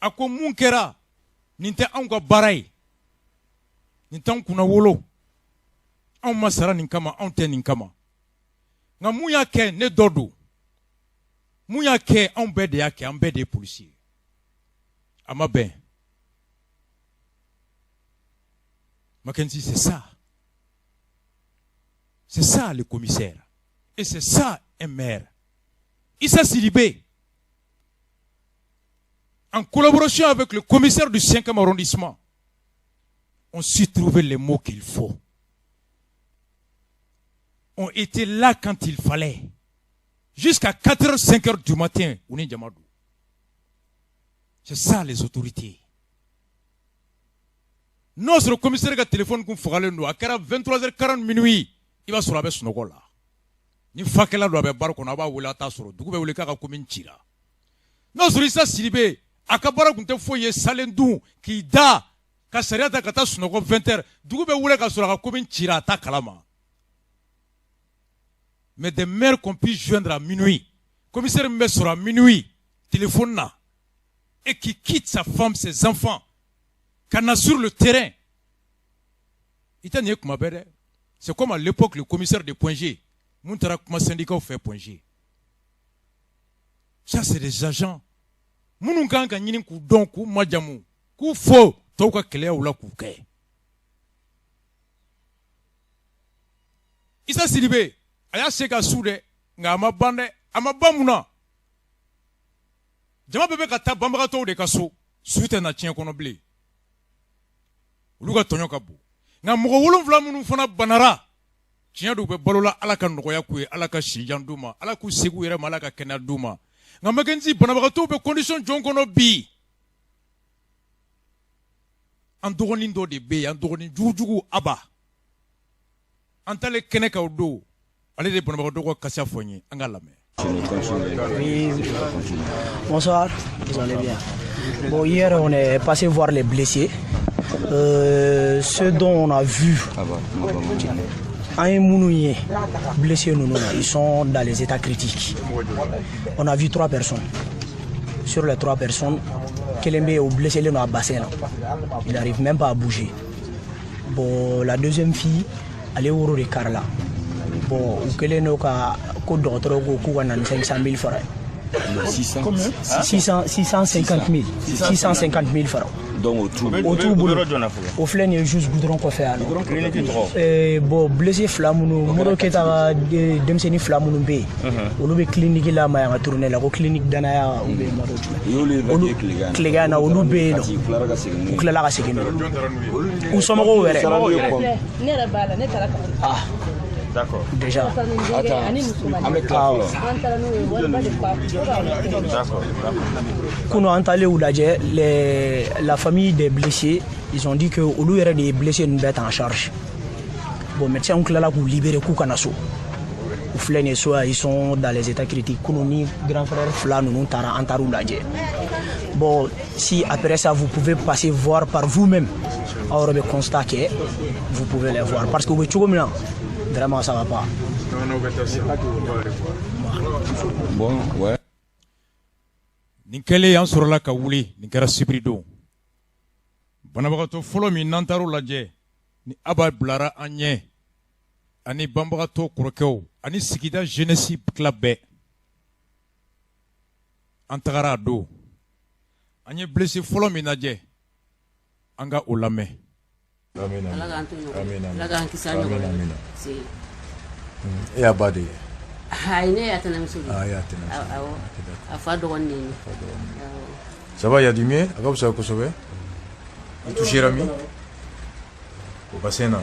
S1: a ko mun kɛra nin tɛ anw ka baara ye nin t'anw kunna wolo anw ma sara nin kama anw tɛ nin kama nka mun y'a kɛ ne dɔ don mun y'a kɛ anw bɛɛ de y'a kɛ an bɛɛ de ye policier ye a ma bɛn Mackenzie c'est ça le commissaire et c'est ça un maire Issa Sidibé en collaboration avec le commissaire du 5e arrondissement ont su trouver les mots qu'il faut ont été là quand il fallait jusqu'à 4h 5h du matin c'est ça les autorités notre commissaire ka téléphone kun fagalen do a kɛra 23h40 minuit i b'a sɔrɔ a bɛ sunɔgɔ la ni fakɛla do a bɛ bar kɔnɔ a b'a wele a t'a sɔrɔ dugu bɛ wele k'a ka commune cira n'a sɔrɔ Issa Sidibe a ka baara kun tɛ foyi ye salen dun k'i da ka sariya ta ka taa sunɔgɔ 20h dugu bɛ wele ka sɔrɔ a ka commune cira a t'a kalama mais des maires qu'on puisse joindre à minuit commissaire min bɛ sɔrɔ à minuit téléphone na et qui quitte sa femme ses enfants qu'on a sur le terrain. C'est comme à l'époque le commissaire de Point G. Montara comme syndicat fait Point G. Ça c'est des agents. Mounoukan gagné coup donc coup madjamou coup faux toka kele ou la coup kay. Issa Sidibé aya seka soude nga ama bande ama bamuna. Jama bebe kata bambaka to de kaso suite na tien kono blé. Olu ka tɔɲɔ ka bon nka mɔgɔ 7 minnu fana banara tiɲɛ do u bɛ balola ala ka nɔgɔya k'u ye ala ka sijan d'u ma ala k'u segu yɛrɛ ma ala ka kɛnɛya d'u ma nka Mackenzie banabagatɔw bɛ condition jɔn kɔnɔ bi an dɔgɔnin dɔ de bɛ yen an dɔgɔnin jugujugu Aba an taalen kɛnɛ kan o don ale de banabagatɔ ka kasiya fɔ n ye an ka lamɛn.
S11: Oui, bonsoir, vous allez bien. Bon, hier on est passé voir les blessés. Ceux dont on a vu blessés, ils sont dans les états critiques. On a vu 3 personnes. Sur les 3 personnes, Kelembe est blessé dans le bassin. Il n'arrive même pas à bouger. Bon, la deuxième fille, elle est au Carla. Bon, ou quel est notre code de retour au coût de 500 000 francs. 650 000 francs.
S8: Donc au tout
S11: au flain est juste goudron qu'on fait alors. Bon blessé flamounou moro keta demseni flamounou be. Olu be clinique la ma ya tourner la ko clinique danaya ou be maro. Olu klega na olu be no. Ukla ka segin. Ou somo wéré. Ah.
S8: D'accord.
S11: Déjà. La famille des blessés, ils ont dit que au lieu des blessés nous mettent en charge. Bon, médecin on là pour libérer Koukanaso. ils sont dans les états critiques. Kounouni, grand frère Fla, nous tara antarou ladje. Bon, si après ça vous pouvez passer voir par vous-même, alors le constat que vous pouvez les voir. Parce que vous voyez, vraiment ça va pas.
S4: Bon, ouais.
S1: Ninkele yansurala ka wuli ninkara sibrido. Banabagato folo min nantaru lajɛ ni aba bilara an ɲɛ ani banbagatɔ kɔrɔkɛw ani sigida jeunesse tila bɛɛ an tagara a don an ye blessé fɔlɔ min lajɛ an ka o lamɛn. E y'a ba de ye.
S12: Ne y'a tɛnɛmuso de ye. Y'a tɛnɛmuso. Awɔ. A fa dɔgɔnin de ye.
S1: Ça va, il y a du mieux? A ka fisa kosɛbɛ? Il touchera mi? Au bassin là.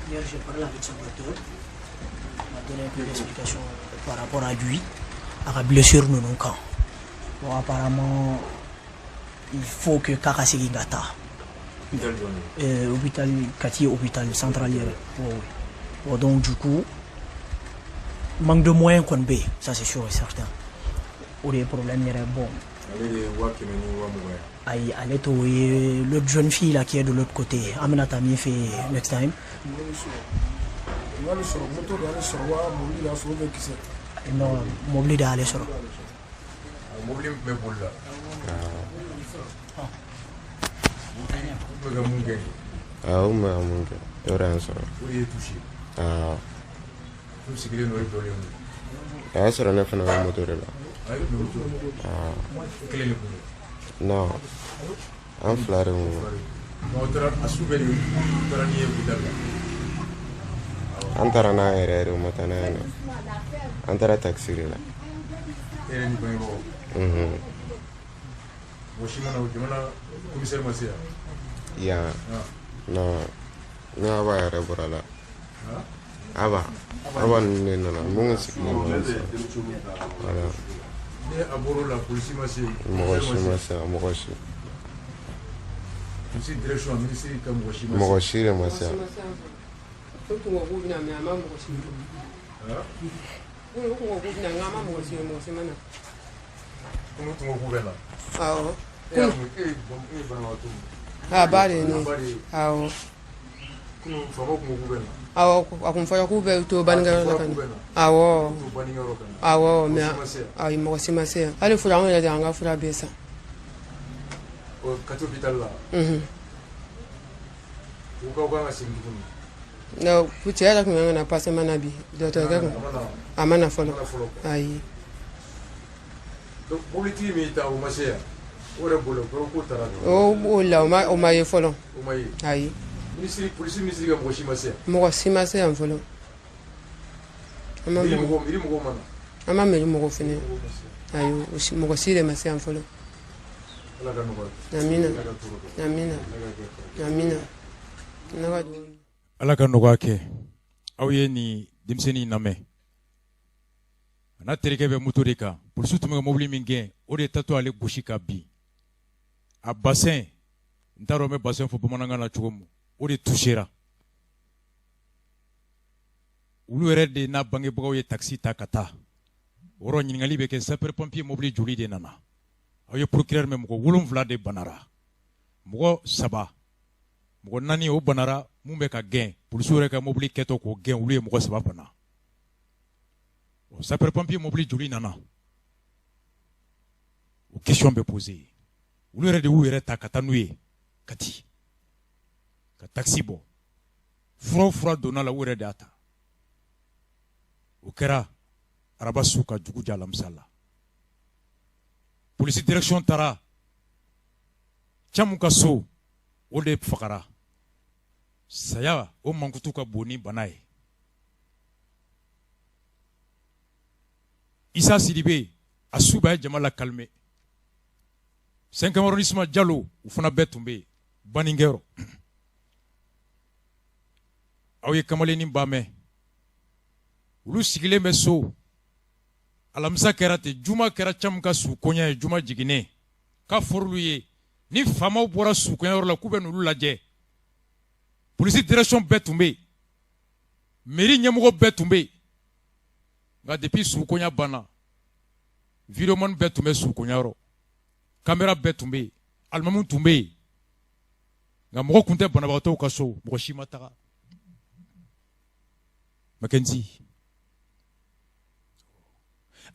S11: Hier, j'ai parlé avec son docteur. Il m'a donné un peu d'explication par rapport à lui, à la blessure de nos camps. Bon, apparemment, il faut que Kakasegi Gata. Hôpital Kati, hôpital central. Bon, donc, du coup, manque de moyens qu'on paie, ça c'est sûr et certain. Ou les problèmes, il y a bon. Allez, l'autre jeune fille là qui est de l'autre côté. Amena Tami fait next time. Non, mobile d'aller sur.
S1: Mobile me bolla.
S13: Ah, on m'a monté. Il y aura un seul.
S1: Oui, touché.
S13: Ah.
S1: Tout ce qui est nourri problème.
S13: Ah, ça n'a pas de moteur là.
S1: Quel est le problème?
S13: Non. Un flare. Antara na ere matana na. Antara taxi la.
S1: Commissaire Massia.
S13: Ya. No. No aba ere borala. Aba ne na mungu sikini. Voilà.
S1: Ne aboro la police Massia.
S13: Mogoshi.
S1: Ici direction ministère comme
S13: Mogoshi Massia.
S14: Akumfanya kube to baningaro kan awo me ay mo simase ale fura on ya anga fura besa
S1: o kato hospital la uka uka simbu
S14: no puchera kuma na pase manabi docteur ga amana folo ay
S1: donc politique mi ta o masea o re bolo ko tara
S14: o la o ma ye folo
S1: o ma ye
S14: ay
S1: ministre police ministre ga mo shimase
S14: mo simase am folo
S1: miri mo mana
S14: ama meri mo fene ayo mo sire mase am folo amina
S1: ala ka nɔgɔya kɛ aw ye ni denmisɛnnin lamɛn a n'a terikɛ bɛ moto de kan polisiw tun bɛ ka mobili min gɛn o de tatɔ ale gosi ka bin a bassin n t'a dɔn n bɛ bassin fɔ bamanankan na cogo min o de touchera olu yɛrɛ de n'a bangebagaw ye taxi ta ka taa o yɔrɔ ɲininkali bɛ kɛ sapeur pompier mobili joli de nana aw ye procureur mɛn mɔgɔ 7 de banara mɔgɔ 3 mɔgɔ 4 o banara mun bɛ ka gɛn polisiw yɛrɛ ka mobili kɛtɔ k'o gɛn olu ye mɔgɔ 3 bana sapeur pompier mobili joli nana o question bɛ posé olu yɛrɛ de y'u yɛrɛ ta ka taa n'u ye Kati ka taxi bɔ fura donna la u yɛrɛ de y'a ta o kɛra araba su ka jugu ja alamisa la police direction taara camu ka so o de fagara saya o mankutu ka bon ni bana ye Issa Sidibe a su bɛ jama la calmer 5e arrondissement Diallo u fana bɛɛ tun bɛ Baningɛyɔrɔ aw ye kamalennin ba mɛn olu sigilen bɛ so alamisa kɛra ten juma kɛra camu ka su koɲɛ ye juma jiginnen k'a fɔr'olu ye ni faamaw bɔra su koɲɛyɔrɔ la k'u bɛ n'olu lajɛ polisi direction bɛɛ tun bɛ yen mairie ɲɛmɔgɔ bɛɛ tun bɛ yen nga depuis sukonya bana videoman bɛɛ tun bɛ sukonyayɔrɔ caméra bɛɛ tun bɛ yen alimamu tun bɛ yen nka mɔgɔ kun tɛ banabagatɔw ka so mɔgɔ si ma taga Mackenzie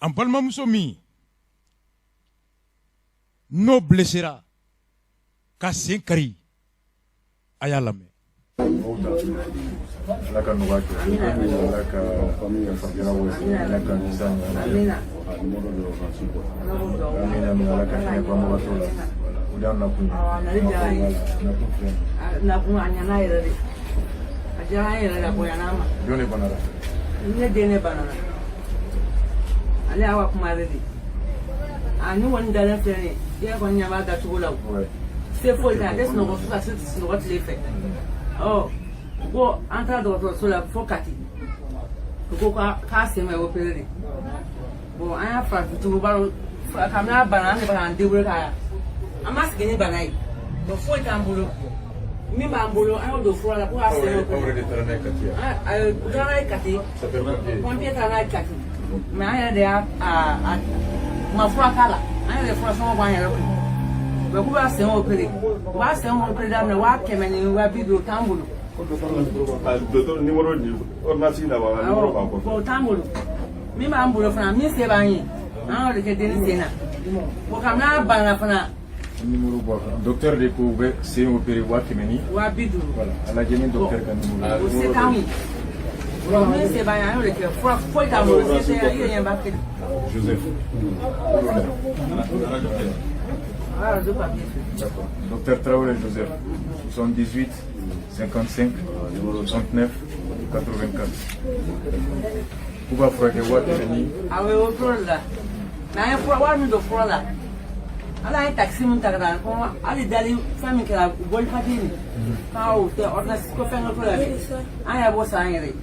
S1: an balimamuso min n'o blessera ka sen kari a y'a lamɛn
S6: Ala ka nɔgɔya kɛ Ala ka farinya wɛrɛ Ala ka nisa ɲɛ amina Ala ka hinɛ banabagatɔ la o de y'an nakun ye
S15: nakun a ɲana yɛrɛ de a diyara an yɛrɛ la bonyana ma
S6: jɔn de banara
S15: ne den ne banana ale y'a ka kuma yɛrɛ de a ni kɔni dalen filɛ nin ye i kɔni ɲɛ b'a dacogo la se foyi tɛ a tɛ sunɔgɔ fo ka se sunɔgɔ tile fɛ ko an taara dɔgɔtɔrɔso la fo Kati u ko k'a sen bɛ opéré de bon an y'a farafin baro kabini a bana an de bɛ k'an débrouiller ka an ma sigi ni bana ye bon foyi t'an bolo min b'an bolo an y'o don fura la ko k'a sen bɛ opéré u taara n'a ye Kati pompier taara n'a ye Kati mais an yɛrɛ de y'a ma fura k'a la an yɛrɛ de fura sɔngɔ b'an yɛrɛ bolo mais k'u b'a sen opéré u b'a sen opéré daminɛ 100 ni 250 t'an bolo.
S6: Docteur numéro di ordonnance na ba numéro ba ko
S15: bon t'an bolo min b'an bolo fana min se b'an ye an y'o de kɛ denni sen na bon kabini a banna fana
S6: numéro bɔ docteur de ko u bɛ sen opéré 100 ni
S15: 250
S6: voilà a lajɛ ni docteur ka numéro
S15: o se t'anw ye bon min se b'an ye an y'o de kɛ fura foyi t'an bolo se tɛ i yɛrɛ ɲɛ b'a kɛ
S6: Joseph
S15: d'accord
S6: docteur Traoré Joseph 78 55 69 84 ku b'a furakɛ 100 ni
S15: a bɛ o fura la mais an ye fura wari min don fura la ala ye taxi min ta ka taa ko hali dali fɛn min kɛra bɔli papier nin k'an y'o tɛ ordonnance ko fɛn ka to la an y'a bɔ san an yɛrɛ ye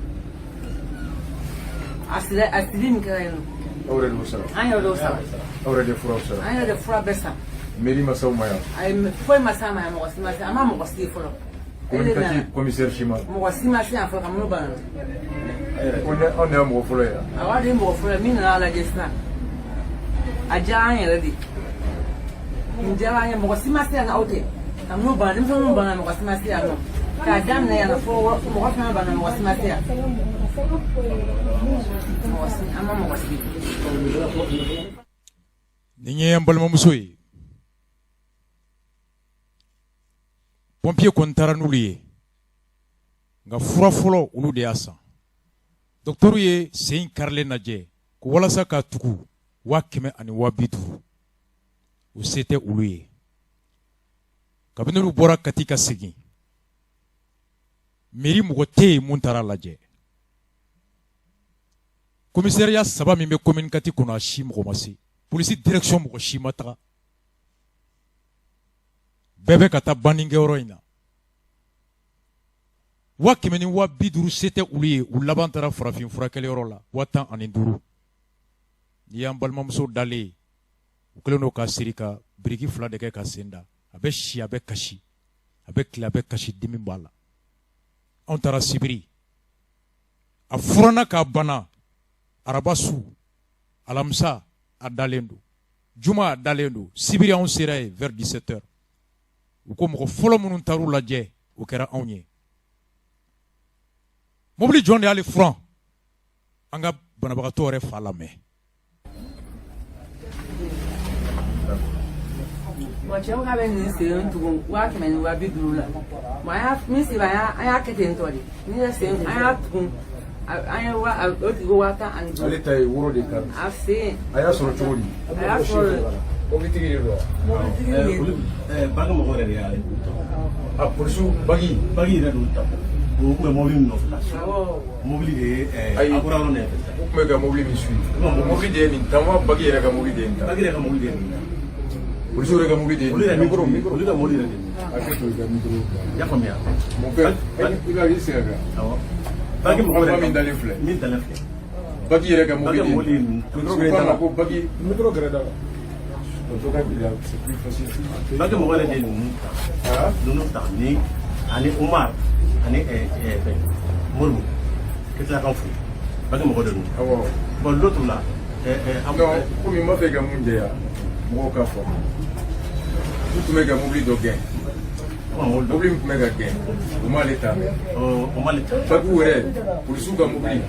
S15: a siri min kɛra yen nɔ
S6: aw yɛrɛ de y'o sara
S15: an yɛrɛ de y'o sara
S6: aw yɛrɛ de furaw sara
S15: an yɛrɛ de fura bɛɛ san
S6: mairie ma s'aw ma yan
S15: foyi ma s'a ma yan mɔgɔ si ma se an ma mɔgɔ si ye fɔlɔ
S6: commissaire Chima
S15: mɔgɔ si ma se yan fɔlɔ ka minnu banna
S6: anw de y'a mɔgɔ fɔlɔ ye
S15: awɔ de ye mɔgɔ fɔlɔ ye min nana a lajɛ sisan a diyara an yɛrɛ de nin diyara an ye mɔgɔ si ma se yan aw tɛ ka minnu banna denmisɛnninw banna mɔgɔ si ma se yan nɔ k'a daminɛ yan fo mɔgɔ fɛn banna mɔgɔ si ma se yan an ma mɔgɔ si
S1: nin ye an balimamuso ye pompier kɔni taara n'olu ye nka fura fɔlɔ olu de y'a san docteur ye sen karilen lajɛ ko walasa k'a tugu 100 ani 250 o se tɛ olu ye kabini olu bɔra Kati ka segin mairie mɔgɔ tɛ yen mun taara lajɛ commissariat 3 min bɛ commune Kati kɔnɔ a si mɔgɔ ma se police direction mɔgɔ si ma taga bɛɛ bɛ ka taa baninkɛyɔrɔ in na 100 ni 250 se tɛ olu ye u laban taara farafin furakɛliyɔrɔ la 115 n'i y'an balimamuso dalen u kɛlen don k'a siri ka biriki 2 de kɛ ka sen da a bɛ si a bɛ kasi a bɛ tile a bɛ kasi dimi b'a la anw taara sibiri a furanna k'a bana araba su alamisa a dalen don juma a dalen don sibiri anw sera ye vers 17 heures u ko mɔgɔ fɔlɔ minnu taar'u lajɛ o kɛra anw ye mobili jɔn de y'ale furan an ka banabagatɔ yɛrɛ fa lamɛn
S15: bon cɛw ka bɛ nin sen tugun 100 ni 250 la bon min se an y'a kɛ ten tɔ de ni ye sen an y'a tugun an ye o tigi ko 115
S6: ale ta ye woro de kan
S15: a sen
S6: a y'a sɔrɔ cogo di
S15: a y'a sɔrɔ
S6: mobilitigi de don
S15: mobilitigi de
S3: bagi mɔgɔ yɛrɛ de y'ale
S6: a polisiw bagi
S3: yɛrɛ don ta o tun bɛ mobili min nɔfɛ mobili de ye a bɔra yɔrɔ min fɛ
S6: o tun bɛ ka mobili min suit mobili de ye nin ta wa bagi yɛrɛ ka mobili de ye nin ta
S3: bagi yɛrɛ ka mobili de ye nin ta
S6: polisiw yɛrɛ ka mobili de ye
S3: olu ka mobili yɛrɛ de ye
S6: a kɛ to i ka micro
S3: i y'a faamuya
S6: mon père i b'a k'i sigi a kan
S3: awɔ bagi mɔgɔ yɛrɛ
S6: min dalen filɛ
S3: bagi
S6: yɛrɛ ka mobili de ye
S3: micro
S6: gɛrɛ da la ko bagi micro gɛrɛ da la
S3: bagi mɔgɔ yɛrɛ de ye ninnu ta ni ani Umar ani Moribo ka tila kan fo bagi mɔgɔ de ninnu
S6: awɔ
S3: Bon, l'autre là,
S6: comme il m'a fait un monde, mon café. Tout le monde mobile de gain. Mobile mega gain. Au mal état.
S3: Au mal état.
S6: Pas que vous êtes pour le sous comme mobile.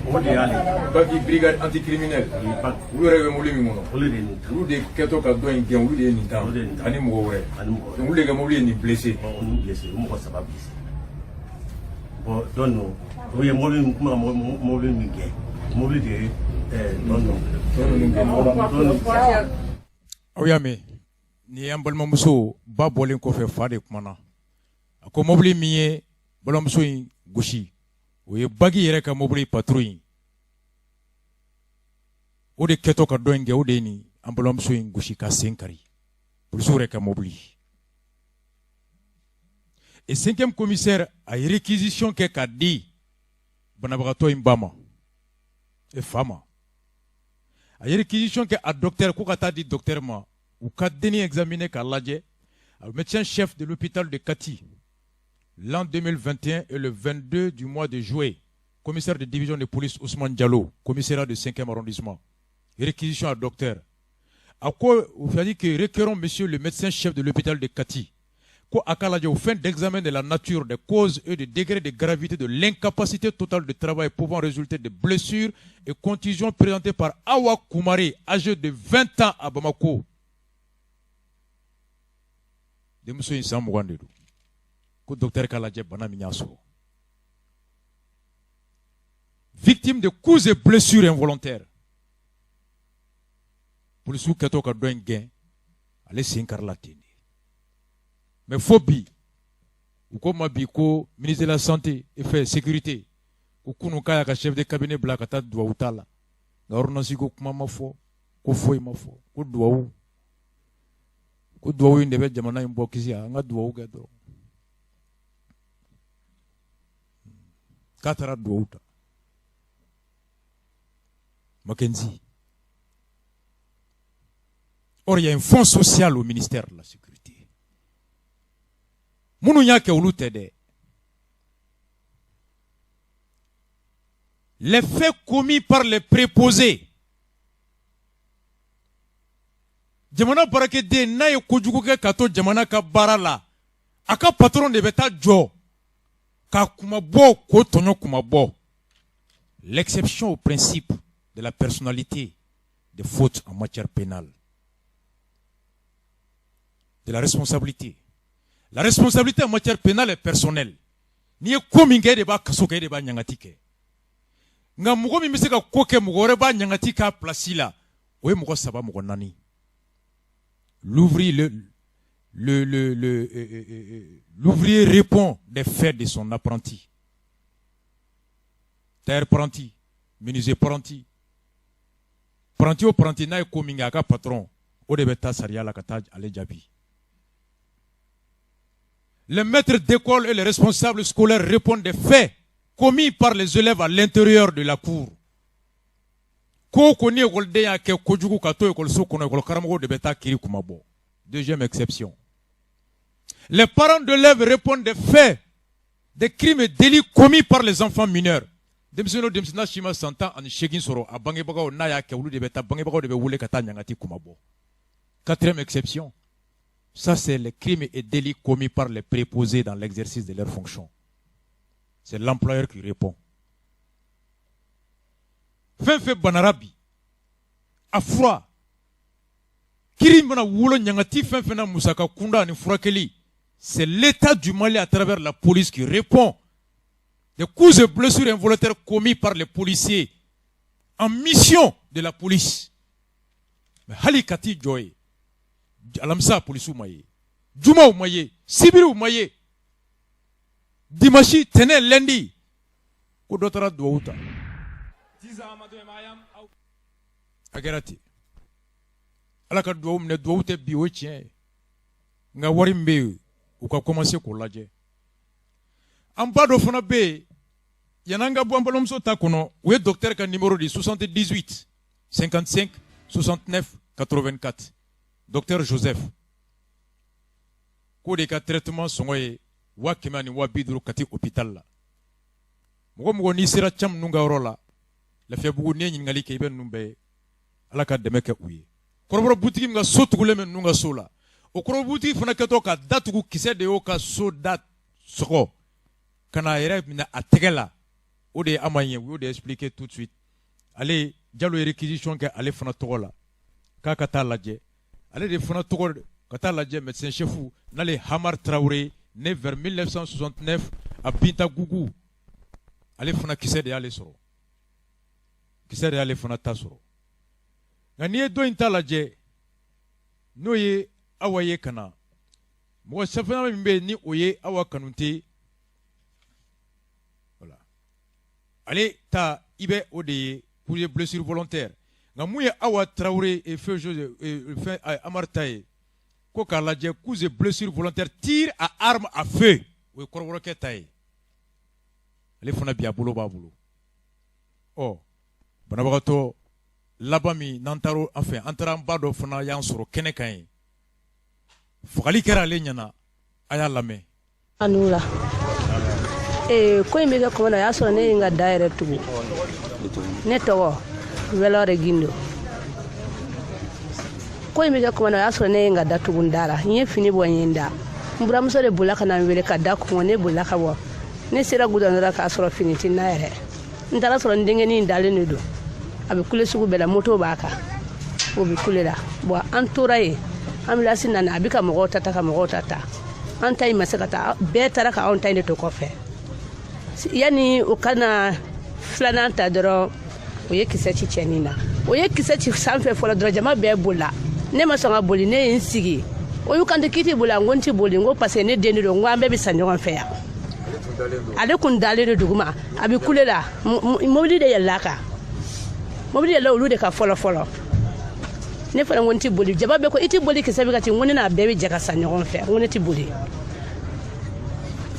S6: Pas que brigade anticriminelle. Vous êtes mobile mon. Vous êtes quelqu'un qui doit gain. Vous êtes ni temps. Ani mourir. Vous êtes mobile ni blessé.
S3: Blessé. Vous m'avez pas blessé. Bon, donc oui, mobile ni gain. Mobile de
S1: Oyame ni ambalma muso ba bolen ko fe fade kumana ko mobili miye balamuso in gushi o ye bagi yere ka mobili patrouille o de keto ka doenge o de ni ambalamuso in gushi ka senkari pour sure ka mobili. Et cinquième commissaire a réquisition ke ka di banabagato imbama et fama a réquisition que à docteur ko kata di docteur ma ou ka deni examiner ka ladje le médecin chef de l'hôpital de Kati l'an 2021 et le 22 du mois de juillet, commissaire de division de police Ousmane Diallo, commissariat de 5e arrondissement, réquisition à docteur. À quoi vous avez dit que requérons monsieur le médecin chef de l'hôpital de Kati ko akaladje au fin d'examen de la nature des causes et des degrés de gravité de l'incapacité totale de travail pouvant résulter de blessures et contusions présentées par Awa Koumari, âgé de 20 ans à Bamako. De monsieur Insam Wandedu. Ko docteur Kaladje Banamiyaso. Victime de coups et blessures involontaires. Pour le sous-kato ka doyen gain, allez s'incarlatiner. Mais phobie, ou comme Biko, ministre de la Santé et fait sécurité, ou Kunuka ka chef de cabinet Blakata Douaoutala, Garonasi ko kuma fo, ko foi ma fo, ko douaou. Ko douaou in debe jamana imbokisia, nga douaou gado. Katara douauta. Mackenzie. Or, il y a un fonds social au ministère de la Sécurité. Les faits commis par les préposés. Jamana barake de na ye kojugu ke kato jamana ka barala. Aka patron de beta jo. Ka kumabo ko tonyo kumabo. L'exception au principe de la personnalité des fautes en matière pénale. De la responsabilité. La responsabilité en matière pénale est personnelle. Ni ye kominge de ba kasoke de ba nyangatike. Nga mugo mi miseka koke mugore ba nyangatika placila. Oye mugo saba mugo nani. L'ouvrier répond des faits de son apprenti. Terre apprenti, menuisier apprenti. Apprenti au apprenti na ye kominge aka patron. O de beta saria la kata ale jabi. Les maîtres d'école et les responsables scolaires répondent des faits commis par les élèves à l'intérieur de la cour. Deuxième exception. Les parents d'élèves répondent des faits, des crimes et délits commis par les enfants mineurs. Quatrième exception. Ça, c'est les crimes et délits commis par les préposés dans l'exercice de leurs fonctions. C'est l'employeur qui répond. Fin fait banarabi. À froid. C'est l'État du Mali à travers la police qui répond. Des coups et blessures involontaires commis par les policiers en mission de la police. Mais Halikati Joy. Alamsa police maye, Juma maye, Sibiru maye, Dimashi tene lundi, ko dotara douauta. Agarati. Alaka douau mne douaute biwe tien. Nga warimbe ou ka commencer ko laje. Ambado fona be yananga bwambalomso takono, ou docteur ka numéro de 78 55 69 84. Docteur Joseph. Ko de ka traitement songoye wa kemani wa bidru kati hôpital la. Mugo mugo ni sera cham nunga rola. Lafiyabugu ne ɲininkali kɛ i bɛ ninnu bɛɛ Ala ka dɛmɛ kɛ u ye kɔrɔbɔrɔ butigi min ka so tugulen bɛ ninnu ka so la o kɔrɔbɔrɔ butigi fana kɛtɔ ka datugu kisɛ de y'o ka so da sɔgɔ ka n'a yɛrɛ minɛ a tɛgɛ la o de ye an ma ɲɛ u y'o de expliquer tout de suite ale Jalo ye réquisition kɛ ale fana tɔgɔ la k'a ka taa lajɛ ale de fana tɔgɔ ka taa lajɛ médecin chef n'ale Hamar Traoré né vers 1969 à Bintagougou ale fana kisɛ de y'ale sɔrɔ kisɛ de y'ale fana ta sɔrɔ nka n'i ye dɔ in ta lajɛ n'o ye Awa ye ka na mɔgɔ safinama min bɛ yen ni o ye Awa Kanute voilà ale ta i bɛ o de ye pour les blessures volontaires nka mun ye Awa Traoré et feu Amar ta ye ko k'a lajɛ coups et blessures volontaires tir à arme à feu o ye kɔrɔbɔrɔkɛ ta ye ale fana bi a bolo b'a bolo ɔ banabagatɔ laban min n'an taara an taara an ba dɔ fana y'an sɔrɔ kɛnɛ kan ye fagali kɛra ale ɲɛna a y'a lamɛn.
S16: Anula ko in bɛ kɛ kuma na o y'a sɔrɔ ne ye n ka da yɛrɛ tugu ne tɔgɔ Wɛlɛwɛrɛ Gindo ko in bɛ kɛ kuma na o y'a sɔrɔ ne ye n ka da tugu n da la n ye fini bɔ n ye n da n buramuso de bolila ka na n wele ka da kɔngɔ ne bolila ka bɔ ne sera gudɔrɔn la k'a sɔrɔ fini tɛ n na yɛrɛ n taara sɔrɔ n denkɛnin dalen de don a bɛ kule sugu bɛɛ la moto b'a kan o bɛ kule la bon an tora yen ambulance nana a bɛ ka mɔgɔw ta ka mɔgɔw ta an ta in ma se ka taa bɛɛ taara ka anw ta in de to kɔfɛ yanni o ka na filanan ta dɔrɔn o ye kisɛ ci cɛnin na o ye kisɛ ci sanfɛ fɔlɔ dɔrɔn jama bɛɛ bolila ne ma sɔn ka boli ne ye n sigi o y'u kan tɛ k'i tɛ boli n ko n tɛ boli n ko parce que ne den de don n ko an bɛɛ bɛ sa ɲɔgɔn fɛ yan ale kun dalen de duguma a bɛ kule la mobili de yɛlɛla a kan mobili yɛlɛla olu de ka fɔlɔ ne fana ko n tɛ boli jaba bɛɛ ko i tɛ boli kisɛ bɛ ka ci n ko ne n'a bɛɛ bɛ jɛ ka sa ɲɔgɔn fɛ n ko ne tɛ boli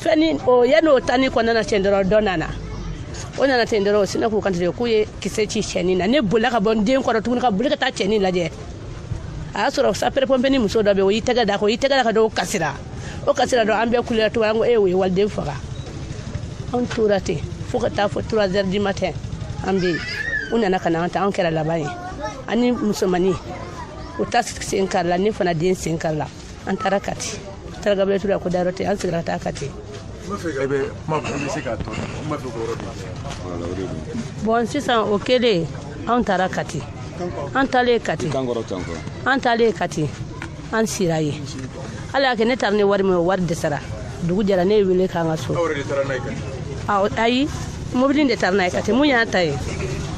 S16: fɛn o yanni o tani kɔnɔna cɛ dɔrɔn dɔ nana o nana ten dɔrɔn o sinna k'u kantigɛ k'u ye kisɛ ci cɛnin na ne bolila ka bɔ n den kɔrɔ tuguni ka boli ka taa cɛnin lajɛ a y'a sɔrɔ sapere pɔmpeni muso dɔ bɛ yen o y'i tɛgɛ da o y'i tɛgɛ da ka dɔw kasira o kasira dɔrɔn an bɛɛ kulela tugun an ko o ye waliden faga an tora ten fo ka taa fɔ 3 heures du matin an bɛ yen u nana ka na an ta an kɛra laban ye ani musomanin o ta sen karila ne fana den sen karila an taara Kati taara Gabriel Ture ko dayɔrɔ ten an seginna ka taa Kati. Bon sisan o kɛlen an taara Kati an taalen Kati an sira ye hali y'a kɛ ne taara ne wari min o wari dɛsɛra dugu jɛra ne ye wele k'an ka so ayi mobili de taara n'a ye Kati mun y'a ta ye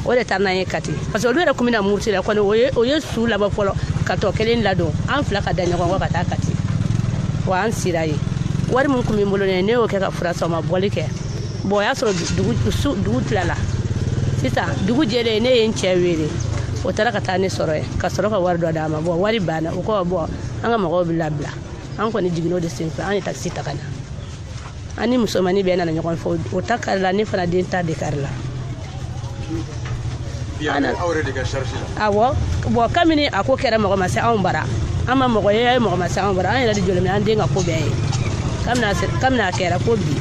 S16: o de taara n'a ye Kati parce que olu yɛrɛ kun bɛna Muruti la kɔni o ye su laban fɔlɔ ka tɔ kelen ladon an fila ka da ɲɔgɔn kɔ ka taa Kati wa an sira ye wari min kun bɛ n bolo ne y'o kɛ ka fura san ma bɔli kɛ bon o y'a sɔrɔ dugu tilala sisan dugu jɛlen ne ye n cɛ wele o taara ka taa ne sɔrɔ yen ka sɔrɔ ka wari dɔ d'a ma bon wari banna o ko bon an ka mɔgɔw bɛ labila an kɔni jiginn'o de senfɛ an ye takisi ta ka na an ni musomanin bɛɛ nana ɲɔgɔn fɛ o ta karila ne fana den ta de karila awɔ bon kabini a ko kɛra mɔgɔ ma se anw bara an ma mɔgɔ ye mɔgɔ ma se anw bara an yɛrɛ de jɔlen bɛ an den ka ko bɛɛ ye kabini a kɛra ko bi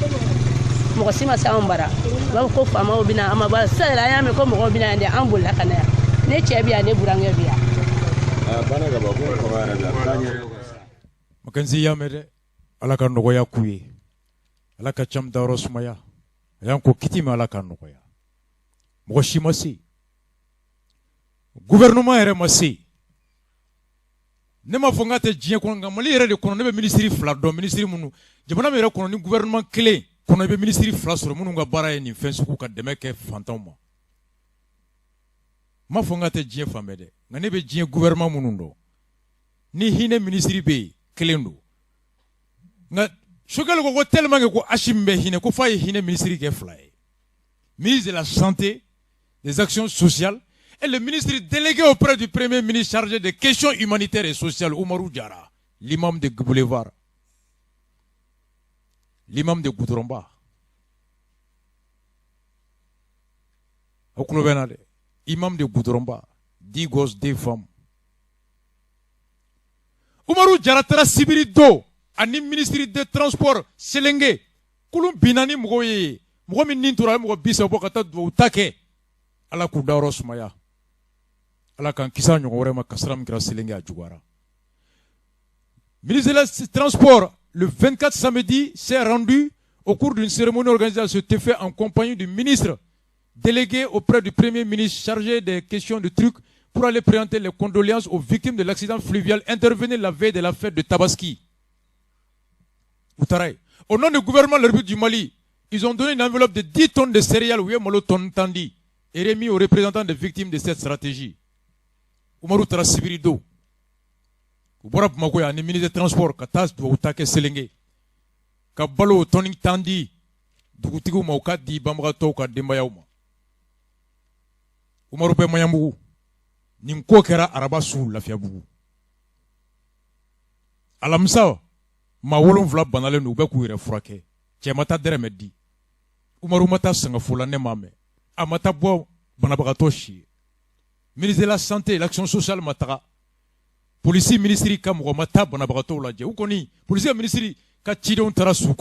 S16: mɔgɔ si ma se anw bara u b'a fɔ ko faamaw bɛ na an ma bara sisan yɛrɛ an y'a mɛn ko mɔgɔw bɛ na yan de an bolila ka na yan ne cɛ bɛ yan ne burankɛ bɛ yan.
S1: Makanzi y'a mɛn dɛ Ala ka nɔgɔya k'u ye Ala ka cam dayɔrɔ sumaya a y'an ko kiti min Ala ka nɔgɔya mɔgɔ si ma se gouvernement yɛrɛ ma se ne ma fɔ n ka tɛ diɲɛ kɔnɔ nka Mali yɛrɛ de kɔnɔ ne bɛ ministre 2 dɔn ministre minnu jamana min yɛrɛ kɔnɔ ni gouvernement kelen kɔnɔ i bɛ ministre 2 sɔrɔ minnu ka baara ye nin fɛn sugu ka dɛmɛ kɛ fantanw ma ma fɔ n ka tɛ diɲɛ fan bɛɛ dɛ nka ne bɛ diɲɛ gouvernement minnu dɔn ni hinɛ ministre bɛ yen kelen don nka Sokɛli ko tellement que ko Hachim bɛ hinɛ ko f'a ye hinɛ ministre kɛ 2 ye ministre de la santé des actions sociales et le ministre délégué auprès du premier ministre chargé des questions humanitaires et sociales, Oumarou Diara, l'imam de Boulevard, l'imam de Goudromba. Imam de Goudromba, 10 gosses, 2 femmes. Oumarou Diara tara Sibiri do, ani ministre des transports, Selenge, Kulum Binani Mougoye, Mougomi Nintura, Mougo Bisa Bokata, Take. ala k'u dayɔrɔ sumaya ala k'an kisa ɲɔgɔn wɛrɛ ma kasara min kɛra selenge a juguyara. Ministre des Transports, le 24 samedi, s'est rendu au cours d'une cérémonie organisée à cet effet en compagnie du ministre délégué auprès du Premier ministre chargé des questions de trucs pour aller présenter les condoléances aux victimes de l'accident fluvial intervenu la veille de la fête de Tabaski. Au nom du gouvernement de la République du Mali, ils ont donné une enveloppe de 10 tonnes de céréales et remis aux représentants des victimes de cette stratégie. Oumarou Tara Sibirido. Ubora Magoya, le ministre des Transports, Katas, Outake Selenge. Kabalo, Tony Tandi, Dugutigu Mauka, Di Bamrato, Kadembayauma. Oumarou Mayambu. Nimko Kera Arabasu, la Fiabou. Alamsa, Mawolon Vla Banale Nubeku Refrake. Tchemata Deremedi. Oumarou Mata Sangafula Nemame. Amata Bo Banabagatoshi. Ministre de la Santé et l'Action sociale Matara. Police ministre Kamou Mata Banabagato Ladje. Ou koni, police ministre Kachidon Tarasu.